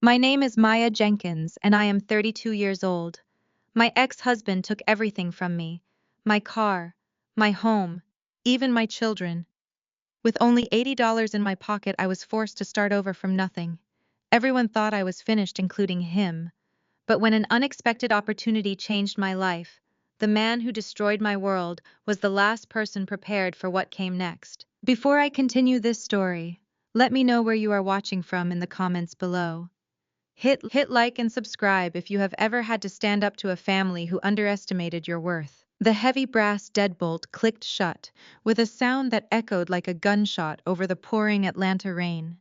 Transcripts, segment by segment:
My name is Maya Jenkins, and I am 32 years old. My ex-husband took everything from me: my car, my home, even my children. With only $80 in my pocket, I was forced to start over from nothing. Everyone thought I was finished, including him. But when an unexpected opportunity changed my life, the man who destroyed my world was the last person prepared for what came next. Before I continue this story, let me know where you are watching from in the comments below. Hit like and subscribe if you have ever had to stand up to a family who underestimated your worth. The heavy brass deadbolt clicked shut, with a sound that echoed like a gunshot over the pouring Atlanta rain.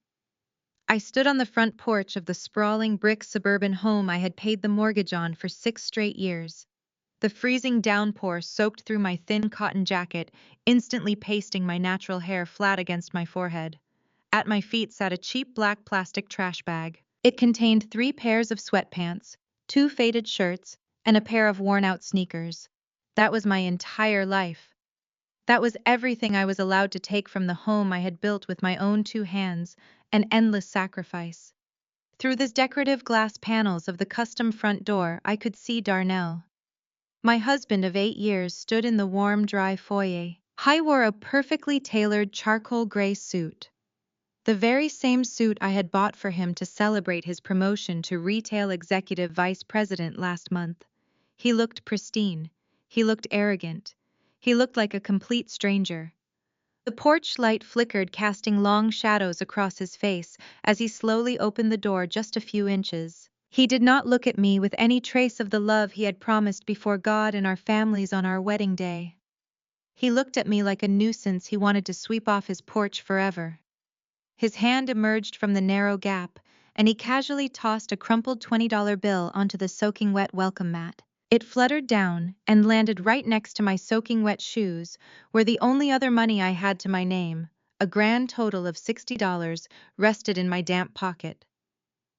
I stood on the front porch of the sprawling brick suburban home I had paid the mortgage on for 6 straight years. The freezing downpour soaked through my thin cotton jacket, instantly pasting my natural hair flat against my forehead. At my feet sat a cheap black plastic trash bag. It contained 3 pairs of sweatpants, 2 faded shirts, and a pair of worn-out sneakers. That was my entire life. That was everything I was allowed to take from the home I had built with my own 2 hands, an endless sacrifice. Through the decorative glass panels of the custom front door, I could see Darnell. My husband of 8 years stood in the warm, dry foyer. He wore a perfectly tailored charcoal gray suit. The very same suit I had bought for him to celebrate his promotion to retail executive vice president last month. He looked pristine. He looked arrogant. He looked like a complete stranger. The porch light flickered, casting long shadows across his face as he slowly opened the door just a few inches. He did not look at me with any trace of the love he had promised before God and our families on our wedding day. He looked at me like a nuisance he wanted to sweep off his porch forever. His hand emerged from the narrow gap, and he casually tossed a crumpled $20 bill onto the soaking wet welcome mat. It fluttered down and landed right next to my soaking wet shoes, where the only other money I had to my name, a grand total of $60, rested in my damp pocket.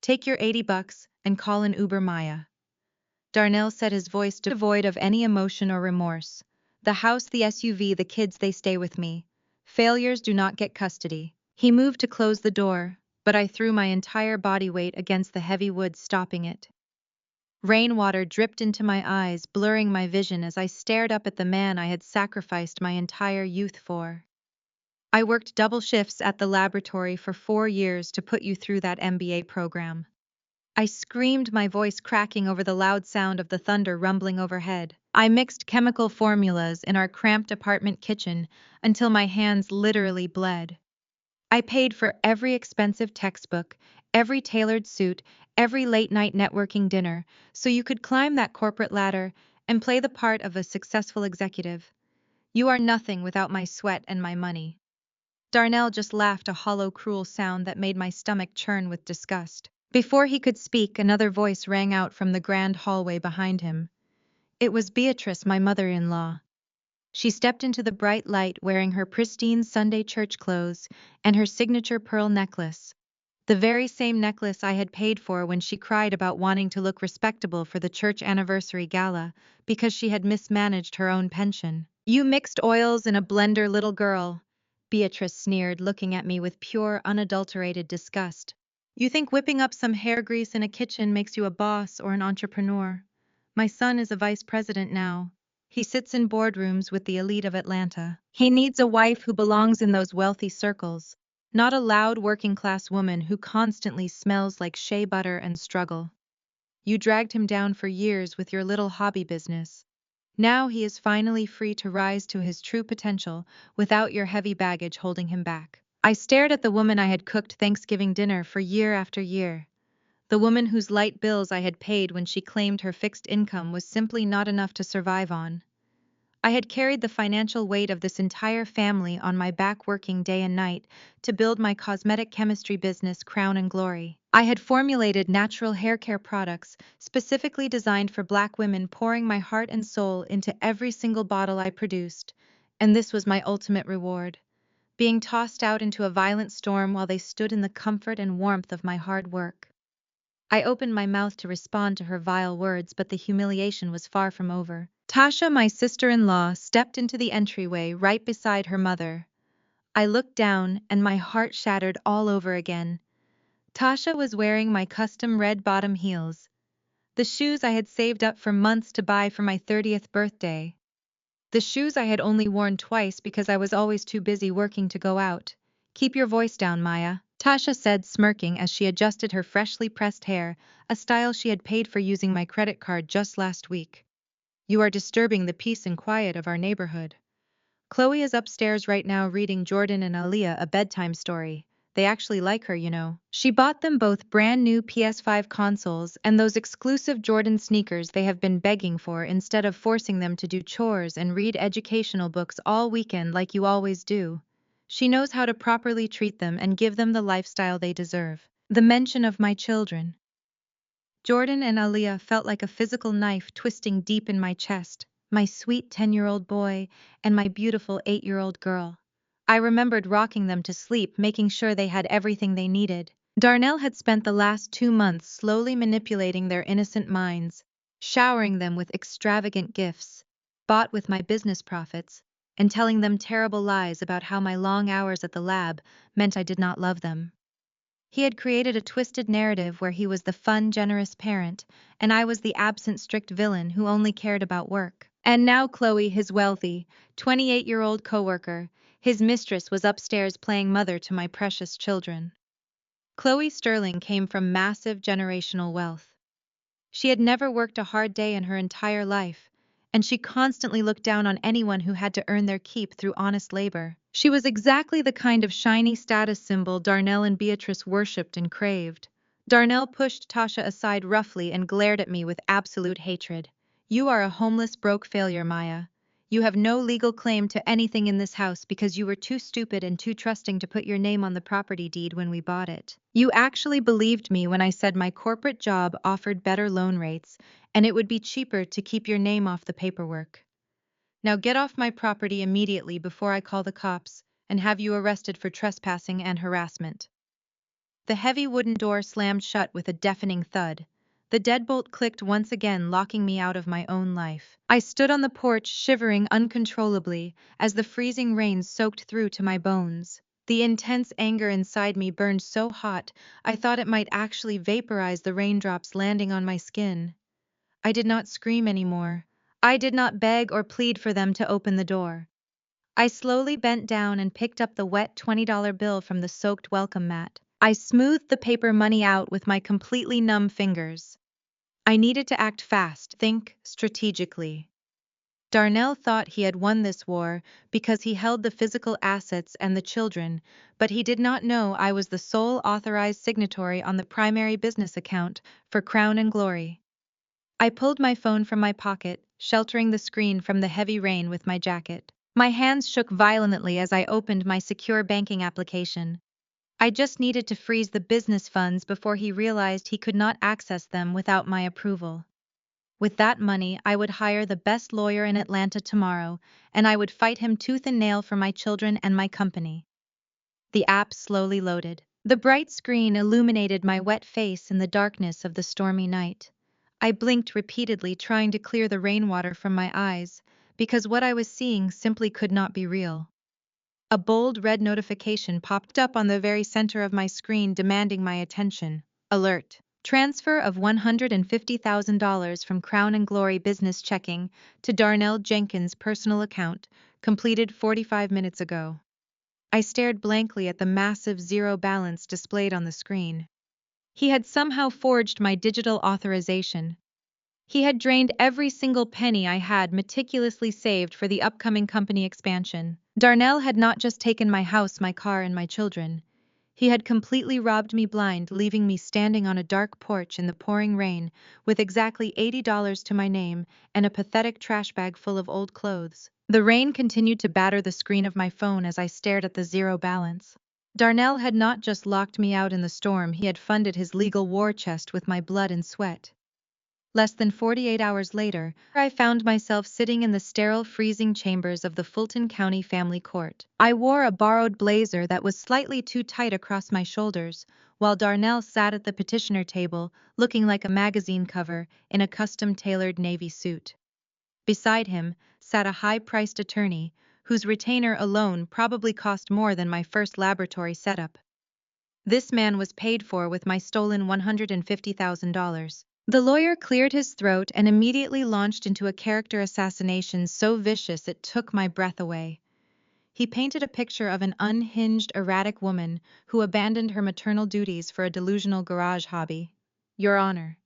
"Take your $80 and call an Uber, Maya." Darnell said, his voice devoid of any emotion or remorse. "The house, the SUV, the kids, they stay with me. Failures do not get custody." He moved to close the door, but I threw my entire body weight against the heavy wood, stopping it. Rainwater dripped into my eyes, blurring my vision as I stared up at the man I had sacrificed my entire youth for. "I worked double shifts at the laboratory for 4 years to put you through that MBA program." I screamed, my voice cracking over the loud sound of the thunder rumbling overhead. "I mixed chemical formulas in our cramped apartment kitchen until my hands literally bled. I paid for every expensive textbook, every tailored suit, every late-night networking dinner, so you could climb that corporate ladder and play the part of a successful executive. You are nothing without my sweat and my money." Darnell just laughed, a hollow, cruel sound that made my stomach churn with disgust. Before he could speak, another voice rang out from the grand hallway behind him. It was Beatrice, my mother-in-law. She stepped into the bright light wearing her pristine Sunday church clothes and her signature pearl necklace. The very same necklace I had paid for when she cried about wanting to look respectable for the church anniversary gala because she had mismanaged her own pension. "You mixed oils in a blender, little girl," Beatrice sneered, looking at me with pure, unadulterated disgust. "You think whipping up some hair grease in a kitchen makes you a boss or an entrepreneur? My son is a vice president now. He sits in boardrooms with the elite of Atlanta. He needs a wife who belongs in those wealthy circles, not a loud working-class woman who constantly smells like shea butter and struggle. You dragged him down for years with your little hobby business. Now he is finally free to rise to his true potential without your heavy baggage holding him back." I stared at the woman I had cooked Thanksgiving dinner for year after year. The woman whose light bills I had paid when she claimed her fixed income was simply not enough to survive on. I had carried the financial weight of this entire family on my back, working day and night to build my cosmetic chemistry business, Crown and Glory. I had formulated natural hair care products specifically designed for Black women, pouring my heart and soul into every single bottle I produced, and this was my ultimate reward: being tossed out into a violent storm while they stood in the comfort and warmth of my hard work. I opened my mouth to respond to her vile words, but the humiliation was far from over. Tasha, my sister-in-law, stepped into the entryway right beside her mother. I looked down, and my heart shattered all over again. Tasha was wearing my custom red bottom heels, the shoes I had saved up for months to buy for my 30th birthday. The shoes I had only worn twice because I was always too busy working to go out. Keep your voice down, Maya, Tasha said, smirking as she adjusted her freshly pressed hair, a style she had paid for using my credit card just last week. You are disturbing the peace and quiet of our neighborhood. Chloe is upstairs right now reading Jordan and Aaliyah a bedtime story. They actually like her, you know. She bought them both brand new PS5 consoles and those exclusive Jordan sneakers they have been begging for instead of forcing them to do chores and read educational books all weekend like you always do. She knows how to properly treat them and give them the lifestyle they deserve. The mention of my children, Jordan and Aaliyah, felt like a physical knife twisting deep in my chest. My sweet 10-year-old boy and my beautiful 8-year-old girl. I remembered rocking them to sleep, making sure they had everything they needed. Darnell had spent the last 2 months slowly manipulating their innocent minds, showering them with extravagant gifts, bought with my business profits, and telling them terrible lies about how my long hours at the lab meant I did not love them. He had created a twisted narrative where he was the fun, generous parent, and I was the absent, strict villain who only cared about work. And now Chloe, his wealthy, 28-year-old coworker, his mistress, was upstairs playing mother to my precious children. Chloe Sterling came from massive generational wealth. She had never worked a hard day in her entire life, and she constantly looked down on anyone who had to earn their keep through honest labor. She was exactly the kind of shiny status symbol Darnell and Beatrice worshipped and craved. Darnell pushed Tasha aside roughly and glared at me with absolute hatred. You are a homeless, broke failure, Maya. You have no legal claim to anything in this house because you were too stupid and too trusting to put your name on the property deed when we bought it. You actually believed me when I said my corporate job offered better loan rates and it would be cheaper to keep your name off the paperwork. Now get off my property immediately before I call the cops and have you arrested for trespassing and harassment. The heavy wooden door slammed shut with a deafening thud. The deadbolt clicked once again, locking me out of my own life. I stood on the porch, shivering uncontrollably as the freezing rain soaked through to my bones. The intense anger inside me burned so hot I thought it might actually vaporize the raindrops landing on my skin. I did not scream anymore. I did not beg or plead for them to open the door. I slowly bent down and picked up the wet $20 bill from the soaked welcome mat. I smoothed the paper money out with my completely numb fingers. I needed to act fast, think strategically. Darnell thought he had won this war because he held the physical assets and the children, but he did not know I was the sole authorized signatory on the primary business account for Crown and Glory. I pulled my phone from my pocket, sheltering the screen from the heavy rain with my jacket. My hands shook violently as I opened my secure banking application. I just needed to freeze the business funds before he realized he could not access them without my approval. With that money, I would hire the best lawyer in Atlanta tomorrow, and I would fight him tooth and nail for my children and my company. The app slowly loaded. The bright screen illuminated my wet face in the darkness of the stormy night. I blinked repeatedly, trying to clear the rainwater from my eyes, because what I was seeing simply could not be real. A bold red notification popped up on the very center of my screen, demanding my attention. Alert. Transfer of $150,000 from Crown and Glory business checking to Darnell Jenkins' personal account, completed 45 minutes ago. I stared blankly at the massive zero balance displayed on the screen. He had somehow forged my digital authorization. He had drained every single penny I had meticulously saved for the upcoming company expansion. Darnell had not just taken my house, my car, and my children. He had completely robbed me blind, leaving me standing on a dark porch in the pouring rain with exactly $80 to my name and a pathetic trash bag full of old clothes. The rain continued to batter the screen of my phone as I stared at the zero balance. Darnell had not just locked me out in the storm, he had funded his legal war chest with my blood and sweat. Less than 48 hours later, I found myself sitting in the sterile, freezing chambers of the Fulton County Family Court. I wore a borrowed blazer that was slightly too tight across my shoulders, while Darnell sat at the petitioner table, looking like a magazine cover in a custom-tailored navy suit. Beside him sat a high-priced attorney, whose retainer alone probably cost more than my first laboratory setup. This man was paid for with my stolen $150,000. The lawyer cleared his throat and immediately launched into a character assassination so vicious it took my breath away. He painted a picture of an unhinged, erratic woman who abandoned her maternal duties for a delusional garage hobby. Your Honor,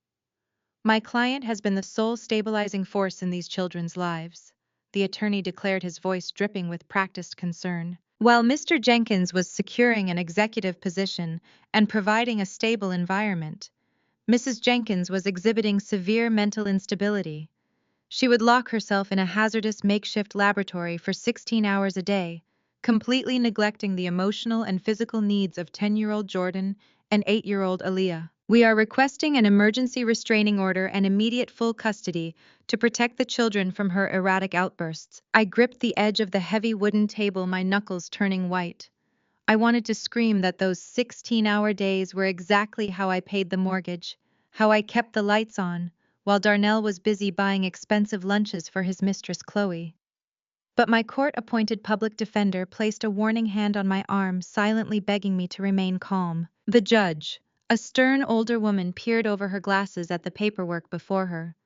my client has been the sole stabilizing force in these children's lives, the attorney declared, his voice dripping with practiced concern. While Mr. Jenkins was securing an executive position and providing a stable environment, Mrs. Jenkins was exhibiting severe mental instability. She would lock herself in a hazardous makeshift laboratory for 16 hours a day, completely neglecting the emotional and physical needs of 10-year-old Jordan and 8-year-old Aaliyah. We are requesting an emergency restraining order and immediate full custody to protect the children from her erratic outbursts. I gripped the edge of the heavy wooden table, my knuckles turning white. I wanted to scream that those 16-hour days were exactly how I paid the mortgage, how I kept the lights on, while Darnell was busy buying expensive lunches for his mistress Chloe. But my court-appointed public defender placed a warning hand on my arm, silently begging me to remain calm. The judge, a stern older woman, peered over her glasses at the paperwork before her.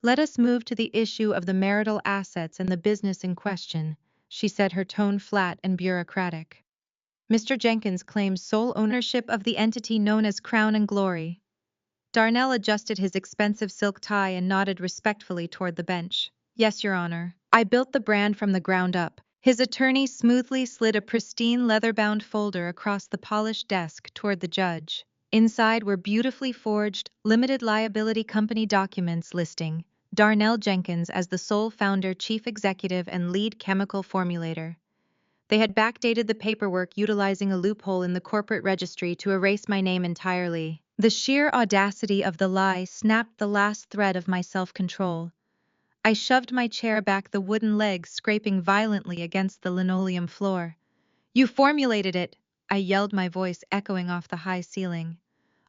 Let us move to the issue of the marital assets and the business in question, she said, her tone flat and bureaucratic. Mr. Jenkins claims sole ownership of the entity known as Crown and Glory. Darnell adjusted his expensive silk tie and nodded respectfully toward the bench. Yes, Your Honor. I built the brand from the ground up. His attorney smoothly slid a pristine leather-bound folder across the polished desk toward the judge. Inside were beautifully forged, limited liability company documents listing Darnell Jenkins as the sole founder, chief executive, and lead chemical formulator. They had backdated the paperwork utilizing a loophole in the corporate registry to erase my name entirely. The sheer audacity of the lie snapped the last thread of my self-control. I shoved my chair back, the wooden legs scraping violently against the linoleum floor. You formulated it, I yelled, my voice echoing off the high ceiling.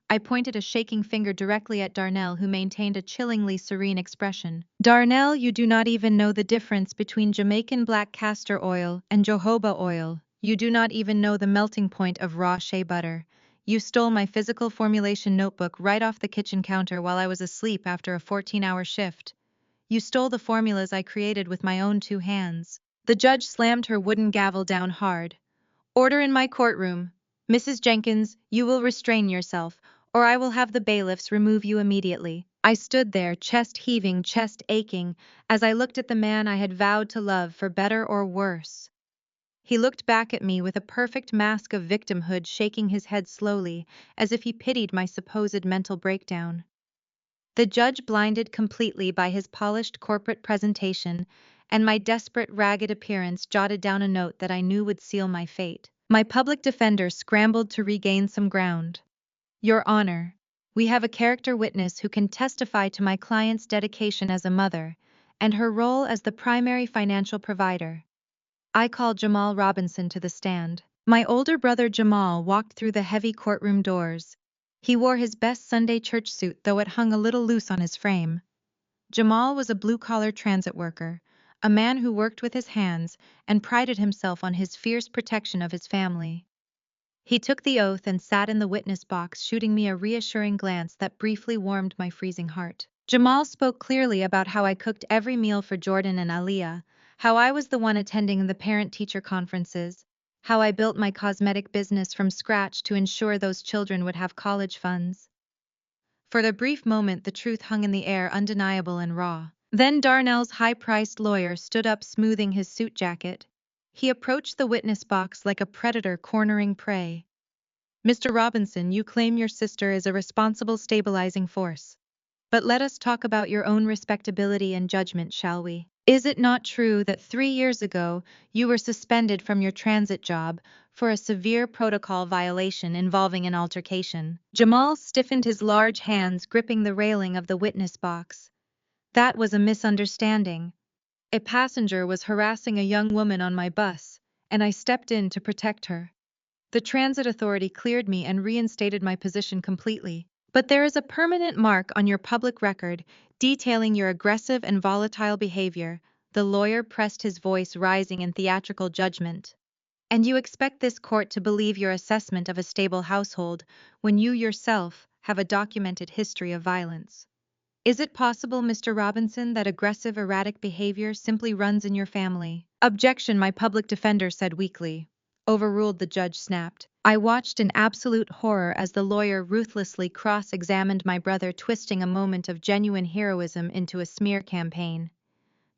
I pointed a shaking finger directly at Darnell, who maintained a chillingly serene expression. Darnell, you do not even know the difference between Jamaican black castor oil and jojoba oil. You do not even know the melting point of raw shea butter. You stole my physical formulation notebook right off the kitchen counter while I was asleep after a 14-hour shift. You stole the formulas I created with my own 2 hands. The judge slammed her wooden gavel down hard. Order in my courtroom. Mrs. Jenkins, you will restrain yourself, or I will have the bailiffs remove you immediately. I stood there, chest heaving, chest aching, as I looked at the man I had vowed to love, for better or worse. He looked back at me with a perfect mask of victimhood, shaking his head slowly, as if he pitied my supposed mental breakdown. The judge, blinded completely by his polished corporate presentation and my desperate, ragged appearance, jotted down a note that I knew would seal my fate. My public defender scrambled to regain some ground. Your Honor, we have a character witness who can testify to my client's dedication as a mother and her role as the primary financial provider. I called Jamal Robinson to the stand. My older brother Jamal walked through the heavy courtroom doors. He wore his best Sunday church suit, though it hung a little loose on his frame. Jamal was a blue-collar transit worker, a man who worked with his hands and prided himself on his fierce protection of his family. He took the oath and sat in the witness box, shooting me a reassuring glance that briefly warmed my freezing heart. Jamal spoke clearly about how I cooked every meal for Jordan and Aaliyah, how I was the one attending the parent-teacher conferences, how I built my cosmetic business from scratch to ensure those children would have college funds. For a brief moment, the truth hung in the air, undeniable and raw. Then Darnell's high-priced lawyer stood up, smoothing his suit jacket. He approached the witness box like a predator cornering prey. Mr. Robinson, you claim your sister is a responsible, stabilizing force. But let us talk about your own respectability and judgment, shall we? Is it not true that 3 years ago you were suspended from your transit job for a severe protocol violation involving an altercation? Jamal stiffened, his large hands gripping the railing of the witness box. That was a misunderstanding. A passenger was harassing a young woman on my bus, and I stepped in to protect her. The transit authority cleared me and reinstated my position completely. But there is a permanent mark on your public record detailing your aggressive and volatile behavior. The lawyer pressed, his voice rising in theatrical judgment. And you expect this court to believe your assessment of a stable household when you yourself have a documented history of violence. Is it possible, Mr. Robinson, that aggressive, erratic behavior simply runs in your family? Objection, my public defender said weakly. Overruled, the judge snapped. I watched in absolute horror as the lawyer ruthlessly cross-examined my brother, twisting a moment of genuine heroism into a smear campaign.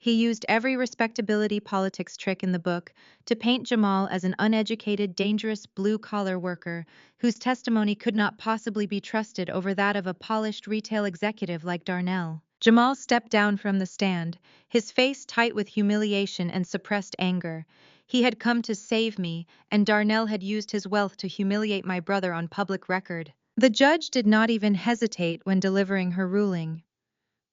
He used every respectability politics trick in the book to paint Jamal as an uneducated, dangerous blue-collar worker whose testimony could not possibly be trusted over that of a polished retail executive like Darnell. Jamal stepped down from the stand, his face tight with humiliation and suppressed anger. He had come to save me, and Darnell had used his wealth to humiliate my brother on public record. The judge did not even hesitate when delivering her ruling.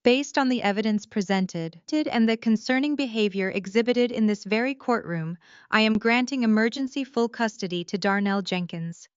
Based on the evidence presented and the concerning behavior exhibited in this very courtroom, I am granting emergency full custody to Darnell Jenkins.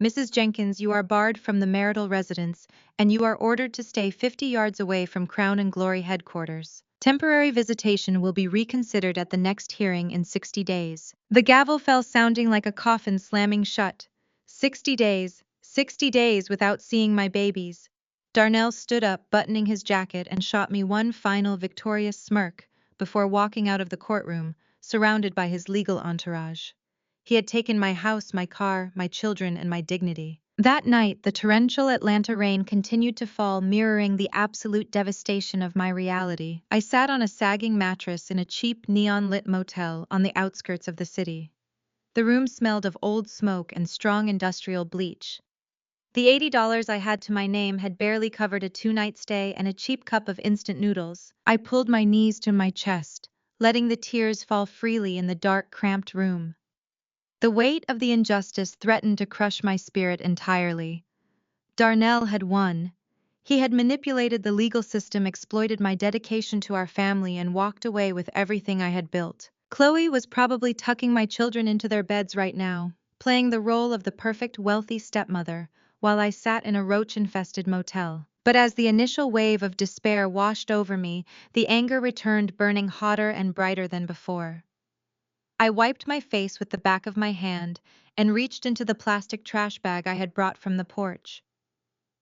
Mrs. Jenkins, you are barred from the marital residence, and you are ordered to stay 50 yards away from Crown and Glory headquarters. Temporary visitation will be reconsidered at the next hearing in 60 days. The gavel fell, sounding like a coffin slamming shut. 60 days, 60 days without seeing my babies. Darnell stood up, buttoning his jacket, and shot me one final victorious smirk before walking out of the courtroom, surrounded by his legal entourage. He had taken my house, my car, my children, and my dignity. That night, the torrential Atlanta rain continued to fall, mirroring the absolute devastation of my reality. I sat on a sagging mattress in a cheap, neon-lit motel on the outskirts of the city. The room smelled of old smoke and strong industrial bleach. The $80 I had to my name had barely covered a two-night stay and a cheap cup of instant noodles. I pulled my knees to my chest, letting the tears fall freely in the dark, cramped room. The weight of the injustice threatened to crush my spirit entirely. Darnell had won. He had manipulated the legal system, exploited my dedication to our family, and walked away with everything I had built. Chloe was probably tucking my children into their beds right now, playing the role of the perfect, wealthy stepmother, while I sat in a roach-infested motel. But as the initial wave of despair washed over me, the anger returned, burning hotter and brighter than before. I wiped my face with the back of my hand and reached into the plastic trash bag I had brought from the porch.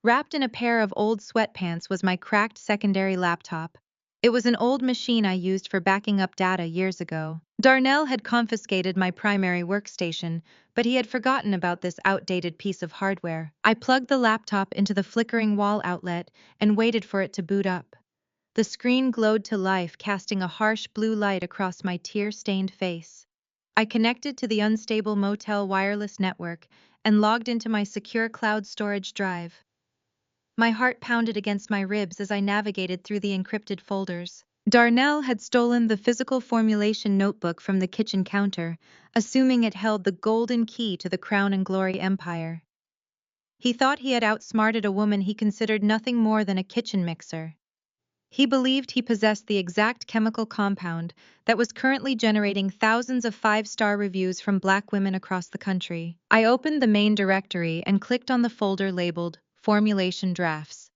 Wrapped in a pair of old sweatpants was my cracked secondary laptop. It was an old machine I used for backing up data years ago. Darnell had confiscated my primary workstation, but he had forgotten about this outdated piece of hardware. I plugged the laptop into the flickering wall outlet and waited for it to boot up. The screen glowed to life, casting a harsh blue light across my tear-stained face. I connected to the unstable motel wireless network and logged into my secure cloud storage drive. My heart pounded against my ribs as I navigated through the encrypted folders. Darnell had stolen the physical formulation notebook from the kitchen counter, assuming it held the golden key to the Crown and Glory empire. He thought he had outsmarted a woman he considered nothing more than a kitchen mixer. He believed he possessed the exact chemical compound that was currently generating thousands of five-star reviews from Black women across the country. I opened the main directory and clicked on the folder labeled Formulation Drafts.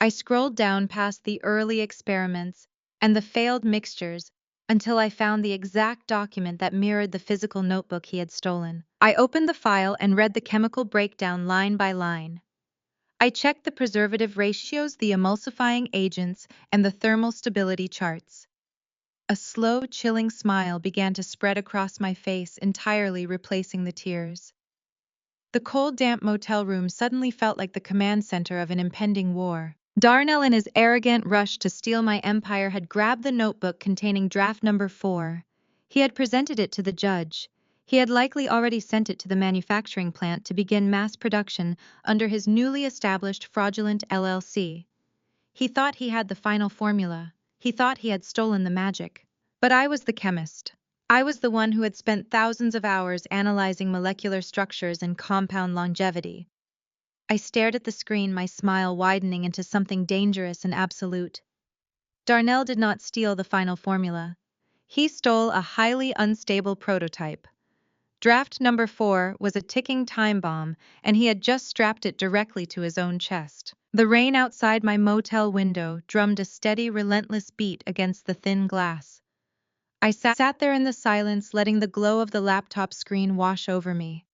I scrolled down past the early experiments and the failed mixtures until I found the exact document that mirrored the physical notebook he had stolen. I opened the file and read the chemical breakdown line by line. I checked the preservative ratios, the emulsifying agents, and the thermal stability charts. A slow, chilling smile began to spread across my face, entirely replacing the tears. The cold, damp motel room suddenly felt like the command center of an impending war. Darnell, in his arrogant rush to steal my empire, had grabbed the notebook containing draft number 4. He had presented it to the judge. He had likely already sent it to the manufacturing plant to begin mass production under his newly established fraudulent LLC. He thought he had the final formula. He thought he had stolen the magic. But I was the chemist. I was the one who had spent thousands of hours analyzing molecular structures and compound longevity. I stared at the screen, my smile widening into something dangerous and absolute. Darnell did not steal the final formula. He stole a highly unstable prototype. Draft number 4 was a ticking time bomb, and he had just strapped it directly to his own chest. The rain outside my motel window drummed a steady, relentless beat against the thin glass. I sat there in the silence, letting the glow of the laptop screen wash over me.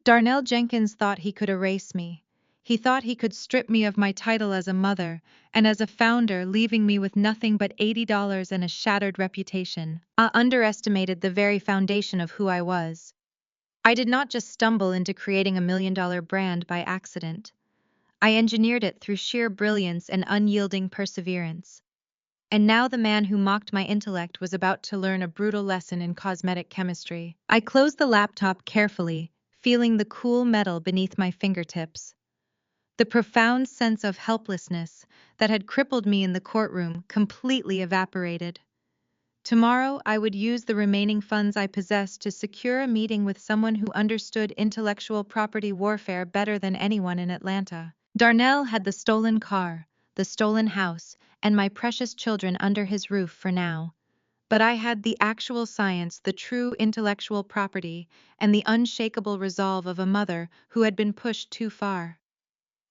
Darnell Jenkins thought he could erase me. He thought he could strip me of my title as a mother and as a founder, leaving me with nothing but $80 and a shattered reputation. I underestimated the very foundation of who I was. I did not just stumble into creating $1 million brand by accident. I engineered it through sheer brilliance and unyielding perseverance. And now the man who mocked my intellect was about to learn a brutal lesson in cosmetic chemistry. I closed the laptop carefully, feeling the cool metal beneath my fingertips. The profound sense of helplessness that had crippled me in the courtroom completely evaporated. Tomorrow, I would use the remaining funds I possessed to secure a meeting with someone who understood intellectual property warfare better than anyone in Atlanta. Darnell had the stolen car, the stolen house, and my precious children under his roof for now. But I had the actual science, the true intellectual property, and the unshakable resolve of a mother who had been pushed too far.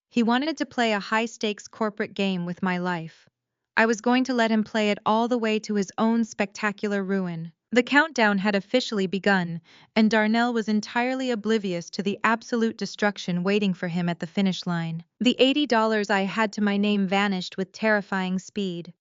He wanted to play a high-stakes corporate game with my life. I was going to let him play it all the way to his own spectacular ruin. The countdown had officially begun, and Darnell was entirely oblivious to the absolute destruction waiting for him at the finish line. The $80 I had to my name vanished with terrifying speed.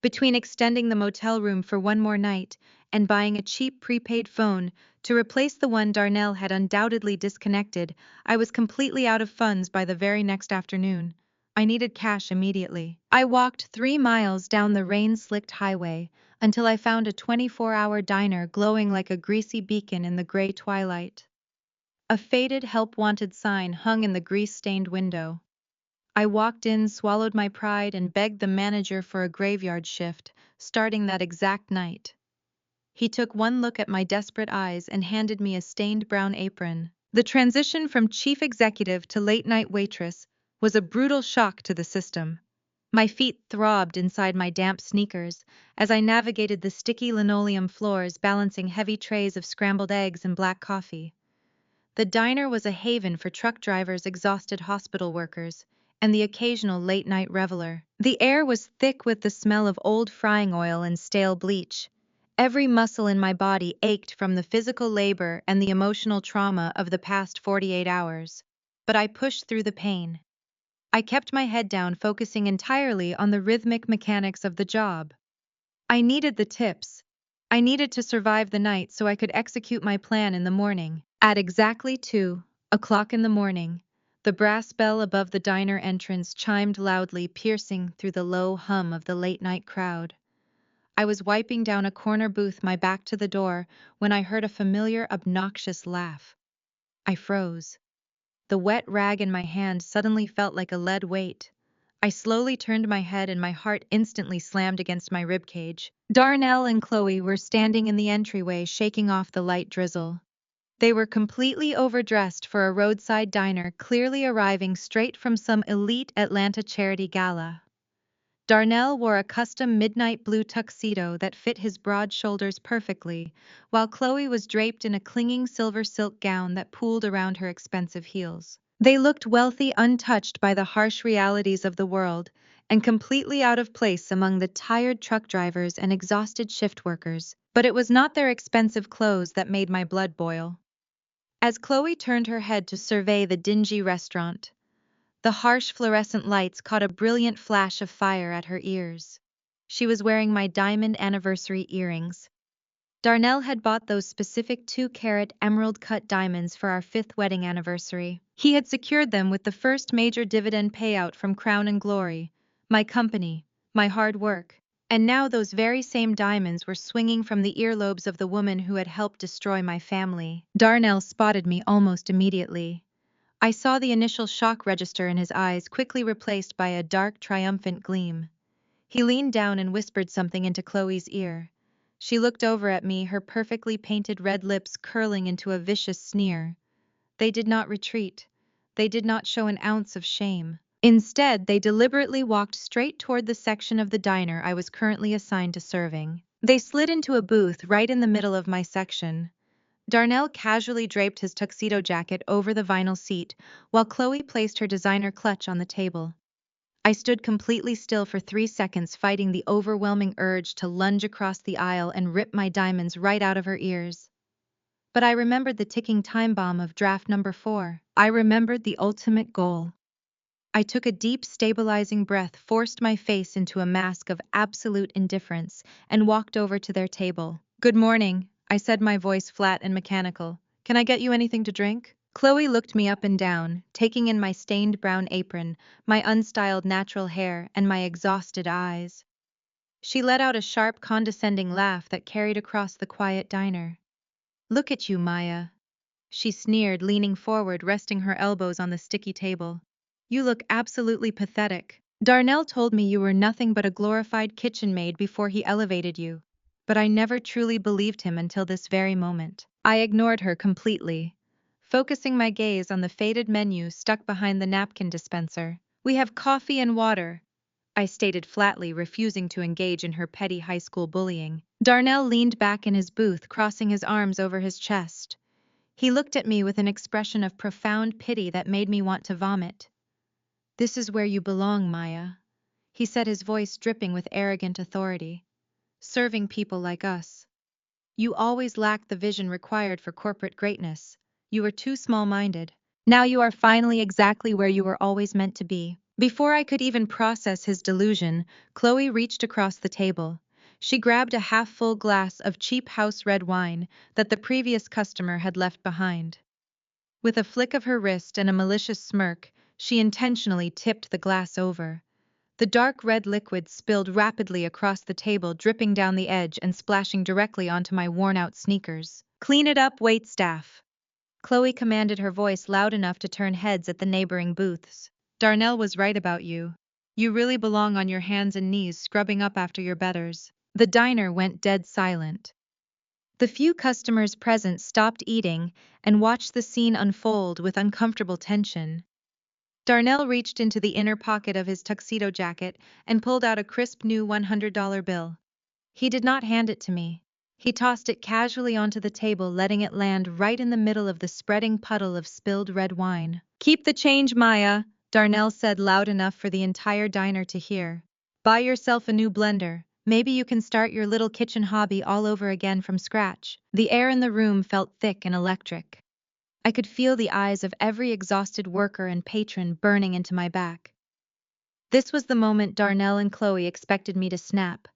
Between extending the motel room for one more night and buying a cheap prepaid phone to replace the one Darnell had undoubtedly disconnected, I was completely out of funds by the very next afternoon. I needed cash immediately. I walked 3 miles down the rain-slicked highway until I found a 24-hour diner glowing like a greasy beacon in the gray twilight. A faded help-wanted sign hung in the grease-stained window. I walked in, swallowed my pride, and begged the manager for a graveyard shift, starting that exact night. He took one look at my desperate eyes and handed me a stained brown apron. The transition from chief executive to late-night waitress was a brutal shock to the system. My feet throbbed inside my damp sneakers as I navigated the sticky linoleum floors, balancing heavy trays of scrambled eggs and black coffee. The diner was a haven for truck drivers, exhausted hospital workers, and the occasional late-night reveler. The air was thick with the smell of old frying oil and stale bleach. Every muscle in my body ached from the physical labor and the emotional trauma of the past 48 hours. But I pushed through the pain. I kept my head down, focusing entirely on the rhythmic mechanics of the job. I needed the tips. I needed to survive the night so I could execute my plan in the morning. At exactly 2 o'clock in the morning, the brass bell above the diner entrance chimed loudly, piercing through the low hum of the late-night crowd. I was wiping down a corner booth, my back to the door, when I heard a familiar, obnoxious laugh. I froze. The wet rag in my hand suddenly felt like a lead weight. I slowly turned my head and my heart instantly slammed against my ribcage. Darnell and Chloe were standing in the entryway, shaking off the light drizzle. They were completely overdressed for a roadside diner, clearly arriving straight from some elite Atlanta charity gala. Darnell wore a custom midnight blue tuxedo that fit his broad shoulders perfectly, while Chloe was draped in a clinging silver silk gown that pooled around her expensive heels. They looked wealthy, untouched by the harsh realities of the world, and completely out of place among the tired truck drivers and exhausted shift workers. But it was not their expensive clothes that made my blood boil. As Chloe turned her head to survey the dingy restaurant, the harsh fluorescent lights caught a brilliant flash of fire at her ears. She was wearing my diamond anniversary earrings. Darnell had bought those specific 2-carat emerald-cut diamonds for our 5th wedding anniversary. He had secured them with the first major dividend payout from Crown and Glory, my company, my hard work. And now those very same diamonds were swinging from the earlobes of the woman who had helped destroy my family. Darnell spotted me almost immediately. I saw the initial shock register in his eyes, quickly replaced by a dark, triumphant gleam. He leaned down and whispered something into Chloe's ear. She looked over at me, her perfectly painted red lips curling into a vicious sneer. They did not retreat. They did not show an ounce of shame. Instead, they deliberately walked straight toward the section of the diner I was currently assigned to serving. They slid into a booth right in the middle of my section. Darnell casually draped his tuxedo jacket over the vinyl seat, while Chloe placed her designer clutch on the table. I stood completely still for 3 seconds, fighting the overwhelming urge to lunge across the aisle and rip my diamonds right out of her ears. But I remembered the ticking time bomb of draft number 4. I remembered the ultimate goal. I took a deep, stabilizing breath, forced my face into a mask of absolute indifference, and walked over to their table. "Good morning," I said, my voice flat and mechanical. "Can I get you anything to drink?" Chloe looked me up and down, taking in my stained brown apron, my unstyled natural hair, and my exhausted eyes. She let out a sharp, condescending laugh that carried across the quiet diner. "Look at you, Maya," she sneered, leaning forward, resting her elbows on the sticky table. "You look absolutely pathetic. Darnell told me you were nothing but a glorified kitchen maid before he elevated you. But I never truly believed him until this very moment." I ignored her completely, focusing my gaze on the faded menu stuck behind the napkin dispenser. "We have coffee and water," I stated flatly, refusing to engage in her petty high school bullying. Darnell leaned back in his booth, crossing his arms over his chest. He looked at me with an expression of profound pity that made me want to vomit. "This is where you belong, Maya," he said, his voice dripping with arrogant authority. "Serving people like us. You always lacked the vision required for corporate greatness. You were too small-minded. Now you are finally exactly where you were always meant to be." Before I could even process his delusion, Chloe reached across the table. She grabbed a half-full glass of cheap house red wine that the previous customer had left behind. With a flick of her wrist and a malicious smirk, she intentionally tipped the glass over. The dark red liquid spilled rapidly across the table, dripping down the edge and splashing directly onto my worn-out sneakers. "Clean it up, waitstaff," Chloe commanded, her voice loud enough to turn heads at the neighboring booths. "Darnell was right about you. You really belong on your hands and knees scrubbing up after your betters." The diner went dead silent. The few customers present stopped eating and watched the scene unfold with uncomfortable tension. Darnell reached into the inner pocket of his tuxedo jacket and pulled out a crisp new $100 bill. He did not hand it to me. He tossed it casually onto the table, letting it land right in the middle of the spreading puddle of spilled red wine. "Keep the change, Maya," Darnell said loud enough for the entire diner to hear. "Buy yourself a new blender. Maybe you can start your little kitchen hobby all over again from scratch." The air in the room felt thick and electric. I could feel the eyes of every exhausted worker and patron burning into my back. This was the moment Darnell and Chloe expected me to snap.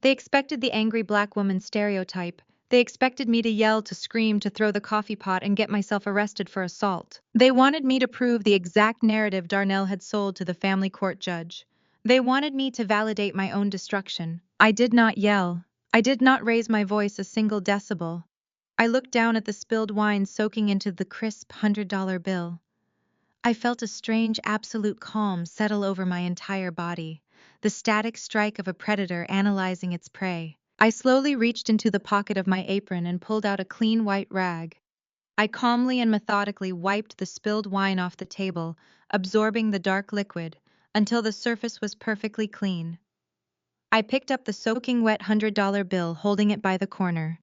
They expected the angry black woman stereotype. They expected me to yell, to scream, to throw the coffee pot and get myself arrested for assault. They wanted me to prove the exact narrative Darnell had sold to the family court judge. They wanted me to validate my own destruction. I did not yell. I did not raise my voice a single decibel. I looked down at the spilled wine soaking into the crisp $100 bill. I felt a strange, absolute calm settle over my entire body, the static strike of a predator analyzing its prey. I slowly reached into the pocket of my apron and pulled out a clean white rag. I calmly and methodically wiped the spilled wine off the table, absorbing the dark liquid, until the surface was perfectly clean. I picked up the soaking wet $100 bill, holding it by the corner.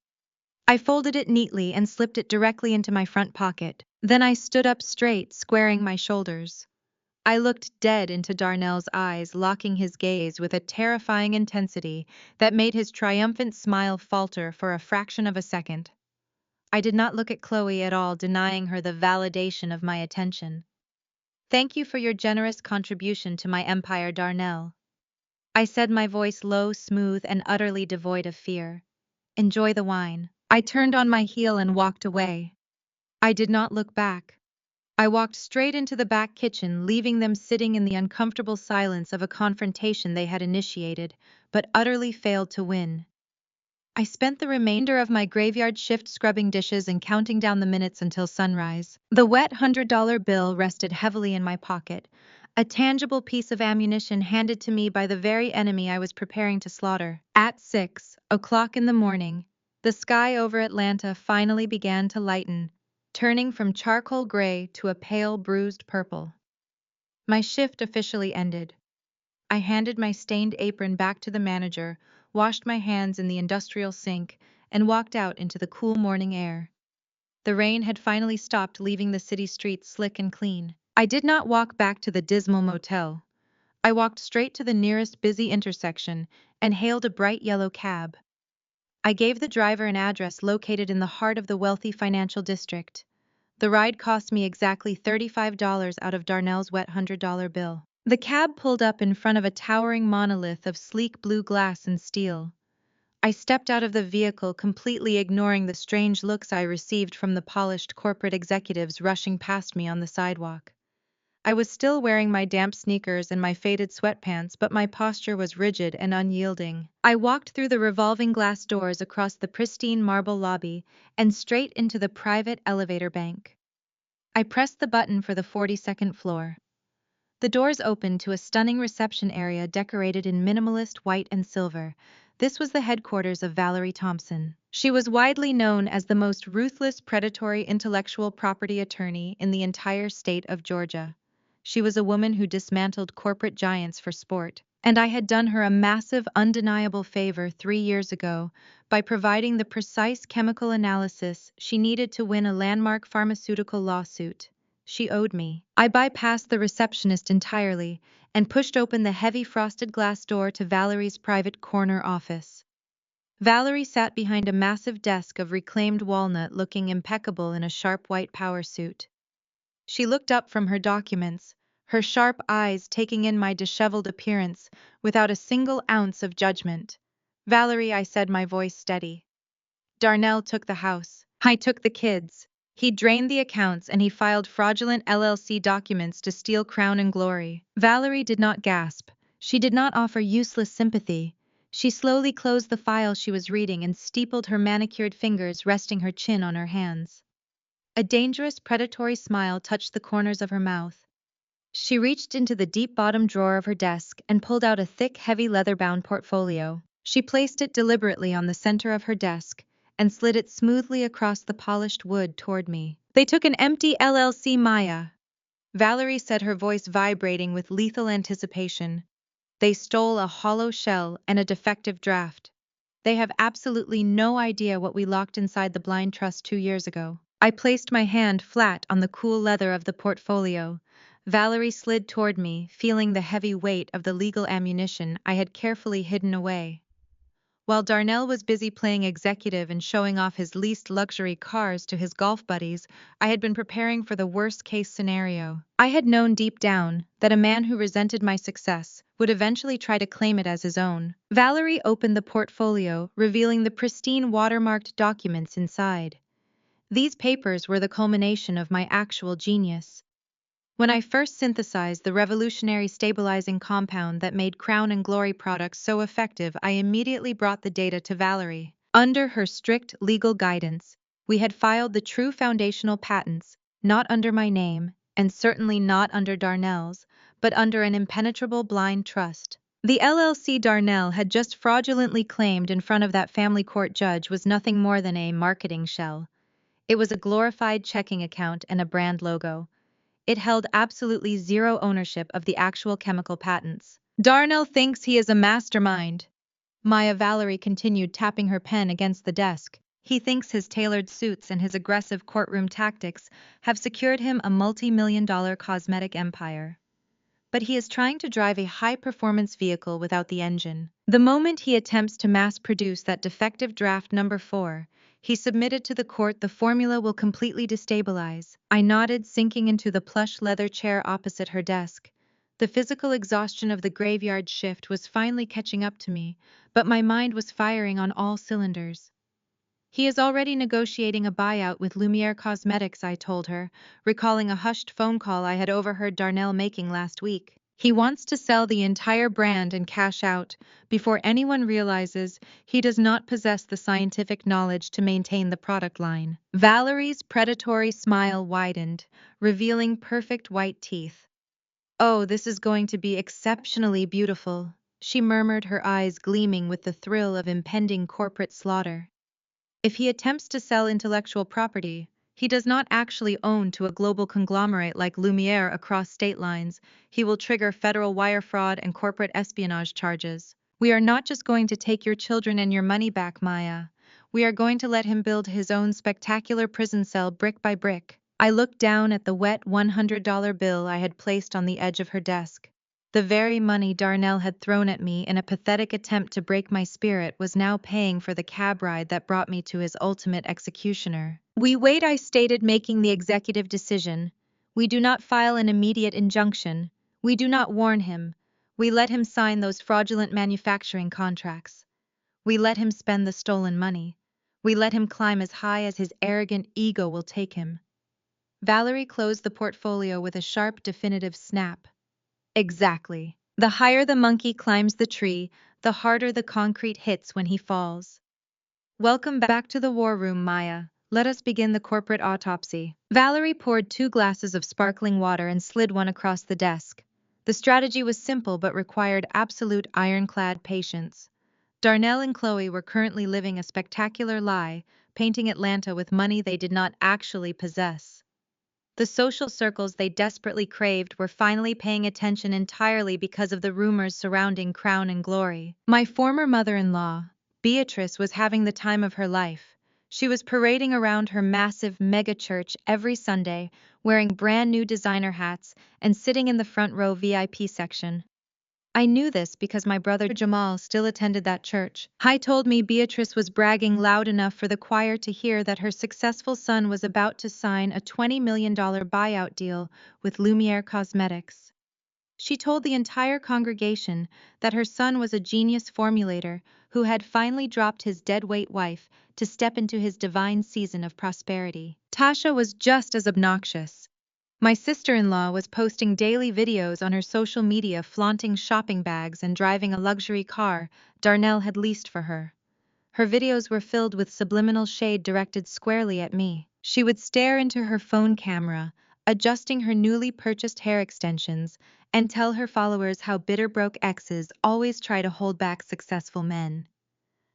I folded it neatly and slipped it directly into my front pocket. Then I stood up straight, squaring my shoulders. I looked dead into Darnell's eyes, locking his gaze with a terrifying intensity that made his triumphant smile falter for a fraction of a second. I did not look at Chloe at all, denying her the validation of my attention. "Thank you for your generous contribution to my empire, Darnell," I said, my voice low, smooth, and utterly devoid of fear. "Enjoy the wine." I turned on my heel and walked away. I did not look back. I walked straight into the back kitchen, leaving them sitting in the uncomfortable silence of a confrontation they had initiated, but utterly failed to win. I spent the remainder of my graveyard shift scrubbing dishes and counting down the minutes until sunrise. The wet $100 bill rested heavily in my pocket, a tangible piece of ammunition handed to me by the very enemy I was preparing to slaughter. At 6 o'clock in the morning, the sky over Atlanta finally began to lighten, turning from charcoal gray to a pale, bruised purple. My shift officially ended. I handed my stained apron back to the manager, washed my hands in the industrial sink, and walked out into the cool morning air. The rain had finally stopped, leaving the city streets slick and clean. I did not walk back to the dismal motel. I walked straight to the nearest busy intersection and hailed a bright yellow cab. I gave the driver an address located in the heart of the wealthy financial district. The ride cost me exactly $35 out of Darnell's wet $100 bill. The cab pulled up in front of a towering monolith of sleek blue glass and steel. I stepped out of the vehicle, completely ignoring the strange looks I received from the polished corporate executives rushing past me on the sidewalk. I was still wearing my damp sneakers and my faded sweatpants, but my posture was rigid and unyielding. I walked through the revolving glass doors across the pristine marble lobby and straight into the private elevator bank. I pressed the button for the 42nd floor. The doors opened to a stunning reception area decorated in minimalist white and silver. This was the headquarters of Valerie Thompson. She was widely known as the most ruthless predatory intellectual property attorney in the entire state of Georgia. She was a woman who dismantled corporate giants for sport, and I had done her a massive, undeniable favor 3 years ago by providing the precise chemical analysis she needed to win a landmark pharmaceutical lawsuit. She owed me. I bypassed the receptionist entirely and pushed open the heavy frosted glass door to Valerie's private corner office. Valerie sat behind a massive desk of reclaimed walnut, looking impeccable in a sharp white power suit. She looked up from her documents, her sharp eyes taking in my disheveled appearance without a single ounce of judgment. "Valerie," I said, my voice steady. "Darnell took the house. I took the kids. He drained the accounts and he filed fraudulent LLC documents to steal crown and glory." Valerie did not gasp. She did not offer useless sympathy. She slowly closed the file she was reading and steepled her manicured fingers, resting her chin on her hands. A dangerous, predatory smile touched the corners of her mouth. She reached into the deep bottom drawer of her desk and pulled out a thick, heavy leather-bound portfolio. She placed it deliberately on the center of her desk and slid it smoothly across the polished wood toward me. "They took an empty LLC, Maya," Valerie said, her voice vibrating with lethal anticipation. "They stole a hollow shell and a defective draft. They have absolutely no idea what we locked inside the blind trust 2 years ago." I placed my hand flat on the cool leather of the portfolio. Valerie slid toward me, feeling the heavy weight of the legal ammunition I had carefully hidden away. While Darnell was busy playing executive and showing off his leased luxury cars to his golf buddies, I had been preparing for the worst-case scenario. I had known deep down that a man who resented my success would eventually try to claim it as his own. Valerie opened the portfolio, revealing the pristine watermarked documents inside. These papers were the culmination of my actual genius. When I first synthesized the revolutionary stabilizing compound that made Crown and Glory products so effective, I immediately brought the data to Valerie. Under her strict legal guidance, we had filed the true foundational patents, not under my name, and certainly not under Darnell's, but under an impenetrable blind trust. The LLC Darnell had just fraudulently claimed in front of that family court judge was nothing more than a marketing shell. It was a glorified checking account and a brand logo. It held absolutely zero ownership of the actual chemical patents. "Darnell thinks he is a mastermind," Valerie continued, tapping her pen against the desk. "He thinks his tailored suits and his aggressive courtroom tactics have secured him a multi-million-dollar cosmetic empire. But he is trying to drive a high-performance vehicle without the engine. The moment he attempts to mass-produce that defective draft number 4, he submitted to the court, the formula will completely destabilize." I nodded, sinking into the plush leather chair opposite her desk. The physical exhaustion of the graveyard shift was finally catching up to me, but my mind was firing on all cylinders. "He is already negotiating a buyout with Lumiere Cosmetics," I told her, recalling a hushed phone call I had overheard Darnell making last week. "He wants to sell the entire brand and cash out before anyone realizes he does not possess the scientific knowledge to maintain the product line." Valerie's predatory smile widened, revealing perfect white teeth. "Oh, this is going to be exceptionally beautiful," she murmured, her eyes gleaming with the thrill of impending corporate slaughter. "If he attempts to sell intellectual property he does not actually own to a global conglomerate like Lumiere across state lines, he will trigger federal wire fraud and corporate espionage charges. We are not just going to take your children and your money back, Maya. We are going to let him build his own spectacular prison cell brick by brick." I looked down at the wet $100 bill I had placed on the edge of her desk. The very money Darnell had thrown at me in a pathetic attempt to break my spirit was now paying for the cab ride that brought me to his ultimate executioner. "We wait," I stated, making the executive decision. "We do not file an immediate injunction. We do not warn him. We let him sign those fraudulent manufacturing contracts. We let him spend the stolen money. We let him climb as high as his arrogant ego will take him." Valerie closed the portfolio with a sharp, definitive snap. Exactly. The higher the monkey climbs the tree, the harder the concrete hits when he falls. "Welcome back to the war room, Maya. Let us begin the corporate autopsy." Valerie poured 2 glasses of sparkling water and slid one across the desk. The strategy was simple but required absolute ironclad patience. Darnell and Chloe were currently living a spectacular lie, painting Atlanta with money they did not actually possess. The social circles they desperately craved were finally paying attention entirely because of the rumors surrounding Crown and Glory. My former mother-in-law, Beatrice, was having the time of her life. She was parading around her massive mega-church every Sunday, wearing brand new designer hats and sitting in the front row VIP section. I knew this because my brother Jamal still attended that church. He told me Beatrice was bragging loud enough for the choir to hear that her successful son was about to sign a $20 million buyout deal with Lumiere Cosmetics. She told the entire congregation that her son was a genius formulator who had finally dropped his deadweight wife to step into his divine season of prosperity. Tasha was just as obnoxious. My sister-in-law was posting daily videos on her social media flaunting shopping bags and driving a luxury car Darnell had leased for her. Her videos were filled with subliminal shade directed squarely at me. She would stare into her phone camera, adjusting her newly purchased hair extensions, and tell her followers how bitter broke exes always try to hold back successful men.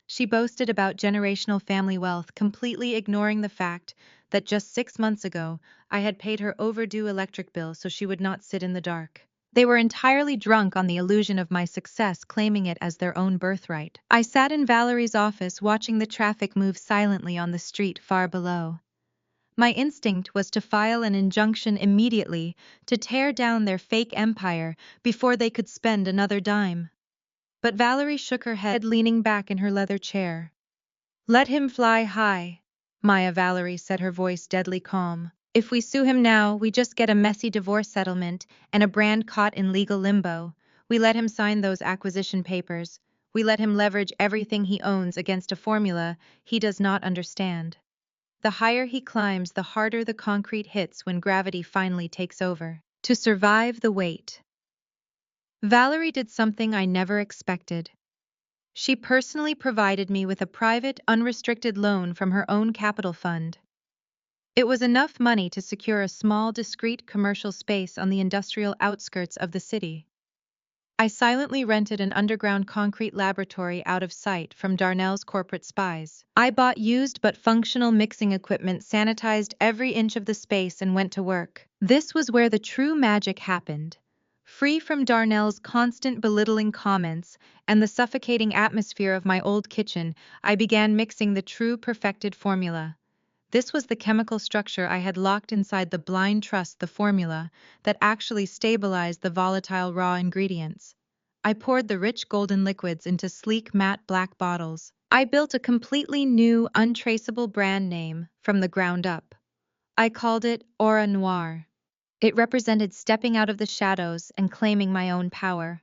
She boasted about generational family wealth, completely ignoring the fact that just 6 months ago I had paid her overdue electric bill so she would not sit in the dark. They were entirely drunk on the illusion of my success, claiming it as their own birthright. I sat in Valerie's office watching the traffic move silently on the street far below. My instinct was to file an injunction immediately to tear down their fake empire before they could spend another dime. But Valerie shook her head, leaning back in her leather chair. "Let him fly high," Valerie said, her voice deadly calm. "If we sue him now, we just get a messy divorce settlement and a brand caught in legal limbo. We let him sign those acquisition papers. We let him leverage everything he owns against a formula he does not understand. The higher he climbs, the harder the concrete hits when gravity finally takes over. To survive the wait." Valerie did something I never expected. She personally provided me with a private, unrestricted loan from her own capital fund. It was enough money to secure a small, discreet commercial space on the industrial outskirts of the city. I silently rented an underground concrete laboratory out of sight from Darnell's corporate spies. I bought used but functional mixing equipment, sanitized every inch of the space, and went to work. This was where the true magic happened. Free from Darnell's constant belittling comments and the suffocating atmosphere of my old kitchen, I began mixing the true perfected formula. This was the chemical structure I had locked inside the blind trust, the formula that actually stabilized the volatile raw ingredients. I poured the rich golden liquids into sleek matte black bottles. I built a completely new, untraceable brand name from the ground up. I called it Aura Noire. It represented stepping out of the shadows and claiming my own power.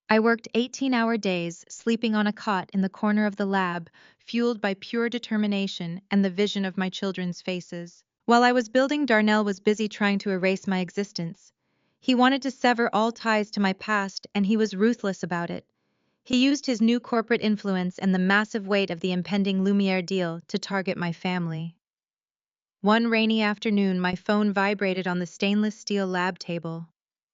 I worked 18-hour days, sleeping on a cot in the corner of the lab, fueled by pure determination and the vision of my children's faces. While I was building, Darnell was busy trying to erase my existence. He wanted to sever all ties to my past, and he was ruthless about it. He used his new corporate influence and the massive weight of the impending Lumiere deal to target my family. One rainy afternoon, my phone vibrated on the stainless steel lab table.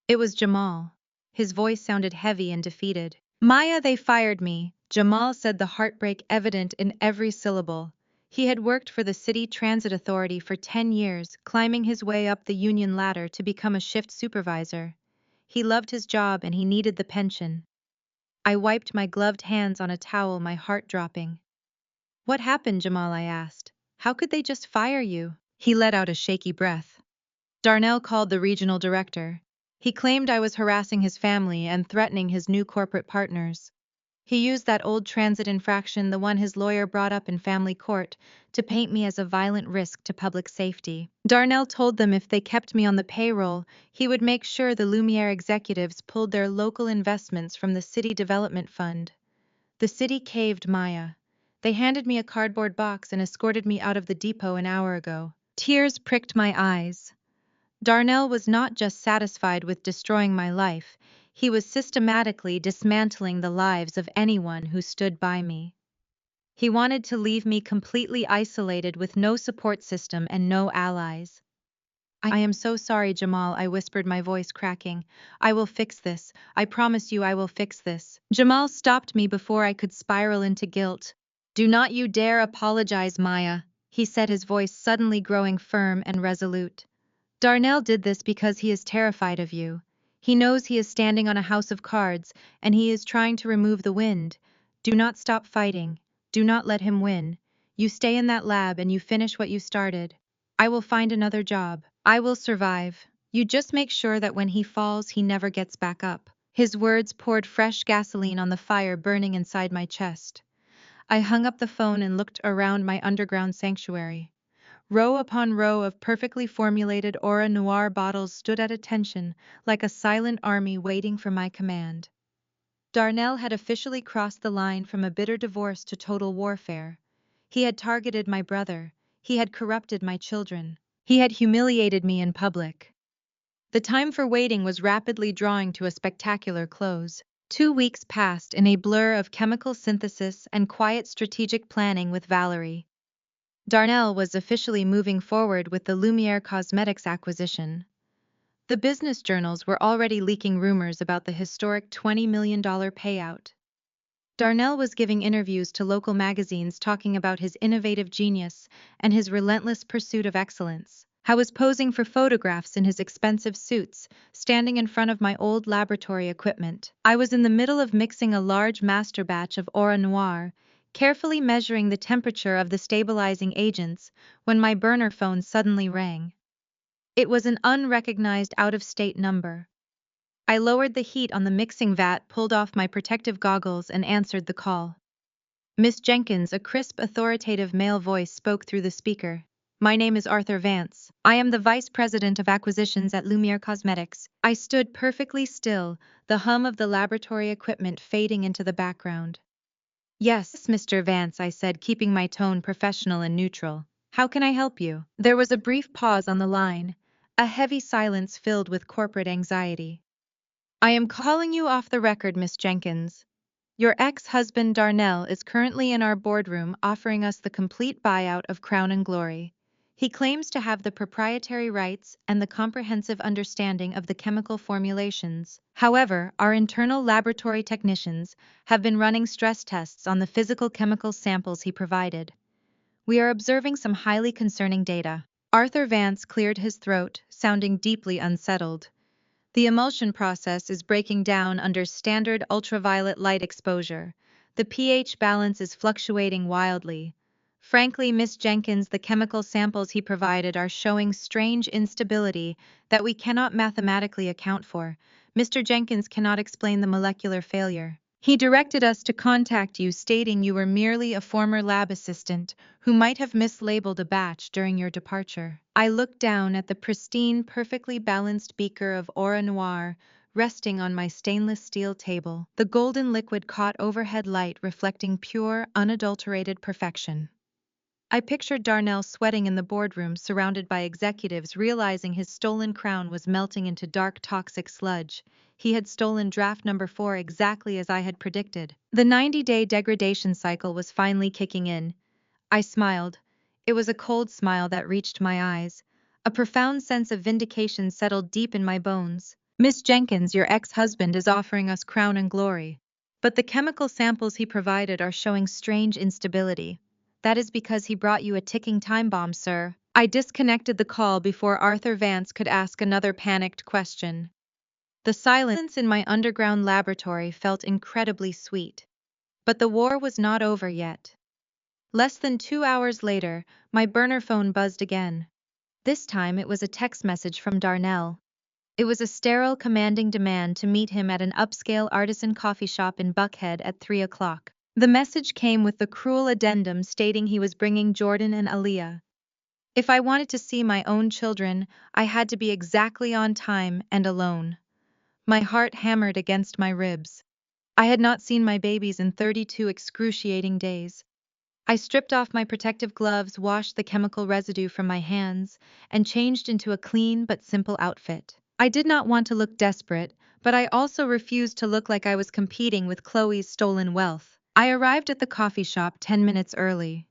It was Jamal. His voice sounded heavy and defeated. "Maya, they fired me," Jamal said, the heartbreak evident in every syllable. He had worked for the City Transit Authority for 10 years, climbing his way up the union ladder to become a shift supervisor. He loved his job and he needed the pension. I wiped my gloved hands on a towel, my heart dropping. "What happened, Jamal?" I asked. "How could they just fire you?" He let out a shaky breath. "Darnell called the regional director. He claimed I was harassing his family and threatening his new corporate partners. He used that old transit infraction, the one his lawyer brought up in family court, to paint me as a violent risk to public safety. Darnell told them if they kept me on the payroll, he would make sure the Lumiere executives pulled their local investments from the city development fund. The city caved, Maya. They handed me a cardboard box and escorted me out of the depot an hour ago. Tears pricked my eyes. Darnell was not just satisfied with destroying my life, he was systematically dismantling the lives of anyone who stood by me. He wanted to leave me completely isolated with no support system and no allies. I am so sorry, Jamal, I whispered, my voice cracking. I will fix this. I promise you I will fix this. Jamal stopped me before I could spiral into guilt. Do not you dare apologize, Maya, he said, his voice suddenly growing firm and resolute. Darnell did this because he is terrified of you. He knows he is standing on a house of cards, and he is trying to remove the wind. Do not stop fighting. Do not let him win. You stay in that lab and you finish what you started. I will find another job. I will survive. You just make sure that when he falls, he never gets back up. His words poured fresh gasoline on the fire burning inside my chest. I hung up the phone and looked around my underground sanctuary. Row upon row of perfectly formulated Aura Noir bottles stood at attention, like a silent army waiting for my command. Darnell had officially crossed the line from a bitter divorce to total warfare. He had targeted my brother. He had corrupted my children. He had humiliated me in public. The time for waiting was rapidly drawing to a spectacular close. 2 weeks passed in a blur of chemical synthesis and quiet strategic planning with Valerie. Darnell was officially moving forward with the Lumiere Cosmetics acquisition. The business journals were already leaking rumors about the historic $20 million payout. Darnell was giving interviews to local magazines talking about his innovative genius and his relentless pursuit of excellence. I was posing for photographs in his expensive suits, standing in front of my old laboratory equipment. I was in the middle of mixing a large master batch of Aura Noir, carefully measuring the temperature of the stabilizing agents, when my burner phone suddenly rang. It was an unrecognized out-of-state number. I lowered the heat on the mixing vat, pulled off my protective goggles, and answered the call. Miss Jenkins, a crisp, authoritative male voice spoke through the speaker. My name is Arthur Vance. I am the Vice President of Acquisitions at Lumiere Cosmetics. I stood perfectly still, the hum of the laboratory equipment fading into the background. Yes, Mr. Vance, I said, keeping my tone professional and neutral. How can I help you? There was a brief pause on the line, a heavy silence filled with corporate anxiety. I am calling you off the record, Miss Jenkins. Your ex-husband Darnell is currently in our boardroom offering us the complete buyout of Crown and Glory. He claims to have the proprietary rights and the comprehensive understanding of the chemical formulations. However, our internal laboratory technicians have been running stress tests on the physical chemical samples he provided. We are observing some highly concerning data. Arthur Vance cleared his throat, sounding deeply unsettled. The emulsion process is breaking down under standard ultraviolet light exposure. The pH balance is fluctuating wildly. Frankly, Miss Jenkins, the chemical samples he provided are showing strange instability that we cannot mathematically account for. Mr. Jenkins cannot explain the molecular failure. He directed us to contact you, stating you were merely a former lab assistant who might have mislabeled a batch during your departure. I looked down at the pristine, perfectly balanced beaker of Aura Noir resting on my stainless steel table, the golden liquid caught overhead light reflecting pure, unadulterated perfection. I pictured Darnell sweating in the boardroom surrounded by executives, realizing his stolen crown was melting into dark, toxic sludge. He had stolen draft number 4 exactly as I had predicted. The 90-day degradation cycle was finally kicking in. I smiled. It was a cold smile that reached my eyes. A profound sense of vindication settled deep in my bones. Miss Jenkins, your ex-husband is offering us Crown and Glory. But the chemical samples he provided are showing strange instability. That is because he brought you a ticking time bomb, sir. I disconnected the call before Arthur Vance could ask another panicked question. The silence in my underground laboratory felt incredibly sweet. But the war was not over yet. Less than 2 hours later, my burner phone buzzed again. This time it was a text message from Darnell. It was a sterile, commanding demand to meet him at an upscale artisan coffee shop in Buckhead at 3 o'clock. The message came with the cruel addendum stating he was bringing Jordan and Aaliyah. If I wanted to see my own children, I had to be exactly on time and alone. My heart hammered against my ribs. I had not seen my babies in 32 excruciating days. I stripped off my protective gloves, washed the chemical residue from my hands, and changed into a clean but simple outfit. I did not want to look desperate, but I also refused to look like I was competing with Chloe's stolen wealth. I arrived at the coffee shop 10 minutes early.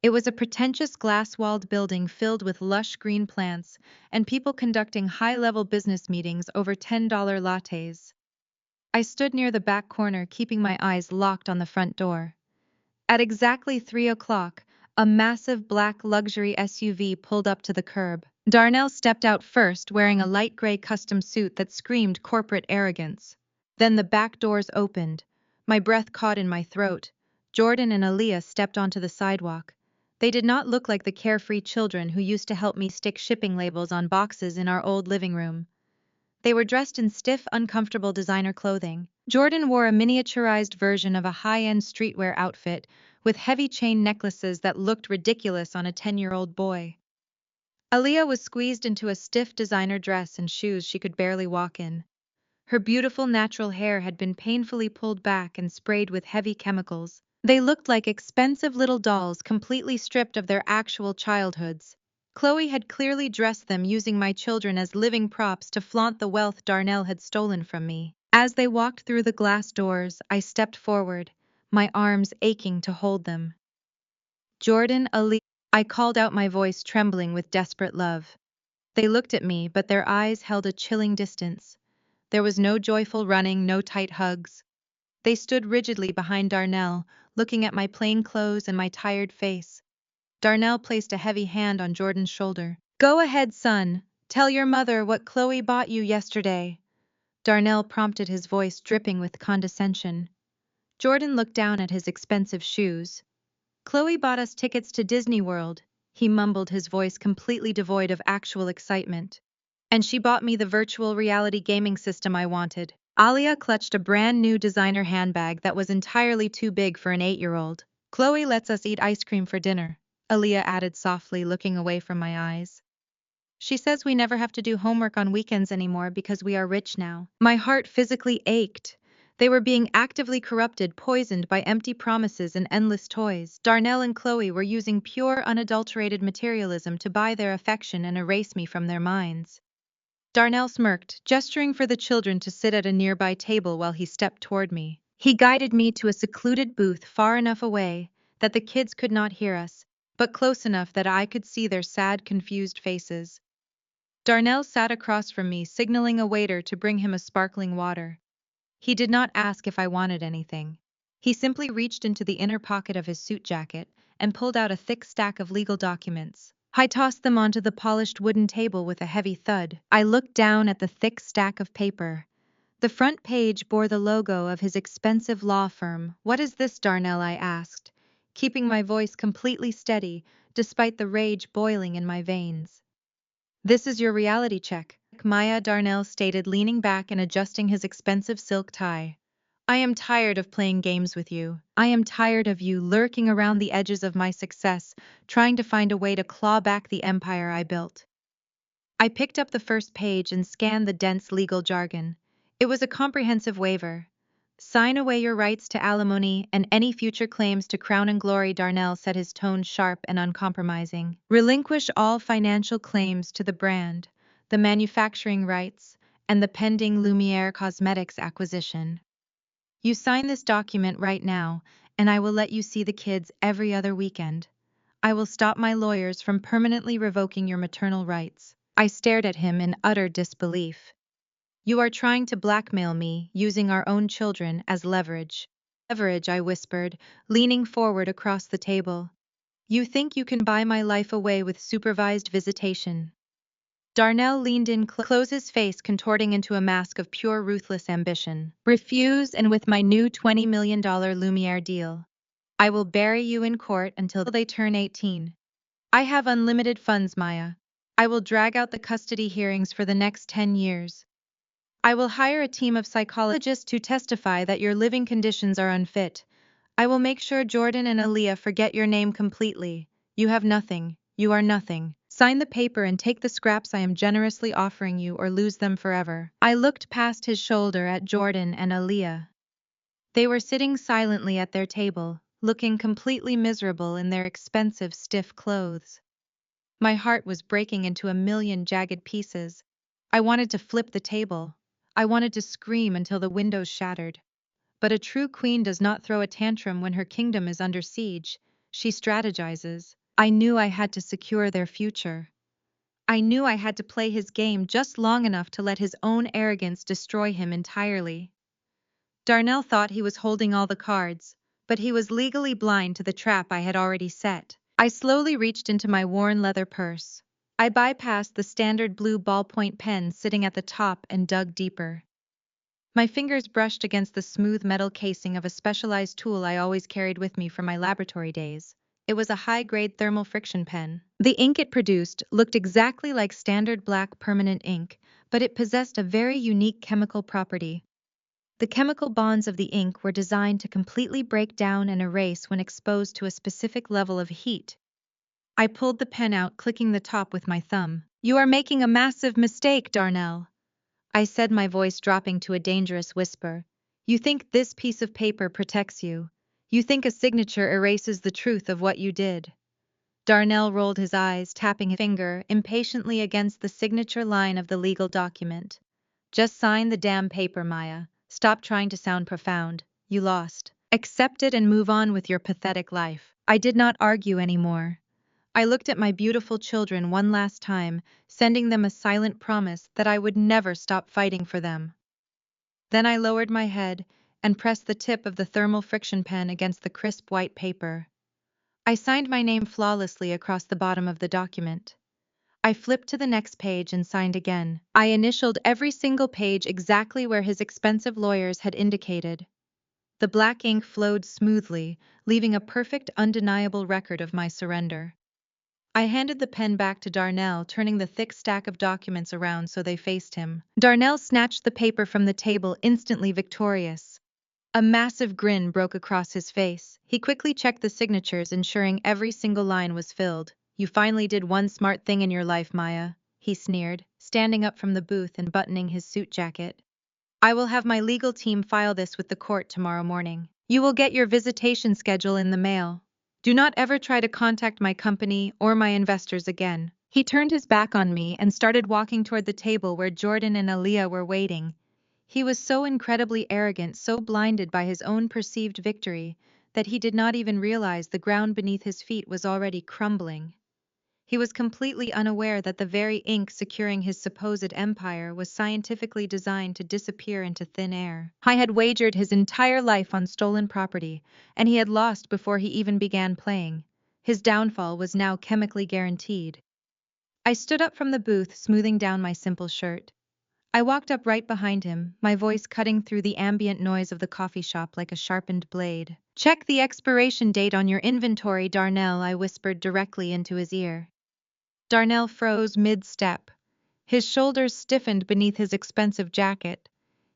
It was a pretentious glass-walled building filled with lush green plants and people conducting high-level business meetings over $10 lattes. I stood near the back corner, keeping my eyes locked on the front door. At exactly 3 o'clock, a massive black luxury SUV pulled up to the curb. Darnell stepped out first, wearing a light gray custom suit that screamed corporate arrogance. Then the back doors opened. My breath caught in my throat. Jordan and Aaliyah stepped onto the sidewalk. They did not look like the carefree children who used to help me stick shipping labels on boxes in our old living room. They were dressed in stiff, uncomfortable designer clothing. Jordan wore a miniaturized version of a high-end streetwear outfit with heavy chain necklaces that looked ridiculous on a 10-year-old boy. Aaliyah was squeezed into a stiff designer dress and shoes she could barely walk in. Her beautiful natural hair had been painfully pulled back and sprayed with heavy chemicals. They looked like expensive little dolls completely stripped of their actual childhoods. Chloe had clearly dressed them using my children as living props to flaunt the wealth Darnell had stolen from me. As they walked through the glass doors, I stepped forward, my arms aching to hold them. Jordan, Ali, I called out, my voice trembling with desperate love. They looked at me, but their eyes held a chilling distance. There was no joyful running, no tight hugs. They stood rigidly behind Darnell, looking at my plain clothes and my tired face. Darnell placed a heavy hand on Jordan's shoulder. "Go ahead, son. Tell your mother what Chloe bought you yesterday," Darnell prompted, his voice dripping with condescension. Jordan looked down at his expensive shoes. "Chloe bought us tickets to Disney World," he mumbled, his voice completely devoid of actual excitement. "And she bought me the virtual reality gaming system I wanted." Alia clutched a brand new designer handbag that was entirely too big for an 8-year-old. "Chloe lets us eat ice cream for dinner," Aaliyah added softly, looking away from my eyes. "She says we never have to do homework on weekends anymore because we are rich now." My heart physically ached. They were being actively corrupted, poisoned by empty promises and endless toys. Darnell and Chloe were using pure, unadulterated materialism to buy their affection and erase me from their minds. Darnell smirked, gesturing for the children to sit at a nearby table while he stepped toward me. He guided me to a secluded booth far enough away that the kids could not hear us, but close enough that I could see their sad, confused faces. Darnell sat across from me, signaling a waiter to bring him a sparkling water. He did not ask if I wanted anything. He simply reached into the inner pocket of his suit jacket and pulled out a thick stack of legal documents. I tossed them onto the polished wooden table with a heavy thud. I looked down at the thick stack of paper. The front page bore the logo of his expensive law firm. "What is this, Darnell?" I asked, keeping my voice completely steady despite the rage boiling in my veins. "This is your reality check," Maya, Darnell stated, leaning back and adjusting his expensive silk tie. "I am tired of playing games with you. I am tired of you lurking around the edges of my success, trying to find a way to claw back the empire I built." I picked up the first page and scanned the dense legal jargon. It was a comprehensive waiver. "Sign away your rights to alimony and any future claims to crown and glory," Darnell said, his tone sharp and uncompromising. "Relinquish all financial claims to the brand, the manufacturing rights, and the pending Lumiere Cosmetics acquisition. You sign this document right now, and I will let you see the kids every other weekend. I will stop my lawyers from permanently revoking your maternal rights." I stared at him in utter disbelief. "You are trying to blackmail me, using our own children as leverage." "Leverage," I whispered, leaning forward across the table. "You think you can buy my life away with supervised visitation?" Darnell leaned in close, his face contorting into a mask of pure ruthless ambition. "Refuse, and with my new $20 million Lumiere deal, I will bury you in court until they turn 18. I have unlimited funds, Maya. I will drag out the custody hearings for the next 10 years. I will hire a team of psychologists to testify that your living conditions are unfit. I will make sure Jordan and Aaliyah forget your name completely. You have nothing. You are nothing. Sign the paper and take the scraps I am generously offering you or lose them forever. I looked past his shoulder at Jordan and Aaliyah. They were sitting silently at their table, looking completely miserable in their expensive, stiff clothes. My heart was breaking into a million jagged pieces. I wanted to flip the table. I wanted to scream until the windows shattered. But a true queen does not throw a tantrum when her kingdom is under siege. She strategizes. I knew I had to secure their future. I knew I had to play his game just long enough to let his own arrogance destroy him entirely. Darnell thought he was holding all the cards, but he was legally blind to the trap I had already set. I slowly reached into my worn leather purse. I bypassed the standard blue ballpoint pen sitting at the top and dug deeper. My fingers brushed against the smooth metal casing of a specialized tool I always carried with me from my laboratory days. It was a high-grade thermal friction pen. The ink it produced looked exactly like standard black permanent ink, but it possessed a very unique chemical property. The chemical bonds of the ink were designed to completely break down and erase when exposed to a specific level of heat. I pulled the pen out, clicking the top with my thumb. "You are making a massive mistake, Darnell," I said, my voice dropping to a dangerous whisper. "You think this piece of paper protects you. You think a signature erases the truth of what you did." Darnell rolled his eyes, tapping his finger impatiently against the signature line of the legal document. "Just sign the damn paper, Maya. Stop trying to sound profound. You lost. Accept it and move on with your pathetic life." I did not argue anymore. I looked at my beautiful children one last time, sending them a silent promise that I would never stop fighting for them. Then I lowered my head and pressed the tip of the thermal friction pen against the crisp white paper. I signed my name flawlessly across the bottom of the document. I flipped to the next page and signed again. I initialed every single page exactly where his expensive lawyers had indicated. The black ink flowed smoothly, leaving a perfect, undeniable record of my surrender. I handed the pen back to Darnell, turning the thick stack of documents around so they faced him. Darnell snatched the paper from the table, instantly victorious. A massive grin broke across his face. He quickly checked the signatures, ensuring every single line was filled. "You finally did one smart thing in your life, Maya," he sneered, standing up from the booth and buttoning his suit jacket. "I will have my legal team file this with the court tomorrow morning. You will get your visitation schedule in the mail. Do not ever try to contact my company or my investors again." He turned his back on me and started walking toward the table where Jordan and Aaliyah were waiting. He was so incredibly arrogant, so blinded by his own perceived victory, that he did not even realize the ground beneath his feet was already crumbling. He was completely unaware that the very ink securing his supposed empire was scientifically designed to disappear into thin air. I had wagered his entire life on stolen property, and he had lost before he even began playing. His downfall was now chemically guaranteed. I stood up from the booth, smoothing down my simple shirt. I walked up right behind him, my voice cutting through the ambient noise of the coffee shop like a sharpened blade. "Check the expiration date on your inventory, Darnell," I whispered directly into his ear. Darnell froze mid-step. His shoulders stiffened beneath his expensive jacket.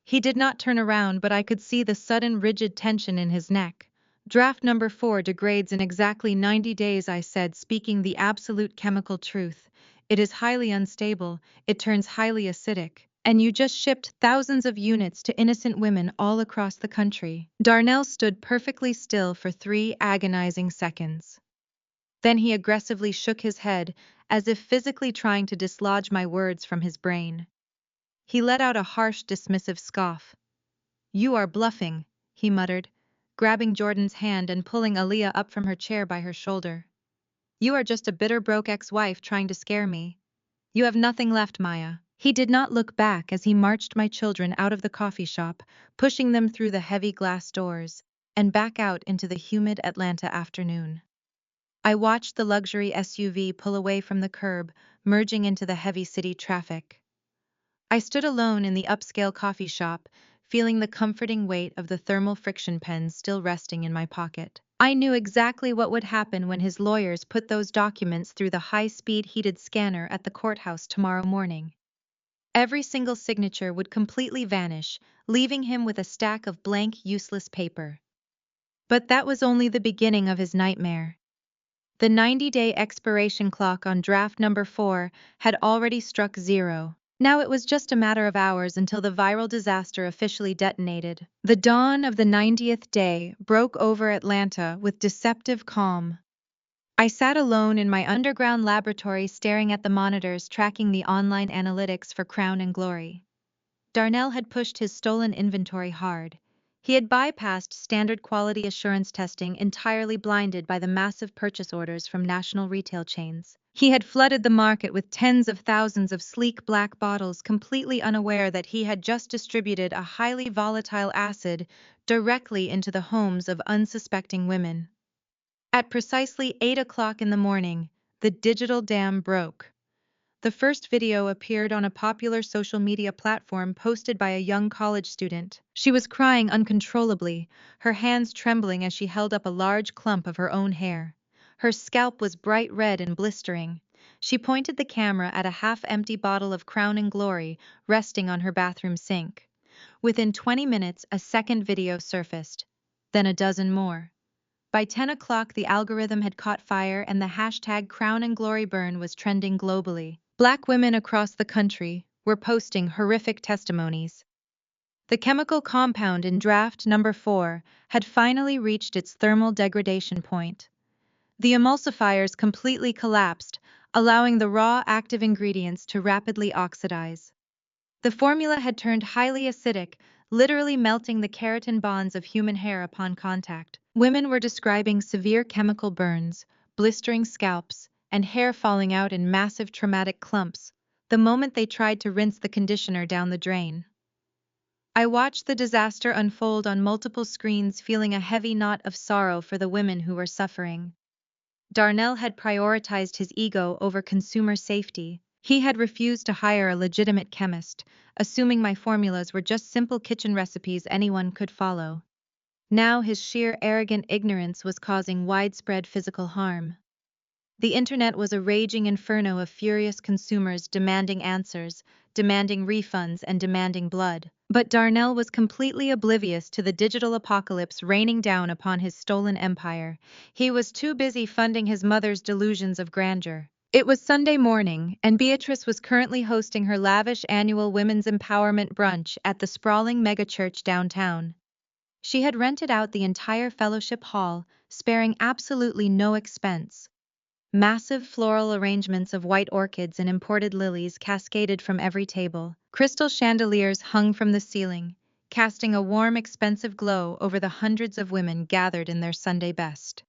He did not turn around, but I could see the sudden rigid tension in his neck. "Draft number 4 degrades in exactly 90 days," I said, speaking the absolute chemical truth. "It is highly unstable, it turns highly acidic, and you just shipped thousands of units to innocent women all across the country." Darnell stood perfectly still for 3 agonizing seconds. Then he aggressively shook his head, as if physically trying to dislodge my words from his brain. He let out a harsh, dismissive scoff. "You are bluffing," he muttered, grabbing Jordan's hand and pulling Aaliyah up from her chair by her shoulder. "You are just a bitter, broke ex-wife trying to scare me. You have nothing left, Maya." He did not look back as he marched my children out of the coffee shop, pushing them through the heavy glass doors, and back out into the humid Atlanta afternoon. I watched the luxury SUV pull away from the curb, merging into the heavy city traffic. I stood alone in the upscale coffee shop, feeling the comforting weight of the thermal friction pens still resting in my pocket. I knew exactly what would happen when his lawyers put those documents through the high-speed heated scanner at the courthouse tomorrow morning. Every single signature would completely vanish, leaving him with a stack of blank, useless paper. But that was only the beginning of his nightmare. The 90-day expiration clock on draft number 4 had already struck zero. Now it was just a matter of hours until the viral disaster officially detonated. The dawn of the 90th day broke over Atlanta with deceptive calm. I sat alone in my underground laboratory staring at the monitors tracking the online analytics for Crown and Glory. Darnell had pushed his stolen inventory hard. He had bypassed standard quality assurance testing, entirely blinded by the massive purchase orders from national retail chains. He had flooded the market with tens of thousands of sleek black bottles, completely unaware that he had just distributed a highly volatile acid directly into the homes of unsuspecting women. At precisely 8 o'clock in the morning, the digital dam broke. The first video appeared on a popular social media platform posted by a young college student. She was crying uncontrollably, her hands trembling as she held up a large clump of her own hair. Her scalp was bright red and blistering. She pointed the camera at a half-empty bottle of Crown and Glory resting on her bathroom sink. Within 20 minutes, a second video surfaced, then a dozen more. By 10 o'clock, the algorithm had caught fire and the hashtag Crown and Glory burn was trending globally. Black women across the country were posting horrific testimonies. The chemical compound in draft number 4 had finally reached its thermal degradation point. The emulsifiers completely collapsed, allowing the raw active ingredients to rapidly oxidize. The formula had turned highly acidic, literally melting the keratin bonds of human hair upon contact. Women were describing severe chemical burns, blistering scalps, and hair falling out in massive traumatic clumps the moment they tried to rinse the conditioner down the drain. I watched the disaster unfold on multiple screens, feeling a heavy knot of sorrow for the women who were suffering. Darnell had prioritized his ego over consumer safety. He had refused to hire a legitimate chemist, assuming my formulas were just simple kitchen recipes anyone could follow. Now his sheer arrogant ignorance was causing widespread physical harm. The internet was a raging inferno of furious consumers demanding answers, demanding refunds, and demanding blood. But Darnell was completely oblivious to the digital apocalypse raining down upon his stolen empire. He was too busy funding his mother's delusions of grandeur. It was Sunday morning, and Beatrice was currently hosting her lavish annual women's empowerment brunch at the sprawling megachurch downtown. She had rented out the entire fellowship hall, sparing absolutely no expense. Massive floral arrangements of white orchids and imported lilies cascaded from every table. Crystal chandeliers hung from the ceiling, casting a warm, expensive glow over the hundreds of women gathered in their Sunday best.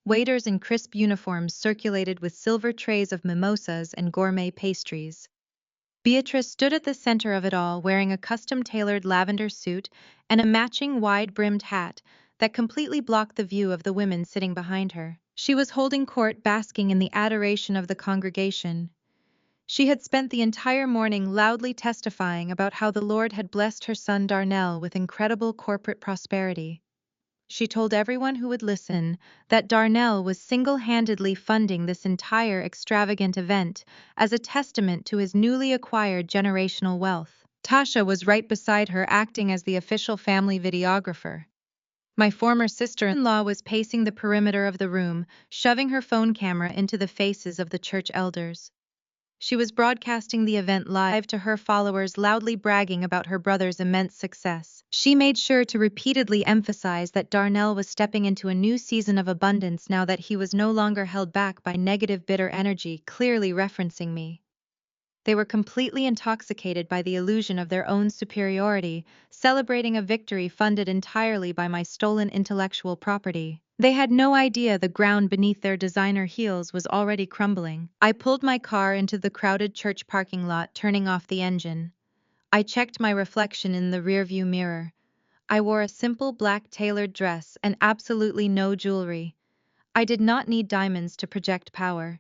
Waiters in crisp uniforms circulated with silver trays of mimosas and gourmet pastries. Beatrice stood at the center of it all, wearing a custom-tailored lavender suit and a matching wide-brimmed hat that completely blocked the view of the women sitting behind her. She was holding court, basking in the adoration of the congregation. She had spent the entire morning loudly testifying about how the Lord had blessed her son Darnell with incredible corporate prosperity. She told everyone who would listen that Darnell was single-handedly funding this entire extravagant event as a testament to his newly acquired generational wealth. Tasha was right beside her, acting as the official family videographer. My former sister-in-law was pacing the perimeter of the room, shoving her phone camera into the faces of the church elders. She was broadcasting the event live to her followers, loudly bragging about her brother's immense success. She made sure to repeatedly emphasize that Darnell was stepping into a new season of abundance now that he was no longer held back by negative, bitter energy, clearly referencing me. They were completely intoxicated by the illusion of their own superiority, celebrating a victory funded entirely by my stolen intellectual property. They had no idea the ground beneath their designer heels was already crumbling. I pulled my car into the crowded church parking lot, turning off the engine. I checked my reflection in the rearview mirror. I wore a simple black tailored dress and absolutely no jewelry. I did not need diamonds to project power.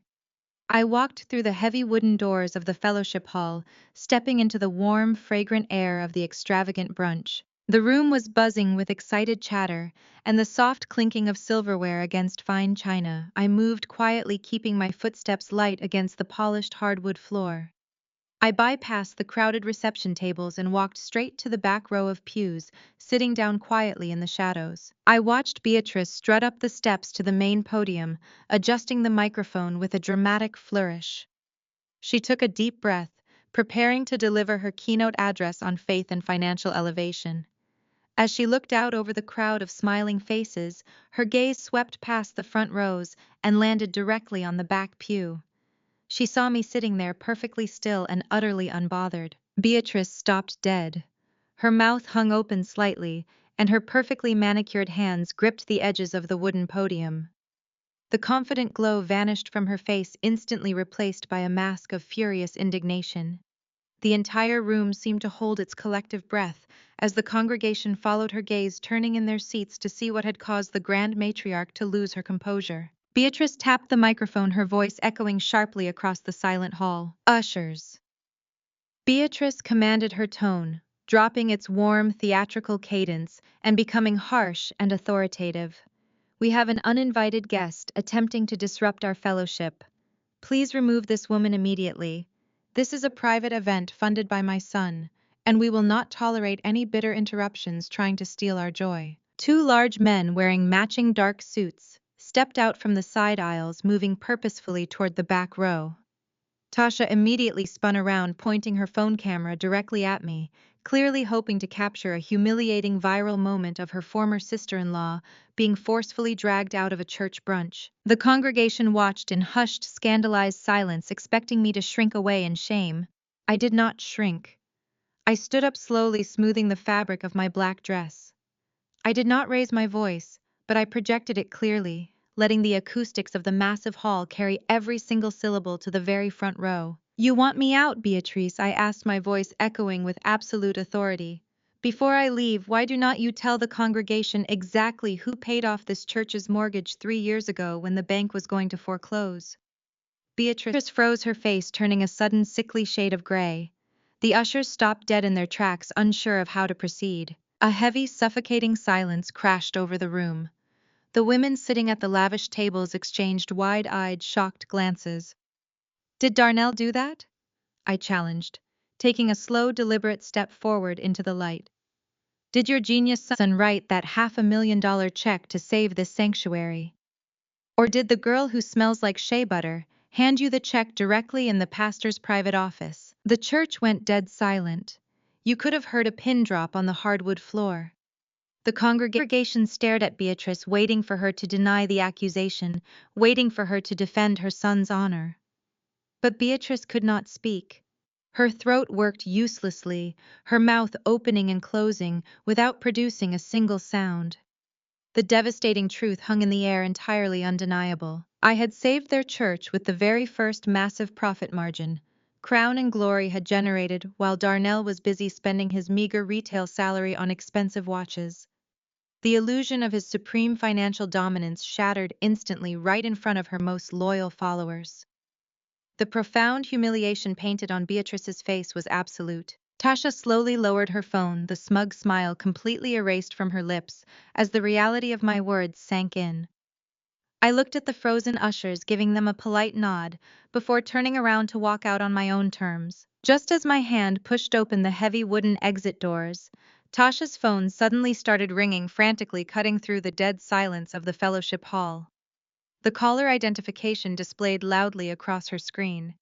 I walked through the heavy wooden doors of the fellowship hall, stepping into the warm, fragrant air of the extravagant brunch. The room was buzzing with excited chatter, and the soft clinking of silverware against fine china. I moved quietly, keeping my footsteps light against the polished hardwood floor. I bypassed the crowded reception tables and walked straight to the back row of pews, sitting down quietly in the shadows. I watched Beatrice strut up the steps to the main podium, adjusting the microphone with a dramatic flourish. She took a deep breath, preparing to deliver her keynote address on faith and financial elevation. As she looked out over the crowd of smiling faces, her gaze swept past the front rows and landed directly on the back pew. She saw me sitting there perfectly still and utterly unbothered. Beatrice stopped dead. Her mouth hung open slightly, and her perfectly manicured hands gripped the edges of the wooden podium. The confident glow vanished from her face, instantly replaced by a mask of furious indignation. The entire room seemed to hold its collective breath as the congregation followed her gaze, turning in their seats to see what had caused the grand matriarch to lose her composure. Beatrice tapped the microphone, her voice echoing sharply across the silent hall. "Ushers." Beatrice commanded her tone, dropping its warm, theatrical cadence and becoming harsh and authoritative. "We have an uninvited guest attempting to disrupt our fellowship. Please remove this woman immediately. This is a private event funded by my son, and we will not tolerate any bitter interruptions trying to steal our joy." Two large men wearing matching dark suits stepped out from the side aisles, moving purposefully toward the back row. Tasha immediately spun around, pointing her phone camera directly at me, clearly hoping to capture a humiliating viral moment of her former sister-in-law being forcefully dragged out of a church brunch. The congregation watched in hushed, scandalized silence, expecting me to shrink away in shame. I did not shrink. I stood up slowly, smoothing the fabric of my black dress. I did not raise my voice, but I projected it clearly, letting the acoustics of the massive hall carry every single syllable to the very front row. "You want me out, Beatrice?" I asked, my voice echoing with absolute authority. "Before I leave, why do not you tell the congregation exactly who paid off this church's mortgage 3 years ago when the bank was going to foreclose?" Beatrice froze, her face turning a sudden sickly shade of gray. The ushers stopped dead in their tracks, unsure of how to proceed. A heavy, suffocating silence crashed over the room. The women sitting at the lavish tables exchanged wide-eyed, shocked glances. "Did Darnell do that?" I challenged, taking a slow, deliberate step forward into the light. "Did your genius son write that $500,000 check to save this sanctuary? Or did the girl who smells like shea butter hand you the check directly in the pastor's private office?" The church went dead silent. You could have heard a pin drop on the hardwood floor. The congregation stared at Beatrice, waiting for her to deny the accusation, waiting for her to defend her son's honor. But Beatrice could not speak. Her throat worked uselessly, her mouth opening and closing without producing a single sound. The devastating truth hung in the air, entirely undeniable. I had saved their church with the very first massive profit margin Crown and Glory had generated while Darnell was busy spending his meager retail salary on expensive watches. The illusion of his supreme financial dominance shattered instantly right in front of her most loyal followers. The profound humiliation painted on Beatrice's face was absolute. Tasha slowly lowered her phone, the smug smile completely erased from her lips as the reality of my words sank in. I looked at the frozen ushers, giving them a polite nod before turning around to walk out on my own terms. Just as my hand pushed open the heavy wooden exit doors, Tasha's phone suddenly started ringing frantically, cutting through the dead silence of the fellowship hall. The caller identification displayed loudly across her screen.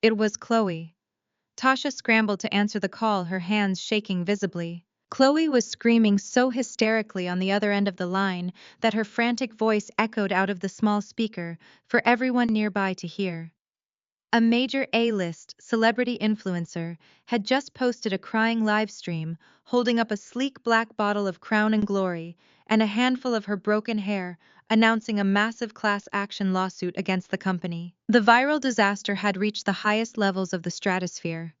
It was Chloe. Tasha scrambled to answer the call, her hands shaking visibly. Chloe was screaming so hysterically on the other end of the line that her frantic voice echoed out of the small speaker for everyone nearby to hear. A major A-list celebrity influencer had just posted a crying live stream holding up a sleek black bottle of Crown and Glory and a handful of her broken hair, announcing a massive class action lawsuit against the company. The viral disaster had reached the highest levels of the stratosphere.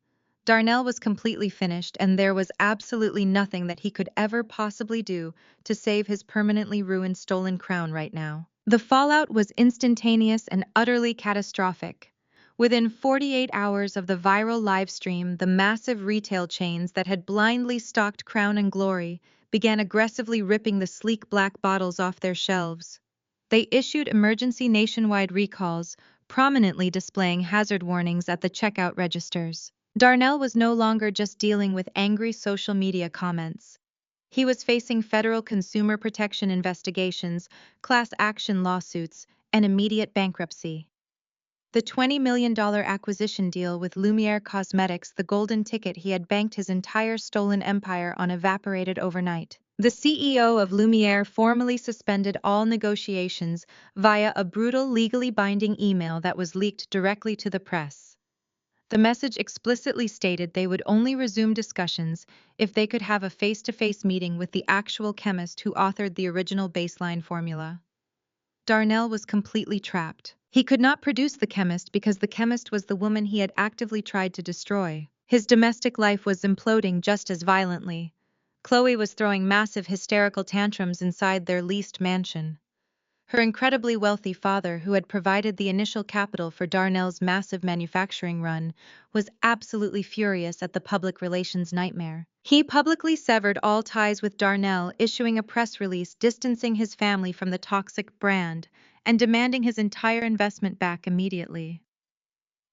Darnell was completely finished, and there was absolutely nothing that he could ever possibly do to save his permanently ruined stolen crown right now. The fallout was instantaneous and utterly catastrophic. Within 48 hours of the viral live stream, the massive retail chains that had blindly stocked Crown and Glory began aggressively ripping the sleek black bottles off their shelves. They issued emergency nationwide recalls, prominently displaying hazard warnings at the checkout registers. Darnell was no longer just dealing with angry social media comments. He was facing federal consumer protection investigations, class action lawsuits, and immediate bankruptcy. The $20 million acquisition deal with Lumiere Cosmetics, the golden ticket he had banked his entire stolen empire on, evaporated overnight. The CEO of Lumiere formally suspended all negotiations via a brutal, legally binding email that was leaked directly to the press. The message explicitly stated they would only resume discussions if they could have a face-to-face meeting with the actual chemist who authored the original baseline formula. Darnell was completely trapped. He could not produce the chemist because the chemist was the woman he had actively tried to destroy. His domestic life was imploding just as violently. Chloe was throwing massive hysterical tantrums inside their leased mansion. Her incredibly wealthy father, who had provided the initial capital for Darnell's massive manufacturing run, was absolutely furious at the public relations nightmare. He publicly severed all ties with Darnell, issuing a press release distancing his family from the toxic brand and demanding his entire investment back immediately.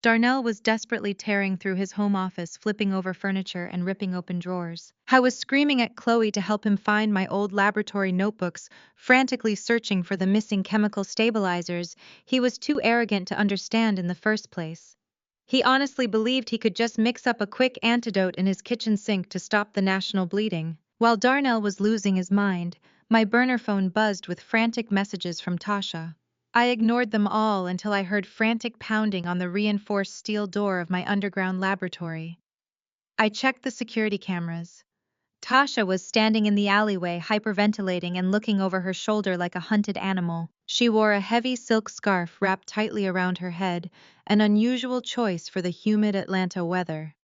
Darnell was desperately tearing through his home office, flipping over furniture and ripping open drawers. I was screaming at Chloe to help him find my old laboratory notebooks, frantically searching for the missing chemical stabilizers he was too arrogant to understand in the first place. He honestly believed he could just mix up a quick antidote in his kitchen sink to stop the national bleeding. While Darnell was losing his mind, my burner phone buzzed with frantic messages from Tasha. I ignored them all until I heard frantic pounding on the reinforced steel door of my underground laboratory. I checked the security cameras. Tasha was standing in the alleyway, hyperventilating and looking over her shoulder like a hunted animal. She wore a heavy silk scarf wrapped tightly around her head, an unusual choice for the humid Atlanta weather.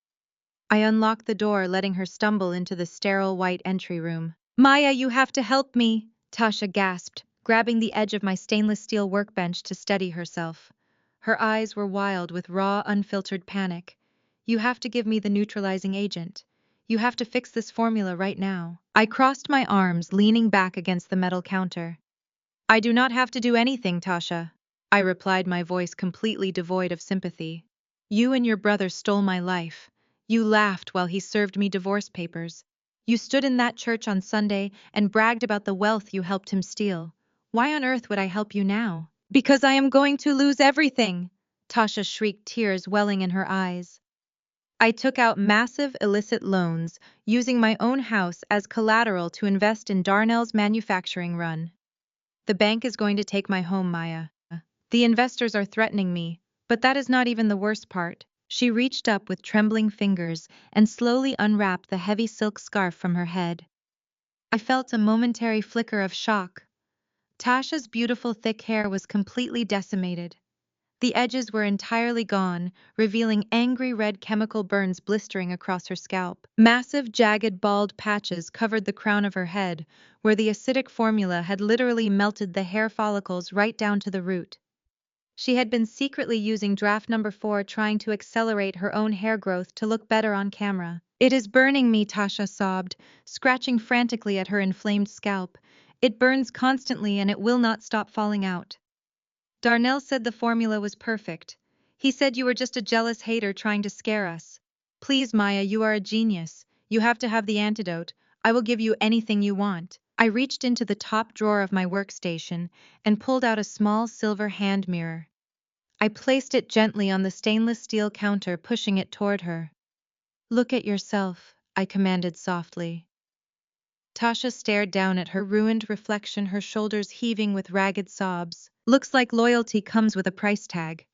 I unlocked the door, letting her stumble into the sterile white entry room. "Maya, you have to help me," Tasha gasped, grabbing the edge of my stainless steel workbench to steady herself. Her eyes were wild with raw, unfiltered panic. "You have to give me the neutralizing agent. You have to fix this formula right now." I crossed my arms, leaning back against the metal counter. "I do not have to do anything, Tasha," I replied, my voice completely devoid of sympathy. "You and your brother stole my life. You laughed while he served me divorce papers. You stood in that church on Sunday and bragged about the wealth you helped him steal. Why on earth would I help you now?" "Because I am going to lose everything," Tasha shrieked, tears welling in her eyes. I took out massive illicit loans, using my own house as collateral to invest in Darnell's manufacturing run. "The bank is going to take my home, Maya. The investors are threatening me, but that is not even the worst part." She reached up with trembling fingers and slowly unwrapped the heavy silk scarf from her head. I felt a momentary flicker of shock. Tasha's beautiful thick hair was completely decimated. The edges were entirely gone, revealing angry red chemical burns blistering across her scalp. Massive, jagged, bald patches covered the crown of her head, where the acidic formula had literally melted the hair follicles right down to the root. She had been secretly using draft number 4, trying to accelerate her own hair growth to look better on camera. "It is burning me," Tasha sobbed, scratching frantically at her inflamed scalp. "It burns constantly and it will not stop falling out." "Darnell said the formula was perfect. He said you were just a jealous hater trying to scare us. Please, Maya, you are a genius. You have to have the antidote. I will give you anything you want." I reached into the top drawer of my workstation and pulled out a small silver hand mirror. I placed it gently on the stainless steel counter, pushing it toward her. "Look at yourself," I commanded softly. Tasha stared down at her ruined reflection, her shoulders heaving with ragged sobs. "Looks like loyalty comes with a price tag."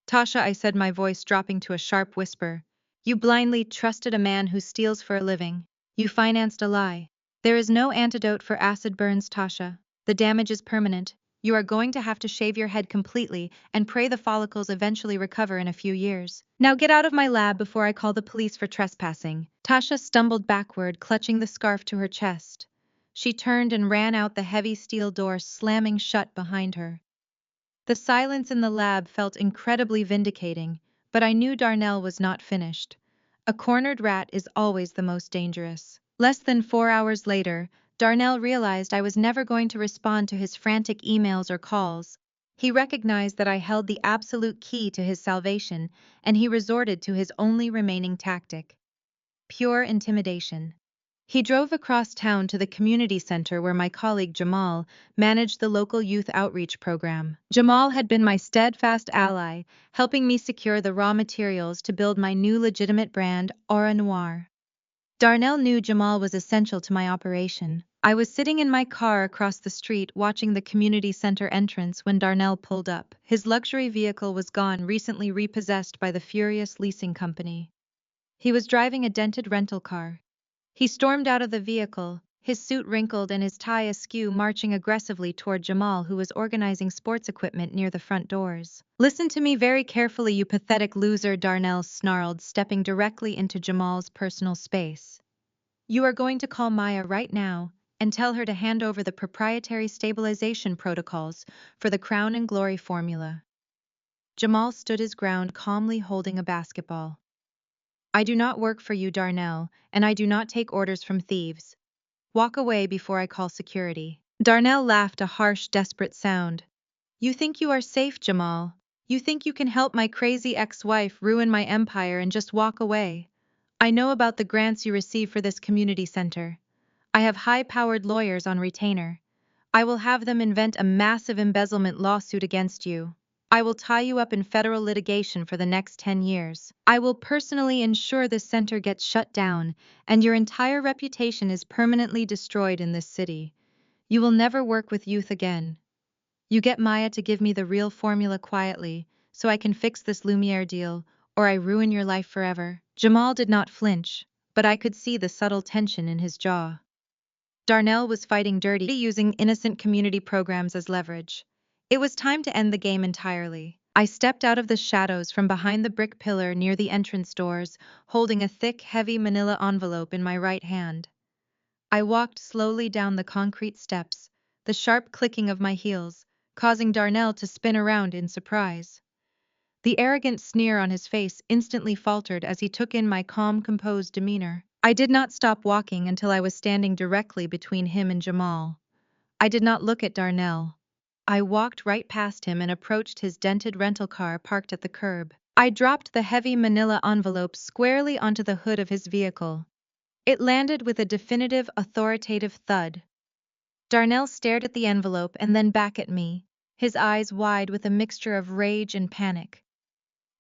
"Tasha," I said, my voice dropping to a sharp whisper, "you blindly trusted a man who steals for a living. You financed a lie. There is no antidote for acid burns, Tasha. The damage is permanent. You are going to have to shave your head completely and pray the follicles eventually recover in a few years. Now get out of my lab before I call the police for trespassing." Tasha stumbled backward, clutching the scarf to her chest. She turned and ran out the heavy steel door, slamming shut behind her. The silence in the lab felt incredibly vindicating, but I knew Darnell was not finished. A cornered rat is always the most dangerous. Less than 4 hours later, Darnell realized I was never going to respond to his frantic emails or calls. He recognized that I held the absolute key to his salvation, and he resorted to his only remaining tactic: pure intimidation. He drove across town to the community center where my colleague Jamal managed the local youth outreach program. Jamal had been my steadfast ally, helping me secure the raw materials to build my new legitimate brand, Aura Noir. Darnell knew Jamal was essential to my operation. I was sitting in my car across the street watching the community center entrance when Darnell pulled up. His luxury vehicle was gone, recently repossessed by the furious leasing company. He was driving a dented rental car. He stormed out of the vehicle, his suit wrinkled and his tie askew, marching aggressively toward Jamal, who was organizing sports equipment near the front doors. "Listen to me very carefully, you pathetic loser," Darnell snarled, stepping directly into Jamal's personal space. "You are going to call Maya right now and tell her to hand over the proprietary stabilization protocols for the Crown and Glory formula." Jamal stood his ground, calmly holding a basketball. "I do not work for you, Darnell, and I do not take orders from thieves. Walk away before I call security." Darnell laughed, a harsh, desperate sound. "You think you are safe, Jamal? You think you can help my crazy ex-wife ruin my empire and just walk away? I know about the grants you receive for this community center. I have high-powered lawyers on retainer. I will have them invent a massive embezzlement lawsuit against you. I will tie you up in federal litigation for the next 10 years. I will personally ensure this center gets shut down, and your entire reputation is permanently destroyed in this city. You will never work with youth again. You get Maya to give me the real formula quietly, so I can fix this Lumiere deal, or I ruin your life forever." Jamal did not flinch, but I could see the subtle tension in his jaw. Darnell was fighting dirty, using innocent community programs as leverage. It was time to end the game entirely. I stepped out of the shadows from behind the brick pillar near the entrance doors, holding a thick, heavy manila envelope in my right hand. I walked slowly down the concrete steps, the sharp clicking of my heels causing Darnell to spin around in surprise. The arrogant sneer on his face instantly faltered as he took in my calm, composed demeanor. I did not stop walking until I was standing directly between him and Jamal. I did not look at Darnell. I walked right past him and approached his dented rental car parked at the curb. I dropped the heavy manila envelope squarely onto the hood of his vehicle. It landed with a definitive, authoritative thud. Darnell stared at the envelope and then back at me, his eyes wide with a mixture of rage and panic.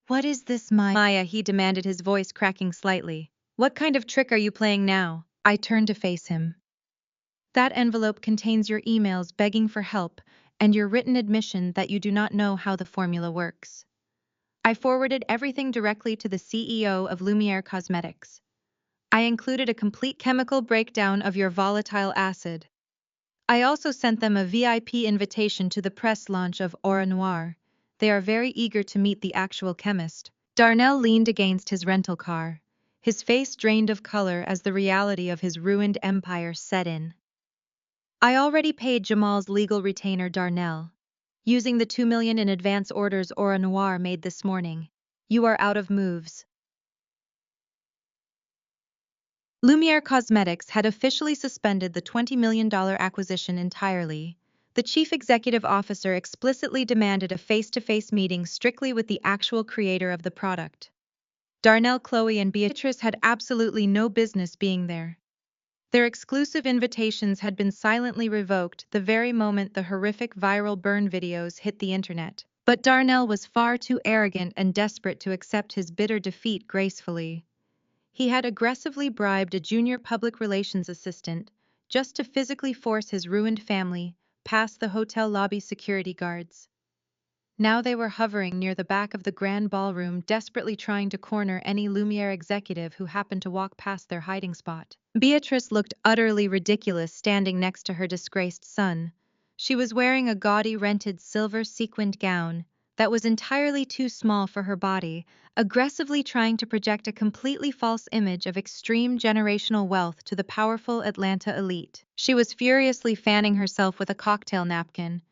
"What is this, Maya?" he demanded, his voice cracking slightly. "What kind of trick are you playing now?" I turned to face him. "That envelope contains your emails begging for help and your written admission that you do not know how the formula works. I forwarded everything directly to the CEO of Lumiere Cosmetics. I included a complete chemical breakdown of your volatile acid. I also sent them a VIP invitation to the press launch of Aura Noir. They are very eager to meet the actual chemist." Darnell leaned against his rental car, his face drained of color as the reality of his ruined empire set in. "I already paid Jamal's legal retainer, Darnell, using the $2 million in advance orders Aura Noir made this morning. You are out of moves." Lumiere Cosmetics had officially suspended the $20 million acquisition entirely. The chief executive officer explicitly demanded a face-to-face meeting strictly with the actual creator of the product. Darnell, Chloe, and Beatrice had absolutely no business being there. Their exclusive invitations had been silently revoked the very moment the horrific viral burn videos hit the internet. But Darnell was far too arrogant and desperate to accept his bitter defeat gracefully. He had aggressively bribed a junior public relations assistant just to physically force his ruined family past the hotel lobby security guards. Now they were hovering near the back of the grand ballroom, desperately trying to corner any Lumiere executive who happened to walk past their hiding spot. Beatrice looked utterly ridiculous standing next to her disgraced son. She was wearing a gaudy rented silver sequined gown that was entirely too small for her body, aggressively trying to project a completely false image of extreme generational wealth to the powerful Atlanta elite. She was furiously fanning herself with a cocktail napkin,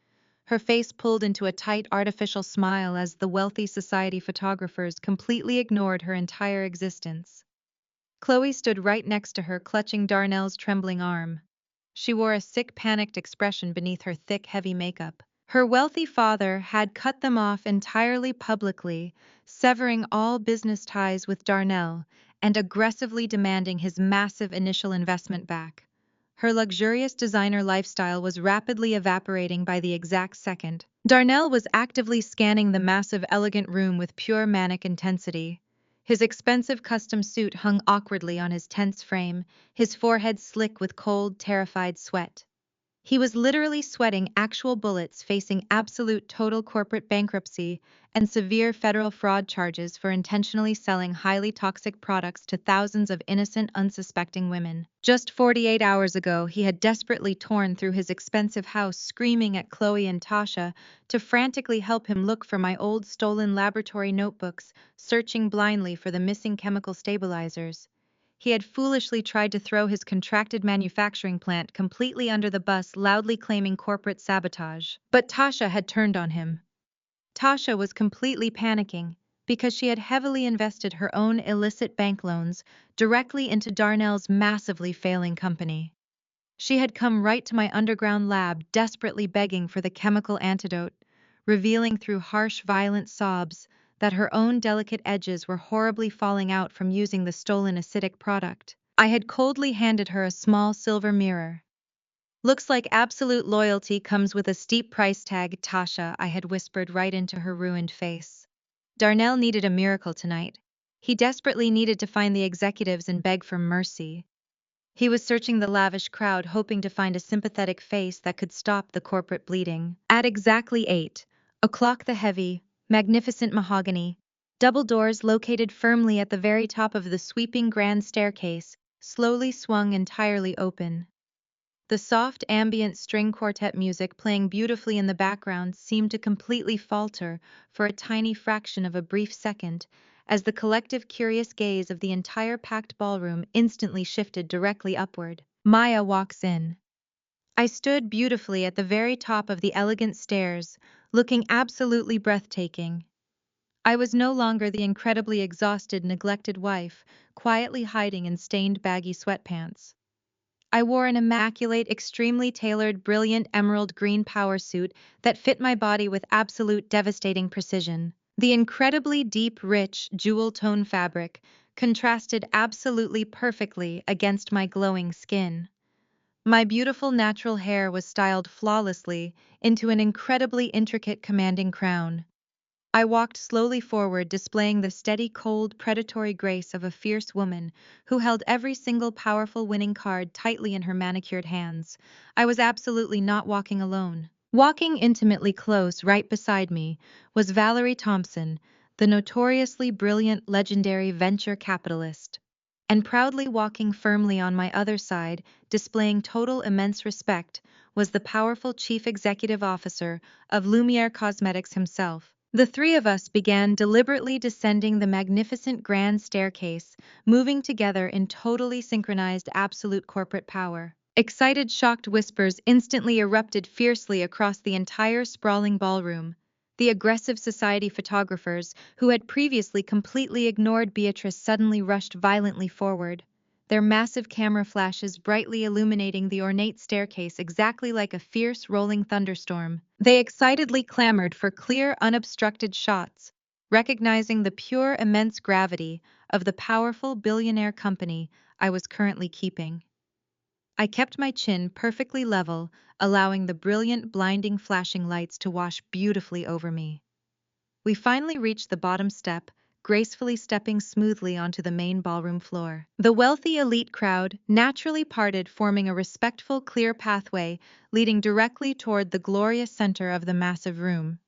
her face pulled into a tight artificial smile as the wealthy society photographers completely ignored her entire existence. Chloe stood right next to her, clutching Darnell's trembling arm. She wore a sick, panicked expression beneath her thick, heavy makeup. Her wealthy father had cut them off entirely publicly, severing all business ties with Darnell and aggressively demanding his massive initial investment back. Her luxurious designer lifestyle was rapidly evaporating by the exact second. Darnell was actively scanning the massive, elegant room with pure manic intensity. His expensive custom suit hung awkwardly on his tense frame, his forehead slick with cold, terrified sweat. He was literally sweating actual bullets, facing absolute total corporate bankruptcy and severe federal fraud charges for intentionally selling highly toxic products to thousands of innocent, unsuspecting women. Just 48 hours ago, he had desperately torn through his expensive house, screaming at Chloe and Tasha to frantically help him look for my old stolen laboratory notebooks, searching blindly for the missing chemical stabilizers. He had foolishly tried to throw his contracted manufacturing plant completely under the bus, loudly claiming corporate sabotage. But Tasha had turned on him. Tasha was completely panicking because she had heavily invested her own illicit bank loans directly into Darnell's massively failing company. She had come right to my underground lab, desperately begging for the chemical antidote, revealing through harsh, violent sobs that her own delicate edges were horribly falling out from using the stolen acidic product. I had coldly handed her a small silver mirror. "Looks like absolute loyalty comes with a steep price tag, Tasha," I had whispered right into her ruined face. Darnell needed a miracle tonight. He desperately needed to find the executives and beg for mercy. He was searching the lavish crowd, hoping to find a sympathetic face that could stop the corporate bleeding. At exactly 8 o'clock, the heavy, magnificent mahogany, double doors located firmly at the very top of the sweeping grand staircase slowly swung entirely open. The soft ambient string quartet music playing beautifully in the background seemed to completely falter for a tiny fraction of a brief second, as the collective curious gaze of the entire packed ballroom instantly shifted directly upward. Maya walks in. I stood beautifully at the very top of the elegant stairs, looking absolutely breathtaking. I was no longer the incredibly exhausted, neglected wife, quietly hiding in stained, baggy sweatpants. I wore an immaculate, extremely tailored, brilliant emerald green power suit that fit my body with absolute devastating precision. The incredibly deep, rich, jewel-tone fabric contrasted absolutely perfectly against my glowing skin. My beautiful natural hair was styled flawlessly into an incredibly intricate, commanding crown. I walked slowly forward, displaying the steady, cold, predatory grace of a fierce woman who held every single powerful winning card tightly in her manicured hands. I was absolutely not walking alone. Walking intimately close right beside me was Valerie Thompson, the notoriously brilliant, legendary venture capitalist. And proudly walking firmly on my other side, displaying total immense respect, was the powerful chief executive officer of Lumiere Cosmetics himself. The three of us began deliberately descending the magnificent grand staircase, moving together in totally synchronized absolute corporate power. Excited, shocked whispers instantly erupted fiercely across the entire sprawling ballroom. The aggressive society photographers, who had previously completely ignored Beatrice, suddenly rushed violently forward, their massive camera flashes brightly illuminating the ornate staircase exactly like a fierce, rolling thunderstorm. They excitedly clamored for clear, unobstructed shots, recognizing the pure, immense gravity of the powerful billionaire company I was currently keeping. I kept my chin perfectly level, allowing the brilliant, blinding, flashing lights to wash beautifully over me. We finally reached the bottom step, gracefully stepping smoothly onto the main ballroom floor. The wealthy elite crowd naturally parted, forming a respectful, clear pathway leading directly toward the glorious center of the massive room.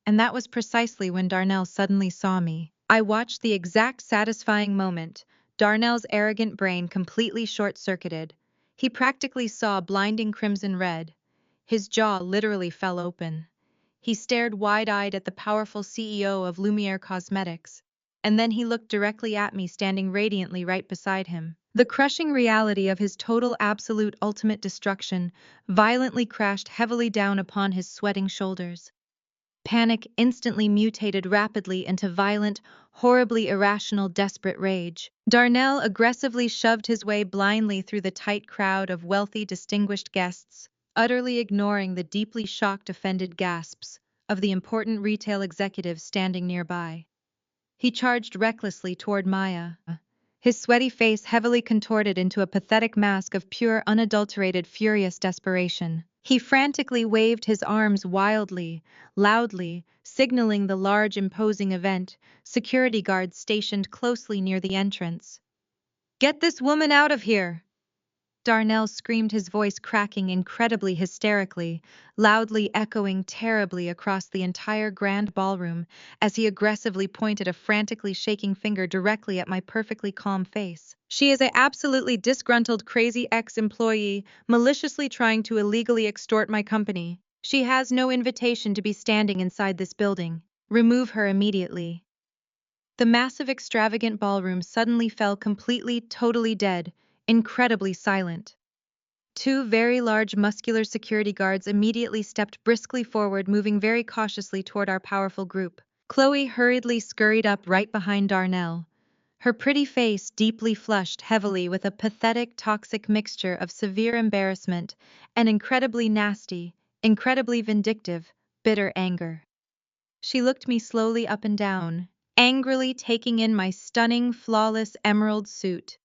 And that was precisely when Darnell suddenly saw me. I watched the exact satisfying moment. Darnell's arrogant brain completely short-circuited. He practically saw blinding crimson red. His jaw literally fell open. He stared wide-eyed at the powerful CEO of Lumiere Cosmetics, and then he looked directly at me, standing radiantly right beside him. The crushing reality of his total, absolute, ultimate destruction violently crashed heavily down upon his sweating shoulders. Panic instantly mutated rapidly into violent, horribly irrational, desperate rage. Darnell aggressively shoved his way blindly through the tight crowd of wealthy, distinguished guests, utterly ignoring the deeply shocked, offended gasps of the important retail executives standing nearby. He charged recklessly toward Maya, his sweaty face heavily contorted into a pathetic mask of pure, unadulterated, furious desperation. He frantically waved his arms wildly, loudly, signaling the large, imposing event, security guards stationed closely near the entrance. "Get this woman out of here!" Darnell screamed, his voice cracking incredibly hysterically, loudly echoing terribly across the entire grand ballroom as he aggressively pointed a frantically shaking finger directly at my perfectly calm face. "She is an absolutely disgruntled, crazy ex-employee, maliciously trying to illegally extort my company. She has no invitation to be standing inside this building. Remove her immediately." The massive, extravagant ballroom suddenly fell completely, totally dead, incredibly silent. Two very large, muscular security guards immediately stepped briskly forward, moving very cautiously toward our powerful group. Chloe hurriedly scurried up right behind Darnell, her pretty face deeply flushed heavily with a pathetic, toxic mixture of severe embarrassment and incredibly nasty, incredibly vindictive, bitter anger. She looked me slowly up and down, angrily taking in my stunning, flawless emerald suit.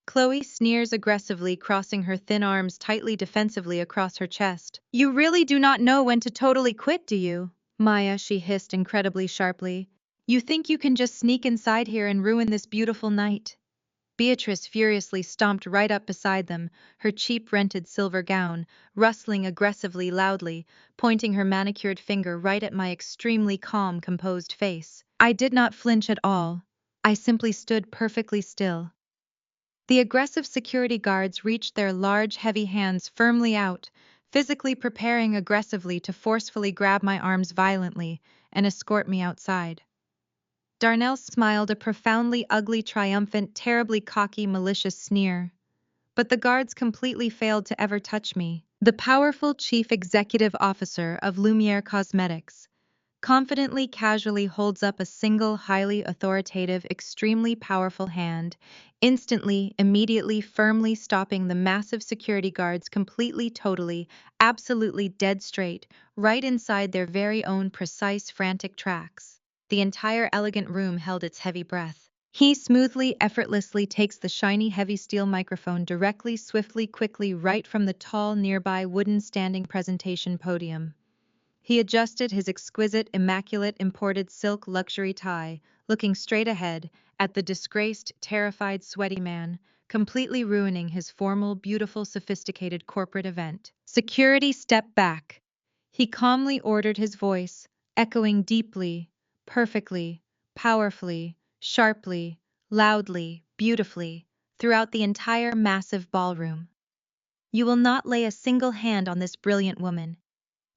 Chloe sneers aggressively, crossing her thin arms tightly defensively across her chest. "You really do not know when to totally quit, do you, Maya?" she hissed incredibly sharply. "You think you can just sneak inside here and ruin this beautiful night?" Beatrice furiously stomped right up beside them, her cheap rented silver gown rustling aggressively loudly, pointing her manicured finger right at my extremely calm, composed face. I did not flinch at all. I simply stood perfectly still. The aggressive security guards reached their large, heavy hands firmly out, physically preparing aggressively to forcefully grab my arms violently and escort me outside. Darnell smiled a profoundly ugly, triumphant, terribly cocky, malicious sneer. But the guards completely failed to ever touch me. The powerful chief executive officer of Lumiere Cosmetics confidently, casually holds up a single, highly authoritative, extremely powerful hand, instantly, immediately, firmly stopping the massive security guards completely, totally, absolutely dead straight, right inside their very own precise, frantic tracks. The entire elegant room held its heavy breath. He smoothly, effortlessly takes the shiny, heavy steel microphone directly, swiftly, quickly, right from the tall, nearby wooden standing presentation podium. He adjusted his exquisite, immaculate, imported silk luxury tie, looking straight ahead at the disgraced, terrified, sweaty man, completely ruining his formal, beautiful, sophisticated corporate event. "Security, step back!" He calmly ordered, his voice echoing deeply, perfectly, powerfully, sharply, loudly, beautifully, throughout the entire massive ballroom. "You will not lay a single hand on this brilliant woman.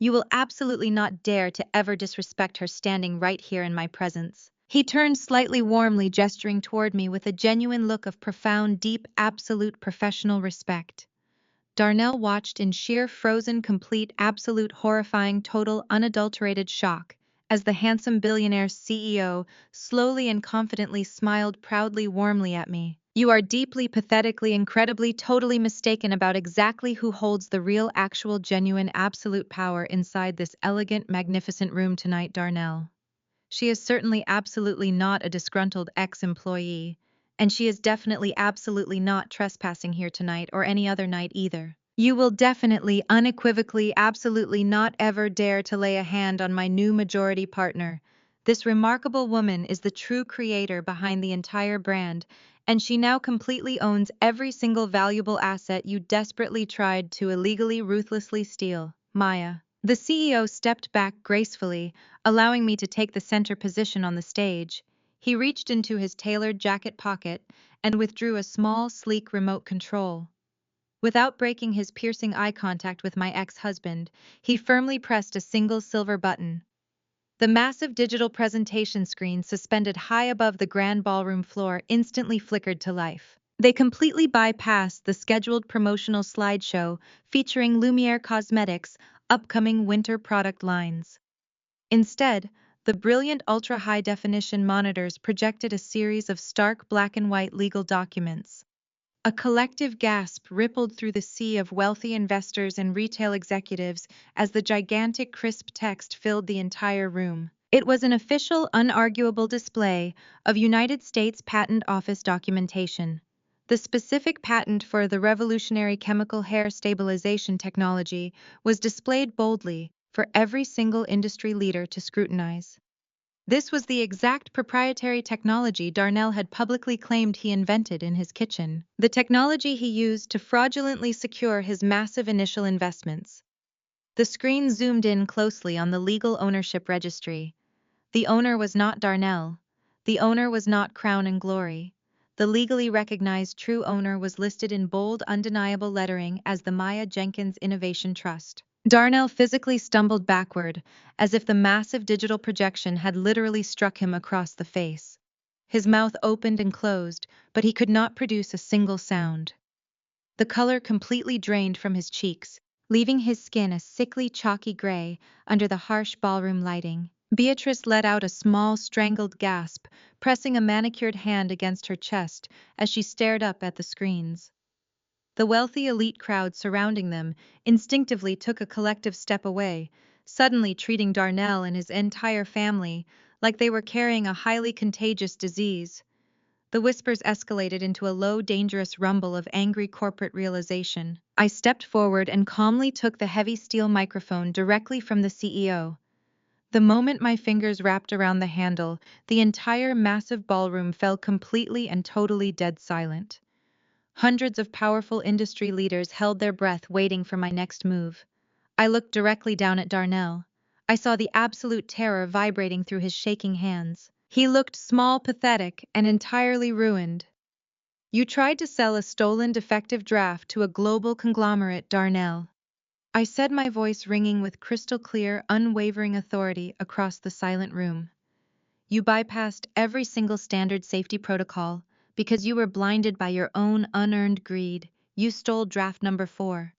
You will absolutely not dare to ever disrespect her standing right here in my presence." He turned slightly warmly, gesturing toward me with a genuine look of profound, deep, absolute professional respect. Darnell watched in sheer, frozen, complete, absolute, horrifying, total, unadulterated shock as the handsome billionaire CEO slowly and confidently smiled proudly, warmly at me. "You are deeply, pathetically, incredibly, totally mistaken about exactly who holds the real, actual, genuine, absolute power inside this elegant, magnificent room tonight, Darnell. She is certainly absolutely not a disgruntled ex-employee, and she is definitely absolutely not trespassing here tonight or any other night either. You will definitely, unequivocally, absolutely not ever dare to lay a hand on my new majority partner. This remarkable woman is the true creator behind the entire brand, and she now completely owns every single valuable asset you desperately tried to illegally, ruthlessly steal, Maya." The CEO stepped back gracefully, allowing me to take the center position on the stage. He reached into his tailored jacket pocket and withdrew a small, sleek remote control. Without breaking his piercing eye contact with my ex-husband, he firmly pressed a single silver button. The massive digital presentation screen suspended high above the grand ballroom floor instantly flickered to life. They completely bypassed the scheduled promotional slideshow featuring Lumiere Cosmetics' upcoming winter product lines. Instead, the brilliant ultra-high-definition monitors projected a series of stark black and white legal documents. A collective gasp rippled through the sea of wealthy investors and retail executives as the gigantic crisp text filled the entire room. It was an official, unarguable display of United States Patent Office documentation. The specific patent for the revolutionary chemical hair stabilization technology was displayed boldly for every single industry leader to scrutinize. This was the exact proprietary technology Darnell had publicly claimed he invented in his kitchen, the technology he used to fraudulently secure his massive initial investments. The screen zoomed in closely on the legal ownership registry. The owner was not Darnell. The owner was not Crown and Glory. The legally recognized true owner was listed in bold, undeniable lettering as the Maya Jenkins Innovation Trust. Darnell physically stumbled backward, as if the massive digital projection had literally struck him across the face. His mouth opened and closed, but he could not produce a single sound. The color completely drained from his cheeks, leaving his skin a sickly, chalky gray under the harsh ballroom lighting. Beatrice let out a small, strangled gasp, pressing a manicured hand against her chest as she stared up at the screens. The wealthy elite crowd surrounding them instinctively took a collective step away, suddenly treating Darnell and his entire family like they were carrying a highly contagious disease. The whispers escalated into a low, dangerous rumble of angry corporate realization. I stepped forward and calmly took the heavy steel microphone directly from the CEO. The moment my fingers wrapped around the handle, the entire massive ballroom fell completely and totally dead silent. Hundreds of powerful industry leaders held their breath waiting for my next move. I looked directly down at Darnell. I saw the absolute terror vibrating through his shaking hands. He looked small, pathetic, and entirely ruined. You tried to sell a stolen defective draft to a global conglomerate, Darnell. I said, my voice ringing with crystal clear, unwavering authority across the silent room. You bypassed every single standard safety protocol because you were blinded by your own unearned greed. You stole draft number 4,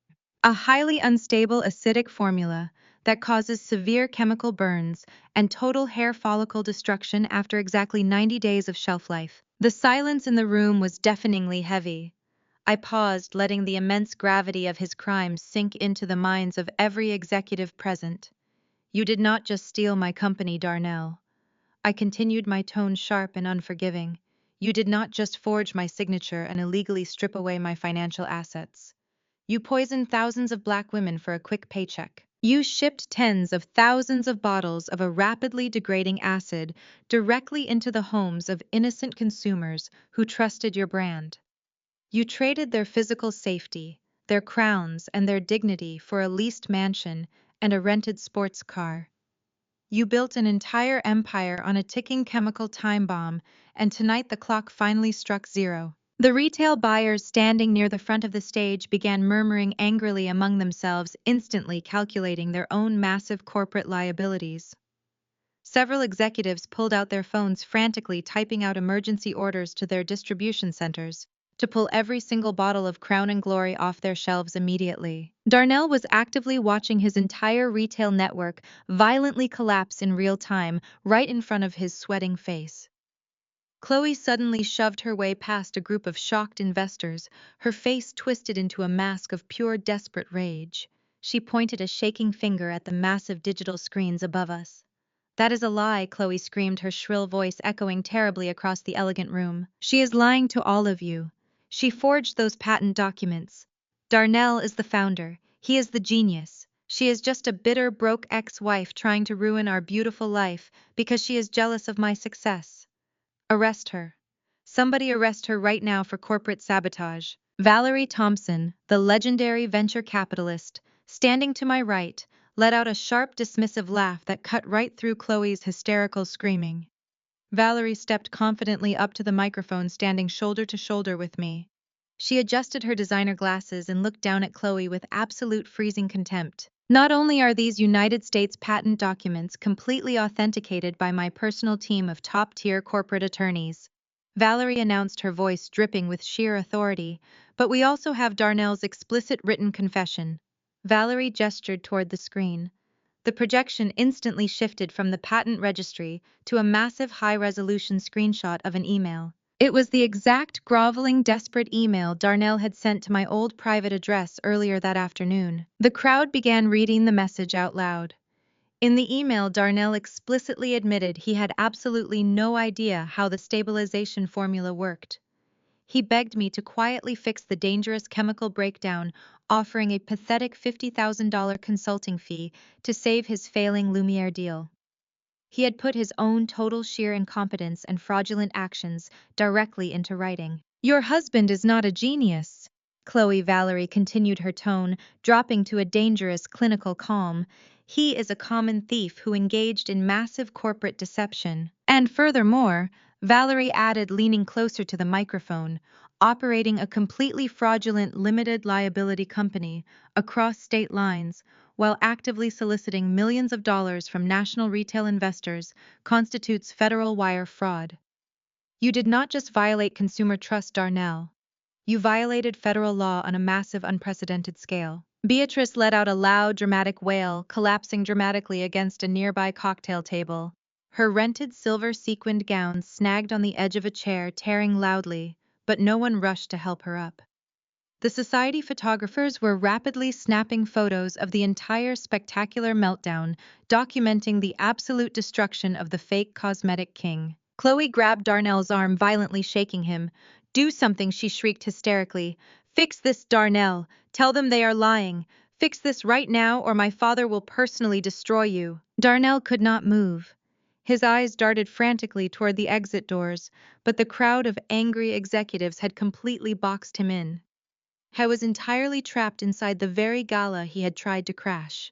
a highly unstable acidic formula that causes severe chemical burns and total hair follicle destruction after exactly 90 days of shelf life. The silence in the room was deafeningly heavy. I paused, letting the immense gravity of his crimes sink into the minds of every executive present. You did not just steal my company, Darnell. I continued, my tone sharp and unforgiving. You did not just forge my signature and illegally strip away my financial assets. You poisoned thousands of black women for a quick paycheck. You shipped tens of thousands of bottles of a rapidly degrading acid directly into the homes of innocent consumers who trusted your brand. You traded their physical safety, their crowns, and their dignity for a leased mansion and a rented sports car. You built an entire empire on a ticking chemical time bomb, and tonight the clock finally struck 0. The retail buyers standing near the front of the stage began murmuring angrily among themselves, instantly calculating their own massive corporate liabilities. Several executives pulled out their phones, frantically typing out emergency orders to their distribution centers to pull every single bottle of Crown and Glory off their shelves immediately. Darnell was actively watching his entire retail network violently collapse in real time, right in front of his sweating face. Chloe suddenly shoved her way past a group of shocked investors, her face twisted into a mask of pure desperate rage. She pointed a shaking finger at the massive digital screens above us. That is a lie, Chloe screamed, her shrill voice echoing terribly across the elegant room. She is lying to all of you. She forged those patent documents. Darnell is the founder. He is the genius. She is just a bitter, broke ex-wife trying to ruin our beautiful life because she is jealous of my success. Arrest her. Somebody arrest her right now for corporate sabotage. Valerie Thompson, the legendary venture capitalist, standing to my right, let out a sharp, dismissive laugh that cut right through Chloe's hysterical screaming. Valerie stepped confidently up to the microphone, standing shoulder to shoulder with me. She adjusted her designer glasses and looked down at Chloe with absolute freezing contempt. Not only are these United States patent documents completely authenticated by my personal team of top-tier corporate attorneys, Valerie announced, her voice dripping with sheer authority, but we also have Darnell's explicit written confession. Valerie gestured toward the screen. The projection instantly shifted from the patent registry to a massive high-resolution screenshot of an email. It was the exact groveling, desperate email Darnell had sent to my old private address earlier that afternoon. The crowd began reading the message out loud. In the email, Darnell explicitly admitted he had absolutely no idea how the stabilization formula worked. He begged me to quietly fix the dangerous chemical breakdown, offering a pathetic $50,000 consulting fee to save his failing Lumiere deal. He had put his own total sheer incompetence and fraudulent actions directly into writing. Your husband is not a genius. Valerie continued, her tone dropping to a dangerous clinical calm. He is a common thief who engaged in massive corporate deception. And furthermore, Valerie added, leaning closer to the microphone, operating a completely fraudulent limited liability company across state lines while actively soliciting millions of dollars from national retail investors constitutes federal wire fraud. You did not just violate consumer trust, Darnell. You violated federal law on a massive, unprecedented scale. Beatrice let out a loud, dramatic wail, collapsing dramatically against a nearby cocktail table. Her rented silver sequined gown snagged on the edge of a chair, tearing loudly, but no one rushed to help her up. The society photographers were rapidly snapping photos of the entire spectacular meltdown, documenting the absolute destruction of the fake cosmetic king. Chloe grabbed Darnell's arm, violently shaking him. Do something, she shrieked hysterically. Fix this, Darnell. Tell them they are lying. Fix this right now, or my father will personally destroy you. Darnell could not move. His eyes darted frantically toward the exit doors, but the crowd of angry executives had completely boxed him in. He was entirely trapped inside the very gala he had tried to crash.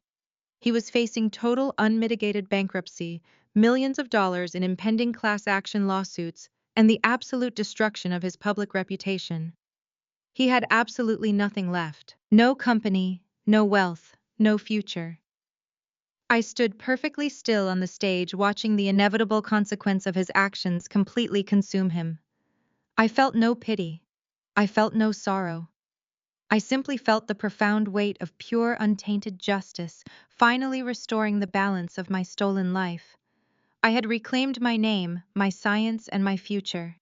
He was facing total unmitigated bankruptcy, millions of dollars in impending class action lawsuits, and the absolute destruction of his public reputation. He had absolutely nothing left. No company, no wealth, no future. I stood perfectly still on the stage, watching the inevitable consequence of his actions completely consume him. I felt no pity. I felt no sorrow. I simply felt the profound weight of pure, untainted justice, finally restoring the balance of my stolen life. I had reclaimed my name, my science, and my future.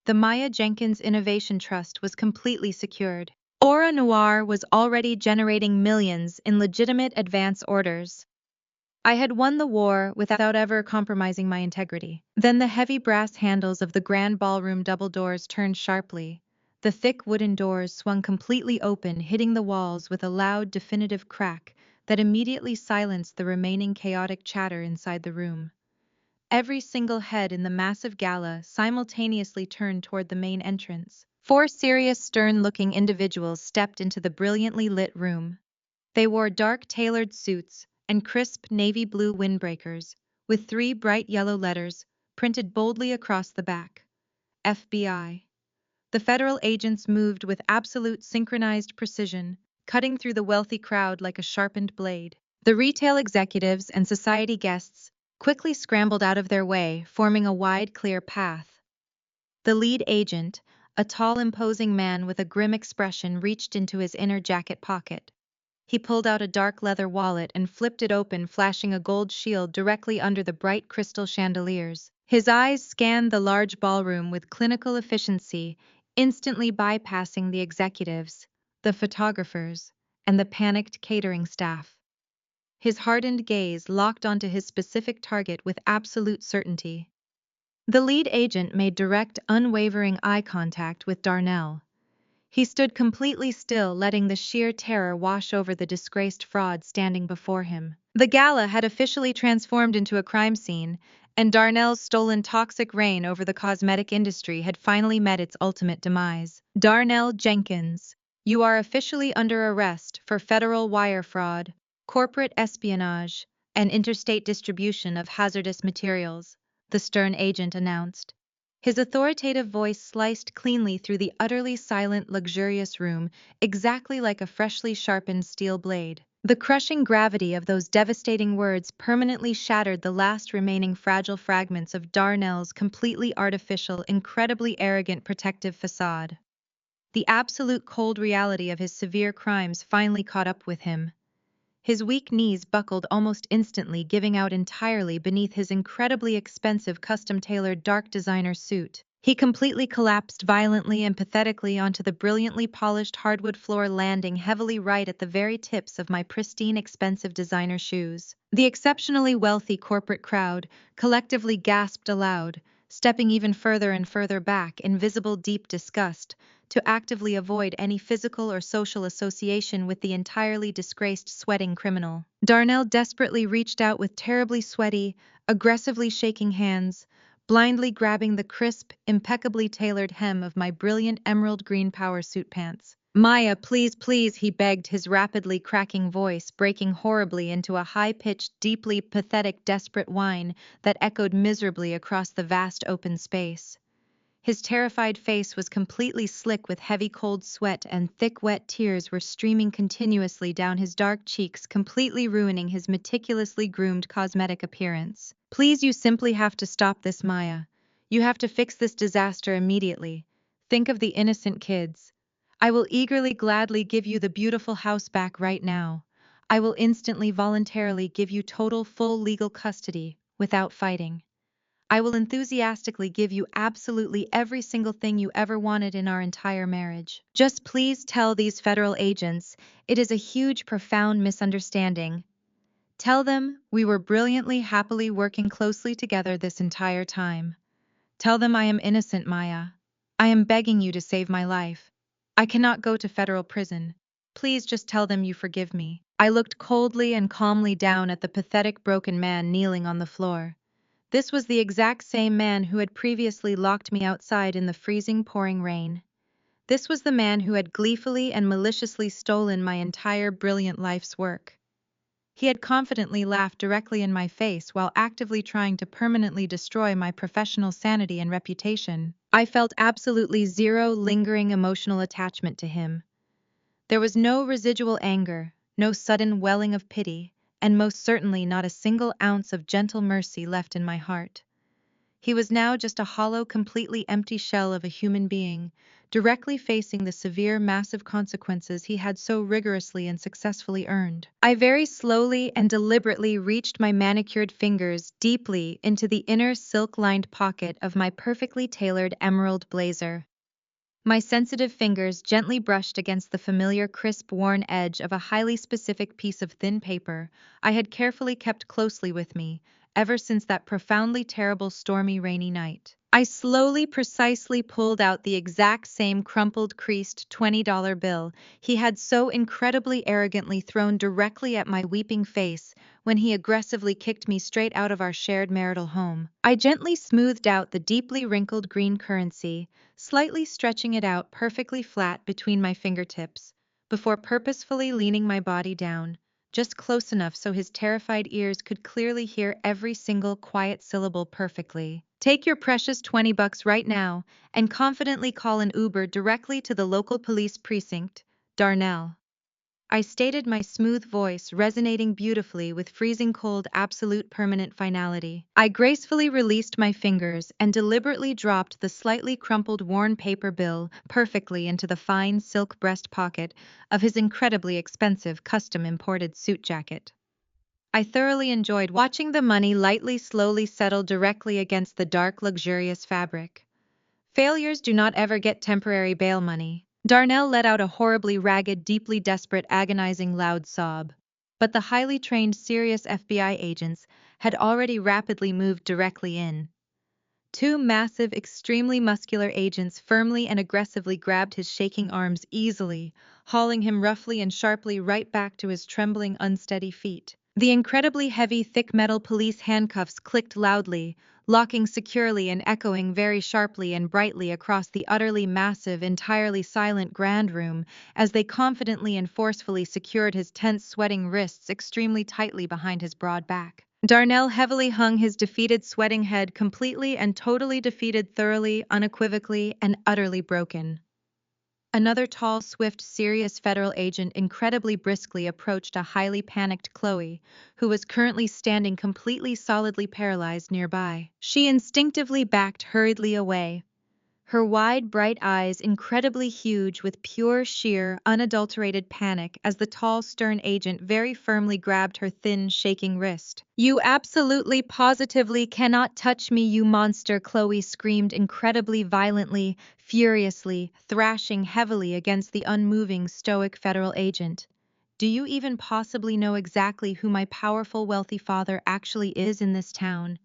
The Maya Jenkins Innovation Trust was completely secured. Aura Noir was already generating millions in legitimate advance orders. I had won the war without ever compromising my integrity. Then the heavy brass handles of the grand ballroom double doors turned sharply. The thick wooden doors swung completely open, hitting the walls with a loud, definitive crack that immediately silenced the remaining chaotic chatter inside the room. Every single head in the massive gala simultaneously turned toward the main entrance. 4 serious, stern-looking individuals stepped into the brilliantly lit room. They wore dark, tailored suits and crisp navy blue windbreakers, with 3 bright yellow letters printed boldly across the back. FBI. The federal agents moved with absolute synchronized precision, cutting through the wealthy crowd like a sharpened blade. The retail executives and society guests quickly scrambled out of their way, forming a wide, clear path. The lead agent, a tall, imposing man with a grim expression, reached into his inner jacket pocket. He pulled out a dark leather wallet and flipped it open, flashing a gold shield directly under the bright crystal chandeliers. His eyes scanned the large ballroom with clinical efficiency, instantly bypassing the executives, the photographers, and the panicked catering staff. His hardened gaze locked onto his specific target with absolute certainty. The lead agent made direct, unwavering eye contact with Darnell. He stood completely still, letting the sheer terror wash over the disgraced fraud standing before him. The gala had officially transformed into a crime scene, and Darnell's stolen toxic reign over the cosmetic industry had finally met its ultimate demise. Darnell Jenkins, you are officially under arrest for federal wire fraud, corporate espionage, and interstate distribution of hazardous materials, the stern agent announced. His authoritative voice sliced cleanly through the utterly silent, luxurious room, exactly like a freshly sharpened steel blade. The crushing gravity of those devastating words permanently shattered the last remaining fragile fragments of Darnell's completely artificial, incredibly arrogant protective facade. The absolute cold reality of his severe crimes finally caught up with him. His weak knees buckled almost instantly, giving out entirely beneath his incredibly expensive custom-tailored dark designer suit. He completely collapsed violently and pathetically onto the brilliantly polished hardwood floor, landing heavily right at the very tips of my pristine, expensive designer shoes. The exceptionally wealthy corporate crowd collectively gasped aloud, stepping even further and further back in visible deep disgust, to actively avoid any physical or social association with the entirely disgraced sweating criminal. Darnell desperately reached out with terribly sweaty, aggressively shaking hands, blindly grabbing the crisp, impeccably tailored hem of my brilliant emerald green power suit pants. "Maya, please, please," he begged, his rapidly cracking voice breaking horribly into a high-pitched, deeply pathetic, desperate whine that echoed miserably across the vast open space. His terrified face was completely slick with heavy cold sweat, and thick wet tears were streaming continuously down his dark cheeks, completely ruining his meticulously groomed cosmetic appearance. "Please, you simply have to stop this, Maya. You have to fix this disaster immediately. Think of the innocent kids. I will eagerly, gladly give you the beautiful house back right now. I will instantly, voluntarily give you total, full legal custody, without fighting. I will enthusiastically give you absolutely every single thing you ever wanted in our entire marriage. Just please tell these federal agents it is a huge, profound misunderstanding. Tell them we were brilliantly, happily working closely together this entire time. Tell them I am innocent, Maya. I am begging you to save my life. I cannot go to federal prison. Please just tell them you forgive me." I looked coldly and calmly down at the pathetic, broken man kneeling on the floor. This was the exact same man who had previously locked me outside in the freezing, pouring rain. This was the man who had gleefully and maliciously stolen my entire brilliant life's work. He had confidently laughed directly in my face while actively trying to permanently destroy my professional sanity and reputation. I felt absolutely zero lingering emotional attachment to him. There was no residual anger, no sudden welling of pity, and most certainly not a single ounce of gentle mercy left in my heart. He was now just a hollow, completely empty shell of a human being, directly facing the severe, massive consequences he had so rigorously and successfully earned. I very slowly and deliberately reached my manicured fingers deeply into the inner silk-lined pocket of my perfectly tailored emerald blazer. My sensitive fingers gently brushed against the familiar crisp, worn edge of a highly specific piece of thin paper I had carefully kept closely with me ever since that profoundly terrible, stormy, rainy night. I slowly, precisely pulled out the exact same crumpled, creased $20 bill he had so incredibly arrogantly thrown directly at my weeping face when he aggressively kicked me straight out of our shared marital home. I gently smoothed out the deeply wrinkled green currency, slightly stretching it out perfectly flat between my fingertips, before purposefully leaning my body down, just close enough so his terrified ears could clearly hear every single quiet syllable perfectly. "Take your precious $20 right now and confidently call an Uber directly to the local police precinct, Darnell." I stated, my smooth voice resonating beautifully with freezing cold, absolute permanent finality. I gracefully released my fingers and deliberately dropped the slightly crumpled, worn paper bill perfectly into the fine silk breast pocket of his incredibly expensive custom-imported suit jacket. I thoroughly enjoyed watching the money lightly, slowly settle directly against the dark, luxurious fabric. Failures do not ever get temporary bail money. Darnell let out a horribly ragged, deeply desperate, agonizing loud sob. But the highly trained, serious FBI agents had already rapidly moved directly in. Two massive, extremely muscular agents firmly and aggressively grabbed his shaking arms easily, hauling him roughly and sharply right back to his trembling, unsteady feet. The incredibly heavy, thick metal police handcuffs clicked loudly, locking securely and echoing very sharply and brightly across the utterly massive, entirely silent grand room as they confidently and forcefully secured his tense, sweating wrists extremely tightly behind his broad back. Darnell heavily hung his defeated, sweating head, completely and totally defeated, thoroughly, unequivocally, and utterly broken. Another tall, swift, serious federal agent incredibly briskly approached a highly panicked Chloe, who was currently standing completely solidly paralyzed nearby. She instinctively backed hurriedly away, her wide, bright eyes incredibly huge with pure, sheer, unadulterated panic as the tall, stern agent very firmly grabbed her thin, shaking wrist. "You absolutely positively cannot touch me, you monster!" Chloe screamed incredibly violently, furiously, thrashing heavily against the unmoving, stoic federal agent. "Do you even possibly know exactly who my powerful, wealthy father actually is in this town?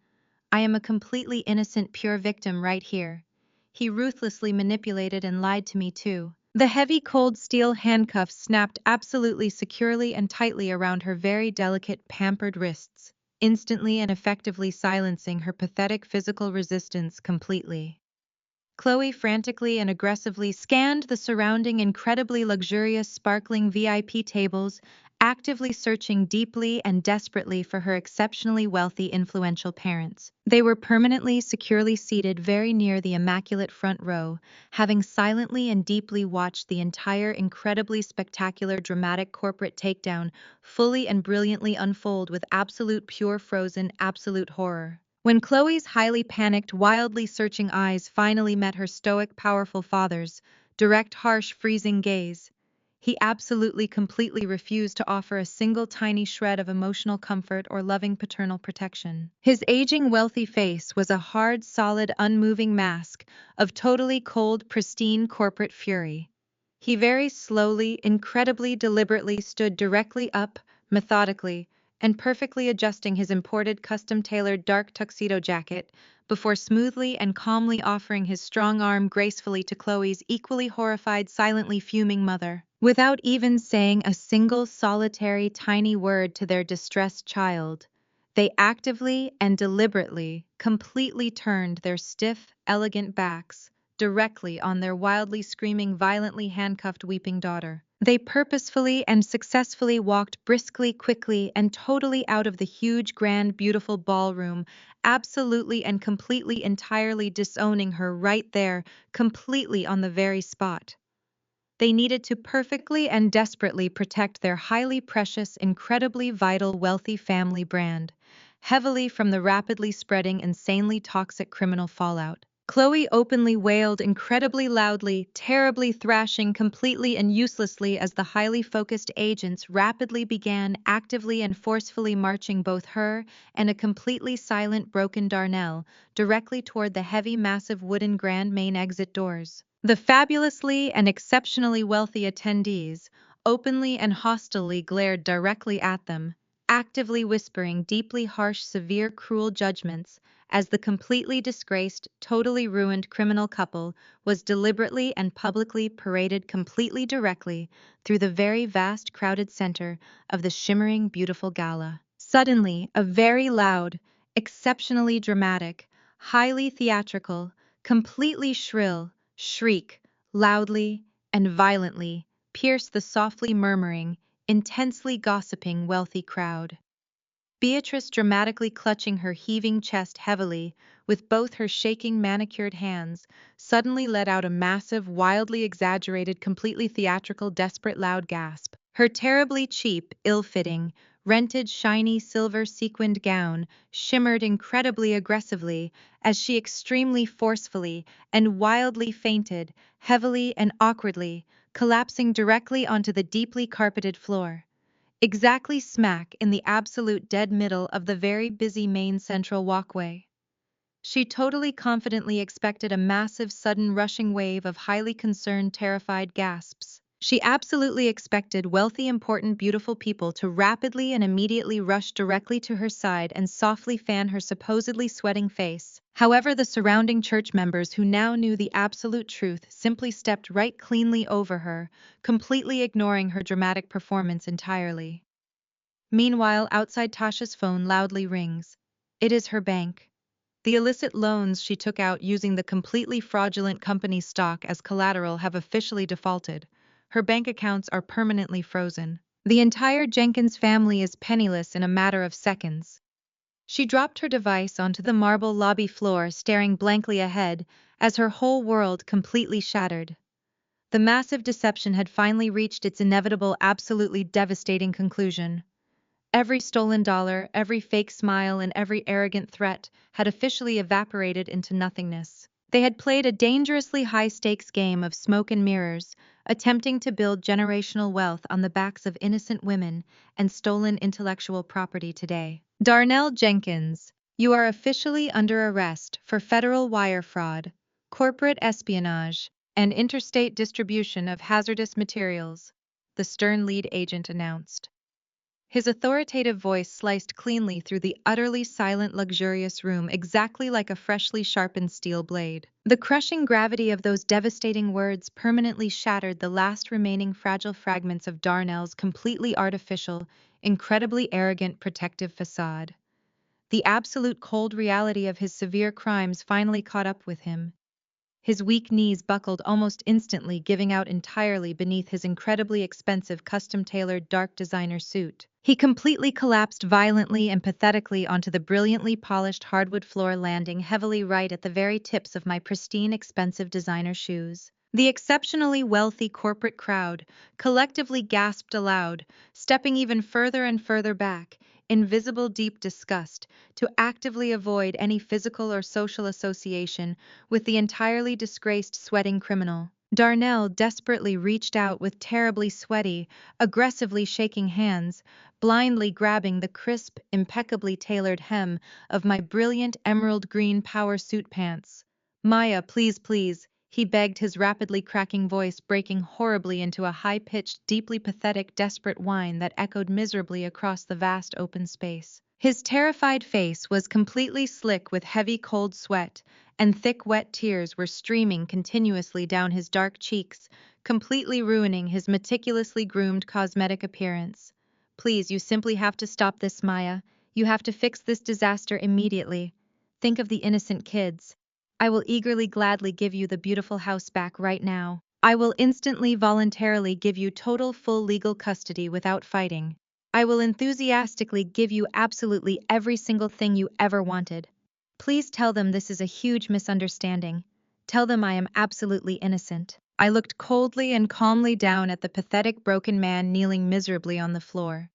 I am a completely innocent, pure victim right here. He ruthlessly manipulated and lied to me too." The heavy cold steel handcuffs snapped absolutely securely and tightly around her very delicate, pampered wrists, instantly and effectively silencing her pathetic physical resistance completely. Chloe frantically and aggressively scanned the surrounding incredibly luxurious sparkling VIP tables, actively searching deeply and desperately for her exceptionally wealthy influential parents. They were permanently securely seated very near the immaculate front row, having silently and deeply watched the entire incredibly spectacular dramatic corporate takedown fully and brilliantly unfold with absolute pure frozen absolute horror. When Chloe's highly panicked, wildly searching eyes finally met her stoic, powerful father's direct, harsh, freezing gaze, he absolutely completely refused to offer a single tiny shred of emotional comfort or loving paternal protection. His aging, wealthy face was a hard, solid, unmoving mask of totally cold, pristine corporate fury. He very slowly, incredibly deliberately stood directly up, methodically, and perfectly adjusting his imported custom-tailored dark tuxedo jacket before smoothly and calmly offering his strong arm gracefully to Chloe's equally horrified, silently fuming mother. Without even saying a single solitary tiny word to their distressed child, they actively and deliberately, completely turned their stiff, elegant backs directly on their wildly screaming, violently handcuffed, weeping daughter. They purposefully and successfully walked briskly, quickly, and totally out of the huge, grand, beautiful ballroom, absolutely and completely entirely disowning her right there, completely on the very spot. They needed to perfectly and desperately protect their highly precious, incredibly vital, wealthy family brand, heavily from the rapidly spreading, insanely toxic criminal fallout. Chloe openly wailed incredibly loudly, terribly thrashing completely and uselessly as the highly focused agents rapidly began actively and forcefully marching both her and a completely silent broken Darnell directly toward the heavy massive wooden grand main exit doors. The fabulously and exceptionally wealthy attendees openly and hostilely glared directly at them, actively whispering deeply harsh, severe, cruel judgments as the completely disgraced, totally ruined criminal couple was deliberately and publicly paraded completely directly through the very vast crowded center of the shimmering, beautiful gala. Suddenly, a very loud, exceptionally dramatic, highly theatrical, completely shrill shriek, loudly and violently, pierced the softly murmuring, intensely gossiping, wealthy crowd. Beatrice, dramatically clutching her heaving chest heavily with both her shaking manicured hands, suddenly let out a massive, wildly exaggerated, completely theatrical, desperate loud gasp. Her terribly cheap, ill-fitting, rented, shiny silver sequined gown shimmered incredibly aggressively as she extremely forcefully and wildly fainted, heavily and awkwardly, collapsing directly onto the deeply carpeted floor, exactly smack in the absolute dead middle of the very busy main central walkway. She totally confidently expected a massive, sudden, rushing wave of highly concerned, terrified gasps. She absolutely expected wealthy, important, beautiful people to rapidly and immediately rush directly to her side and softly fan her supposedly sweating face. However, the surrounding church members who now knew the absolute truth simply stepped right cleanly over her, completely ignoring her dramatic performance entirely. Meanwhile, outside, Tasha's phone loudly rings. It is her bank. The illicit loans she took out using the completely fraudulent company stock as collateral have officially defaulted. Her bank accounts are permanently frozen. The entire Jenkins family is penniless in a matter of seconds. She dropped her device onto the marble lobby floor, staring blankly ahead as her whole world completely shattered. The massive deception had finally reached its inevitable, absolutely devastating conclusion. Every stolen dollar, every fake smile, and every arrogant threat had officially evaporated into nothingness. They had played a dangerously high-stakes game of smoke and mirrors, attempting to build generational wealth on the backs of innocent women and stolen intellectual property today. Darnell Jenkins, you are officially under arrest for federal wire fraud, corporate espionage, and interstate distribution of hazardous materials, the stern lead agent announced. His authoritative voice sliced cleanly through the utterly silent, luxurious room, exactly like a freshly sharpened steel blade. The crushing gravity of those devastating words permanently shattered the last remaining fragile fragments of Darnell's completely artificial, incredibly arrogant protective facade. The absolute cold reality of his severe crimes finally caught up with him. His weak knees buckled almost instantly, giving out entirely beneath his incredibly expensive custom-tailored dark designer suit. He completely collapsed violently and pathetically onto the brilliantly polished hardwood floor, landing heavily right at the very tips of my pristine, expensive designer shoes. The exceptionally wealthy corporate crowd collectively gasped aloud, stepping even further and further back, in visible deep disgust, to actively avoid any physical or social association with the entirely disgraced sweating criminal. Darnell desperately reached out with terribly sweaty, aggressively shaking hands, blindly grabbing the crisp, impeccably tailored hem of my brilliant emerald green power suit pants. "Maya, please, please," he begged, his rapidly cracking voice breaking horribly into a high-pitched, deeply pathetic, desperate whine that echoed miserably across the vast open space. His terrified face was completely slick with heavy cold sweat, and thick wet tears were streaming continuously down his dark cheeks, completely ruining his meticulously groomed cosmetic appearance. "Please, you simply have to stop this, Maya. You have to fix this disaster immediately. Think of the innocent kids. I will eagerly, gladly give you the beautiful house back right now. I will instantly, voluntarily give you total, full legal custody without fighting. I will enthusiastically give you absolutely every single thing you ever wanted. Please tell them this is a huge misunderstanding. Tell them I am absolutely innocent." I looked coldly and calmly down at the pathetic broken man kneeling miserably on the floor.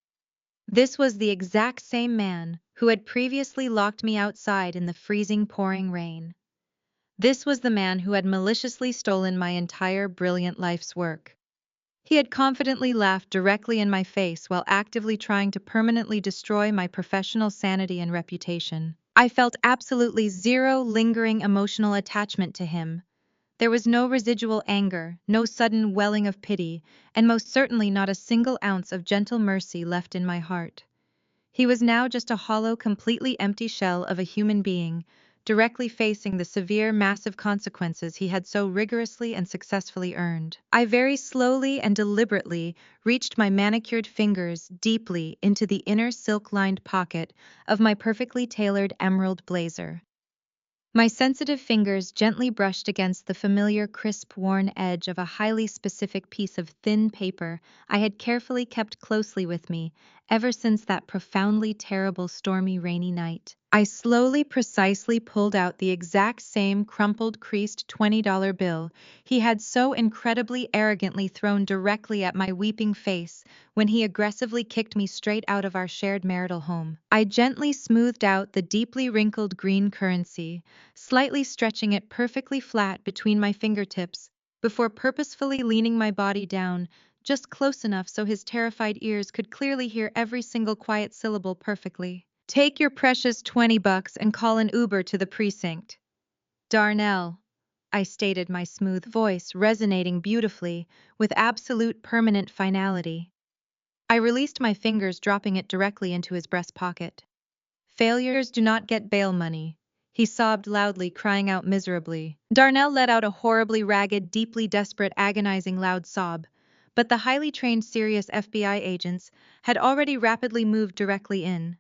This was the exact same man who had previously locked me outside in the freezing, pouring rain. This was the man who had maliciously stolen my entire brilliant life's work. He had confidently laughed directly in my face while actively trying to permanently destroy my professional sanity and reputation. I felt absolutely zero lingering emotional attachment to him. There was no residual anger, no sudden welling of pity, and most certainly not a single ounce of gentle mercy left in my heart. He was now just a hollow, completely empty shell of a human being, directly facing the severe, massive consequences he had so rigorously and successfully earned. I very slowly and deliberately reached my manicured fingers deeply into the inner silk-lined pocket of my perfectly tailored emerald blazer. My sensitive fingers gently brushed against the familiar crisp, worn edge of a highly specific piece of thin paper I had carefully kept closely with me ever since that profoundly terrible, stormy, rainy night. I slowly, precisely pulled out the exact same crumpled, creased $20 bill he had so incredibly arrogantly thrown directly at my weeping face when he aggressively kicked me straight out of our shared marital home. I gently smoothed out the deeply wrinkled green currency, slightly stretching it perfectly flat between my fingertips, before purposefully leaning my body down, just close enough so his terrified ears could clearly hear every single quiet syllable perfectly. "Take your precious $20 and call an Uber to the precinct." "Darnell," I stated, my smooth voice resonating beautifully with absolute permanent finality. I released my fingers, dropping it directly into his breast pocket. "Failures do not get bail money," he sobbed loudly, crying out miserably. Darnell let out a horribly ragged, deeply desperate, agonizing loud sob, but the highly trained, serious FBI agents had already rapidly moved directly in.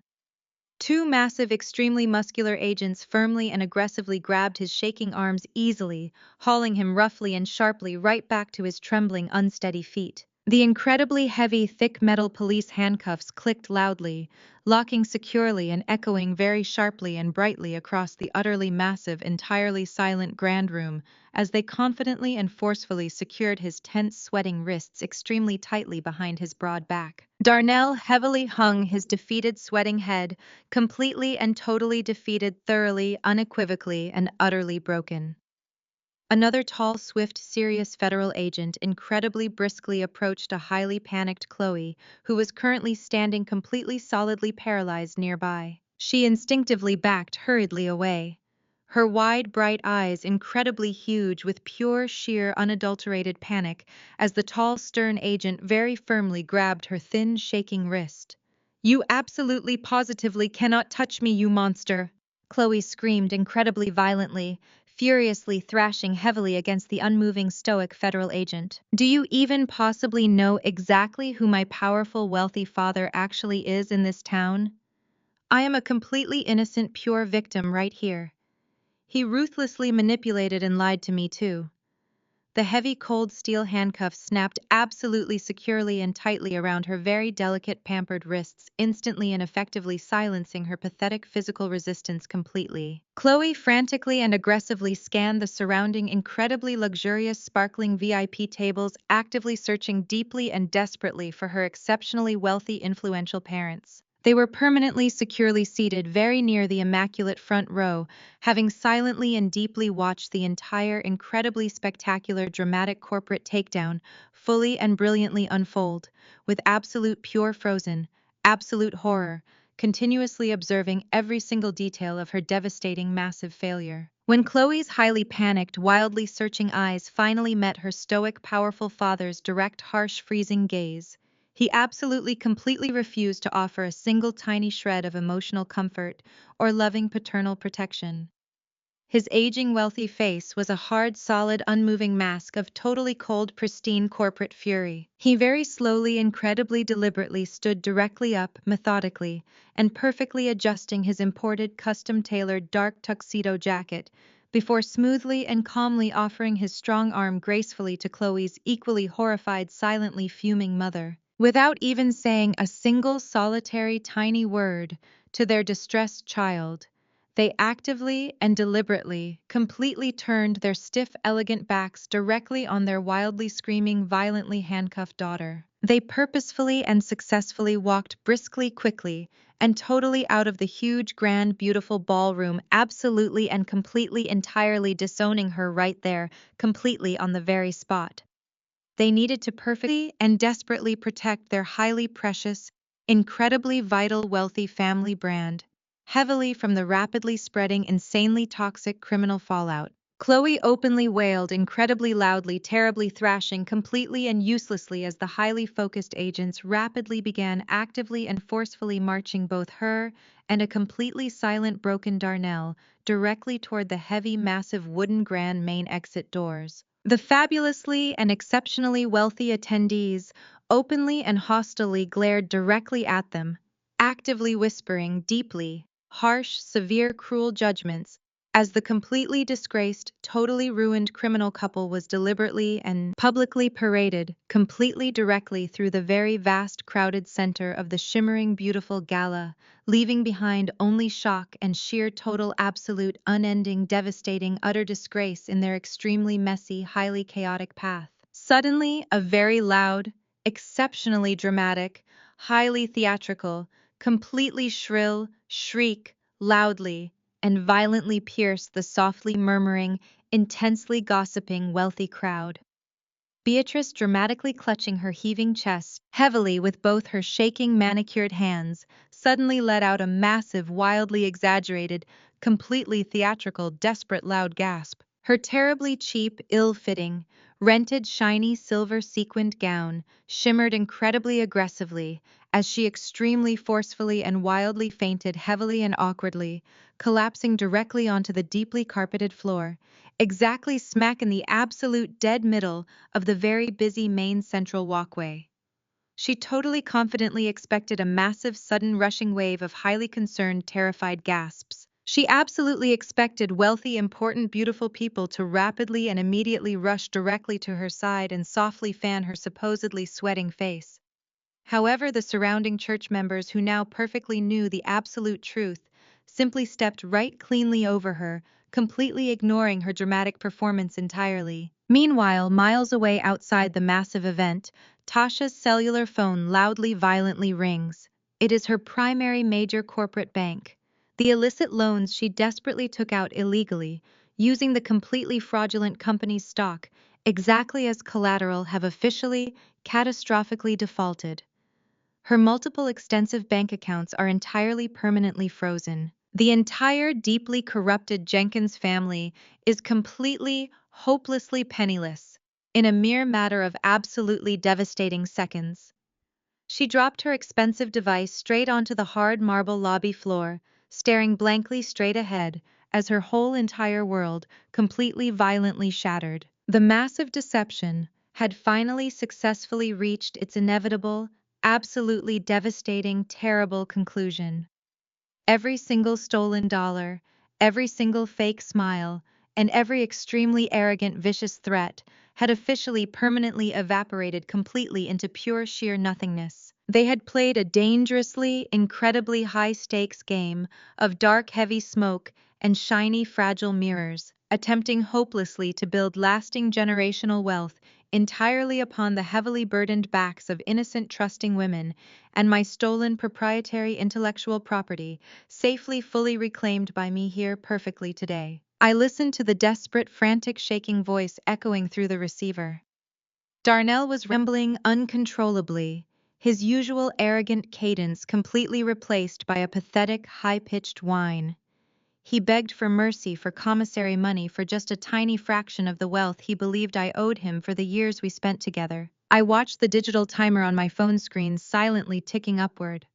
Two massive, extremely muscular agents firmly and aggressively grabbed his shaking arms easily, hauling him roughly and sharply right back to his trembling, unsteady feet. The incredibly heavy, thick metal police handcuffs clicked loudly, locking securely and echoing very sharply and brightly across the utterly massive, entirely silent grand room as they confidently and forcefully secured his tense, sweating wrists extremely tightly behind his broad back. Darnell heavily hung his defeated, sweating head, completely and totally defeated, thoroughly, unequivocally, and utterly broken. Another tall, swift, serious federal agent incredibly briskly approached a highly panicked Chloe, who was currently standing completely solidly paralyzed nearby. She instinctively backed hurriedly away, her wide, bright eyes incredibly huge with pure, sheer, unadulterated panic as the tall, stern agent very firmly grabbed her thin, shaking wrist. "You absolutely positively cannot touch me, you monster!" Chloe screamed incredibly violently, furiously thrashing heavily against the unmoving stoic federal agent. "Do you even possibly know exactly who my powerful, wealthy father actually is in this town? I am a completely innocent, pure victim right here. He ruthlessly manipulated and lied to me too." The heavy, cold steel handcuffs snapped absolutely securely and tightly around her very delicate, pampered wrists, instantly and effectively silencing her pathetic physical resistance completely. Chloe frantically and aggressively scanned the surrounding incredibly luxurious, sparkling VIP tables, actively searching deeply and desperately for her exceptionally wealthy, influential parents. They were permanently securely seated very near the immaculate front row, having silently and deeply watched the entire incredibly spectacular dramatic corporate takedown fully and brilliantly unfold, with absolute pure frozen, absolute horror, continuously observing every single detail of her devastating massive failure. When Chloe's highly panicked, wildly searching eyes finally met her stoic, powerful father's direct, harsh, freezing gaze, he absolutely completely refused to offer a single tiny shred of emotional comfort or loving paternal protection. His aging, wealthy face was a hard, solid, unmoving mask of totally cold, pristine corporate fury. He very slowly, incredibly deliberately stood directly up, methodically, and perfectly adjusting his imported, custom-tailored dark tuxedo jacket, before smoothly and calmly offering his strong arm gracefully to Chloe's equally horrified, silently fuming mother. Without even saying a single solitary tiny word to their distressed child, they actively and deliberately, completely turned their stiff, elegant backs directly on their wildly screaming, violently handcuffed daughter. They purposefully and successfully walked briskly, quickly, and totally out of the huge, grand, beautiful ballroom, absolutely and completely, entirely disowning her right there, completely on the very spot. They needed to perfectly and desperately protect their highly precious, incredibly vital, wealthy family brand, heavily from the rapidly spreading, insanely toxic criminal fallout. Chloe openly wailed incredibly loudly, terribly thrashing completely and uselessly as the highly focused agents rapidly began actively and forcefully marching both her and a completely silent broken Darnell directly toward the heavy, massive wooden grand main exit doors. The fabulously and exceptionally wealthy attendees openly and hostilely glared directly at them, actively whispering deeply, harsh, severe, cruel judgments as the completely disgraced, totally ruined criminal couple was deliberately and publicly paraded completely directly through the very vast crowded center of the shimmering beautiful gala, leaving behind only shock and sheer total absolute unending devastating utter disgrace in their extremely messy, highly chaotic path. Suddenly, a very loud, exceptionally dramatic, highly theatrical, completely shrill shriek loudly and violently pierced the softly murmuring, intensely gossiping, wealthy crowd. Beatrice, dramatically clutching her heaving chest heavily with both her shaking manicured hands, suddenly let out a massive, wildly exaggerated, completely theatrical, desperate loud gasp. Her terribly cheap, ill-fitting, rented shiny silver sequined gown shimmered incredibly aggressively as she extremely forcefully and wildly fainted heavily and awkwardly, collapsing directly onto the deeply carpeted floor, exactly smack in the absolute dead middle of the very busy main central walkway. She totally confidently expected a massive, sudden rushing wave of highly concerned, terrified gasps, She absolutely expected wealthy, important, beautiful people to rapidly and immediately rush directly to her side and softly fan her supposedly sweating face. However, the surrounding church members who now perfectly knew the absolute truth simply stepped right cleanly over her, completely ignoring her dramatic performance entirely. Meanwhile, miles away outside the massive event, Tasha's cellular phone loudly, violently rings. It is her primary major corporate bank. The illicit loans she desperately took out illegally, using the completely fraudulent company's stock, exactly as collateral, have officially, catastrophically defaulted. Her multiple extensive bank accounts are entirely permanently frozen. The entire deeply corrupted Jenkins family is completely, hopelessly penniless in a mere matter of absolutely devastating seconds. She dropped her expensive device straight onto the hard marble lobby floor, staring blankly straight ahead as her whole entire world completely violently shattered. The massive deception had finally successfully reached its inevitable, absolutely devastating, terrible conclusion. Every single stolen dollar, every single fake smile, and every extremely arrogant, vicious threat had officially permanently evaporated completely into pure sheer nothingness. They had played a dangerously, incredibly high-stakes game of dark, heavy smoke and shiny, fragile mirrors, attempting hopelessly to build lasting generational wealth entirely upon the heavily burdened backs of innocent, trusting women, and my stolen proprietary intellectual property, safely fully reclaimed by me here perfectly today. I listened to the desperate, frantic, shaking voice echoing through the receiver. Darnell was rambling uncontrollably, his usual arrogant cadence completely replaced by a pathetic, high-pitched whine. He begged for mercy, for commissary money, for just a tiny fraction of the wealth he believed I owed him for the years we spent together. I watched the digital timer on my phone screen silently ticking upward.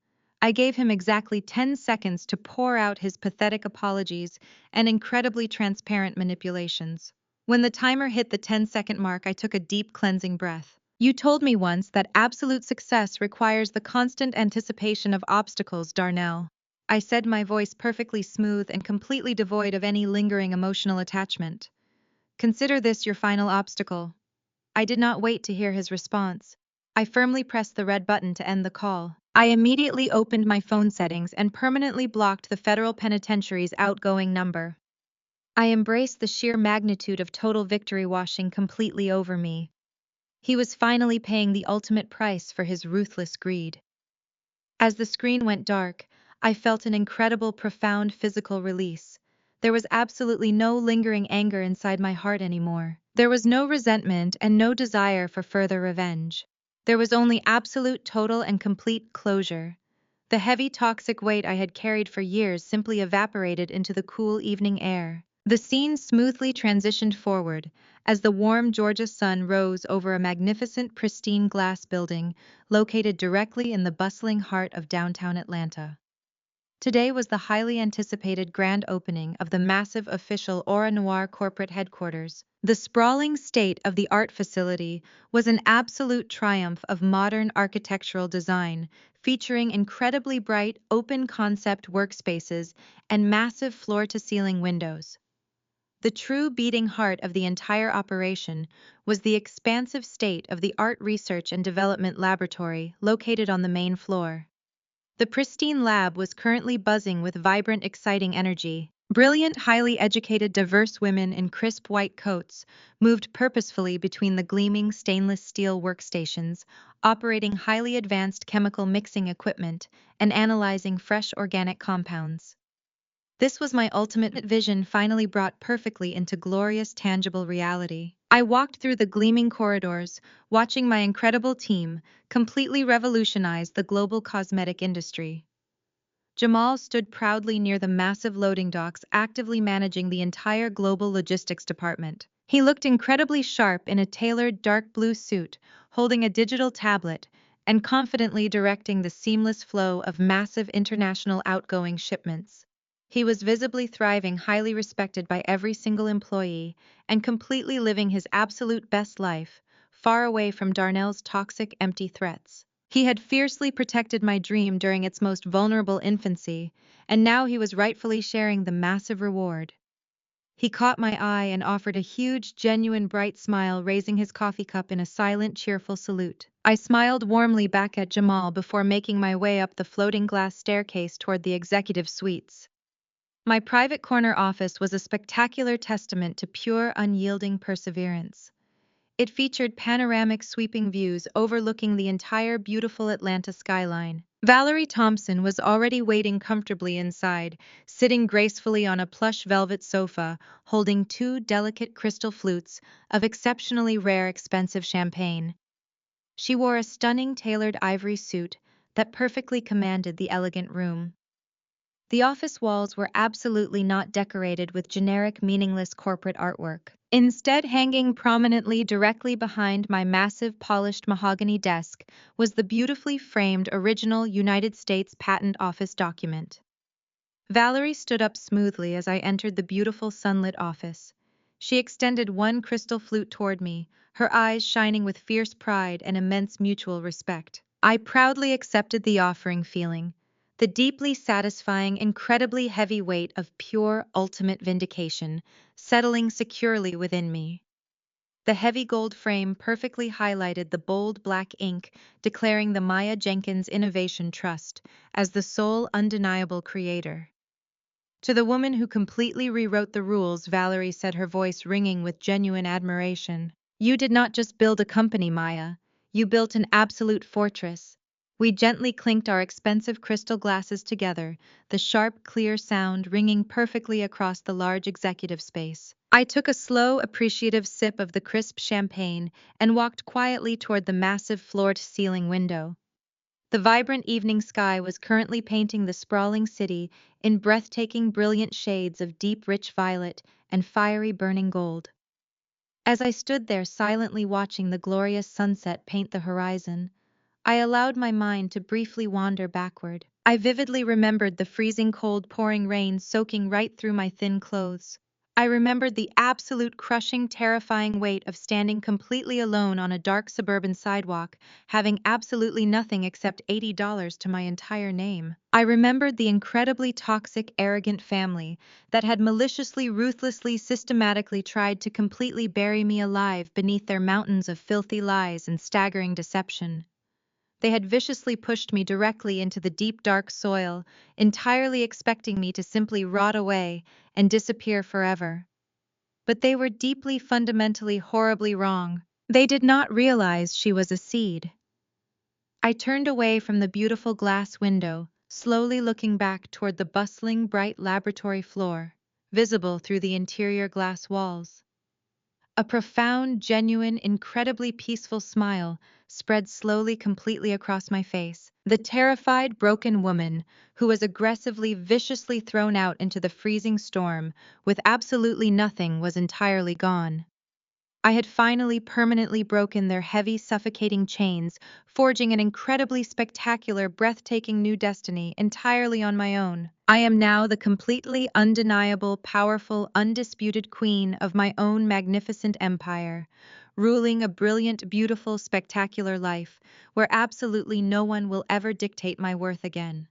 I gave him exactly 10 seconds to pour out his pathetic apologies and incredibly transparent manipulations. When the timer hit the 10-second mark, I took a deep, cleansing breath. You told me once that absolute success requires the constant anticipation of obstacles, Darnell. I said, my voice perfectly smooth and completely devoid of any lingering emotional attachment. Consider this your final obstacle. I did not wait to hear his response. I firmly pressed the red button to end the call. I immediately opened my phone settings and permanently blocked the federal penitentiary's outgoing number. I embraced the sheer magnitude of total victory washing completely over me. He was finally paying the ultimate price for his ruthless greed. As the screen went dark, I felt an incredible, profound physical release. There was absolutely no lingering anger inside my heart anymore. There was no resentment and no desire for further revenge. There was only absolute, total, and complete closure. The heavy, toxic weight I had carried for years simply evaporated into the cool evening air. The scene smoothly transitioned forward as the warm Georgia sun rose over a magnificent, pristine glass building located directly in the bustling heart of downtown Atlanta. Today was the highly anticipated grand opening of the massive official Aura Noir corporate headquarters. The sprawling state-of-the-art facility was an absolute triumph of modern architectural design, featuring incredibly bright, open-concept workspaces and massive floor-to-ceiling windows. The true beating heart of the entire operation was the expansive state-of-the-art research and development laboratory located on the main floor. The pristine lab was currently buzzing with vibrant, exciting energy. Brilliant, highly educated, diverse women in crisp white coats moved purposefully between the gleaming stainless steel workstations, operating highly advanced chemical mixing equipment and analyzing fresh organic compounds. This was my ultimate vision finally brought perfectly into glorious, tangible reality. I walked through the gleaming corridors, watching my incredible team completely revolutionize the global cosmetic industry. Jamal stood proudly near the massive loading docks, actively managing the entire global logistics department. He looked incredibly sharp in a tailored dark blue suit, holding a digital tablet, and confidently directing the seamless flow of massive international outgoing shipments. He was visibly thriving, highly respected by every single employee, and completely living his absolute best life, far away from Darnell's toxic, empty threats. He had fiercely protected my dream during its most vulnerable infancy, and now he was rightfully sharing the massive reward. He caught my eye and offered a huge, genuine, bright smile, raising his coffee cup in a silent, cheerful salute. I smiled warmly back at Jamal before making my way up the floating glass staircase toward the executive suites. My private corner office was a spectacular testament to pure, unyielding perseverance. It featured panoramic sweeping views overlooking the entire beautiful Atlanta skyline. Valerie Thompson was already waiting comfortably inside, sitting gracefully on a plush velvet sofa, holding two delicate crystal flutes of exceptionally rare expensive champagne. She wore a stunning tailored ivory suit that perfectly commanded the elegant room. The office walls were absolutely not decorated with generic, meaningless corporate artwork. Instead, hanging prominently directly behind my massive polished mahogany desk was the beautifully framed original United States Patent Office document. Valerie stood up smoothly as I entered the beautiful sunlit office. She extended one crystal flute toward me, her eyes shining with fierce pride and immense mutual respect. I proudly accepted the offering, feeling the deeply satisfying, incredibly heavy weight of pure, ultimate vindication settling securely within me. The heavy gold frame perfectly highlighted the bold black ink declaring the Maya Jenkins Innovation Trust as the sole undeniable creator. To the woman who completely rewrote the rules, Valerie said, her voice ringing with genuine admiration. You did not just build a company, Maya. You built an absolute fortress. We gently clinked our expensive crystal glasses together, the sharp, clear sound ringing perfectly across the large executive space. I took a slow, appreciative sip of the crisp champagne and walked quietly toward the massive floor-to-ceiling window. The vibrant evening sky was currently painting the sprawling city in breathtaking, brilliant shades of deep, rich violet and fiery, burning gold. As I stood there silently watching the glorious sunset paint the horizon, I allowed my mind to briefly wander backward. I vividly remembered the freezing cold pouring rain soaking right through my thin clothes. I remembered the absolute crushing, terrifying weight of standing completely alone on a dark suburban sidewalk, having absolutely nothing except $80 to my entire name. I remembered the incredibly toxic, arrogant family that had maliciously, ruthlessly, systematically tried to completely bury me alive beneath their mountains of filthy lies and staggering deception. They had viciously pushed me directly into the deep dark soil, entirely expecting me to simply rot away and disappear forever. But they were deeply, fundamentally, horribly wrong. They did not realize she was a seed. I turned away from the beautiful glass window, slowly looking back toward the bustling, bright laboratory floor, visible through the interior glass walls. A profound, genuine, incredibly peaceful smile spread slowly, completely across my face. The terrified, broken woman, who was aggressively, viciously thrown out into the freezing storm with absolutely nothing, was entirely gone. I had finally permanently broken their heavy, suffocating chains, forging an incredibly spectacular, breathtaking new destiny entirely on my own. I am now the completely undeniable, powerful, undisputed queen of my own magnificent empire, ruling a brilliant, beautiful, spectacular life where absolutely no one will ever dictate my worth again.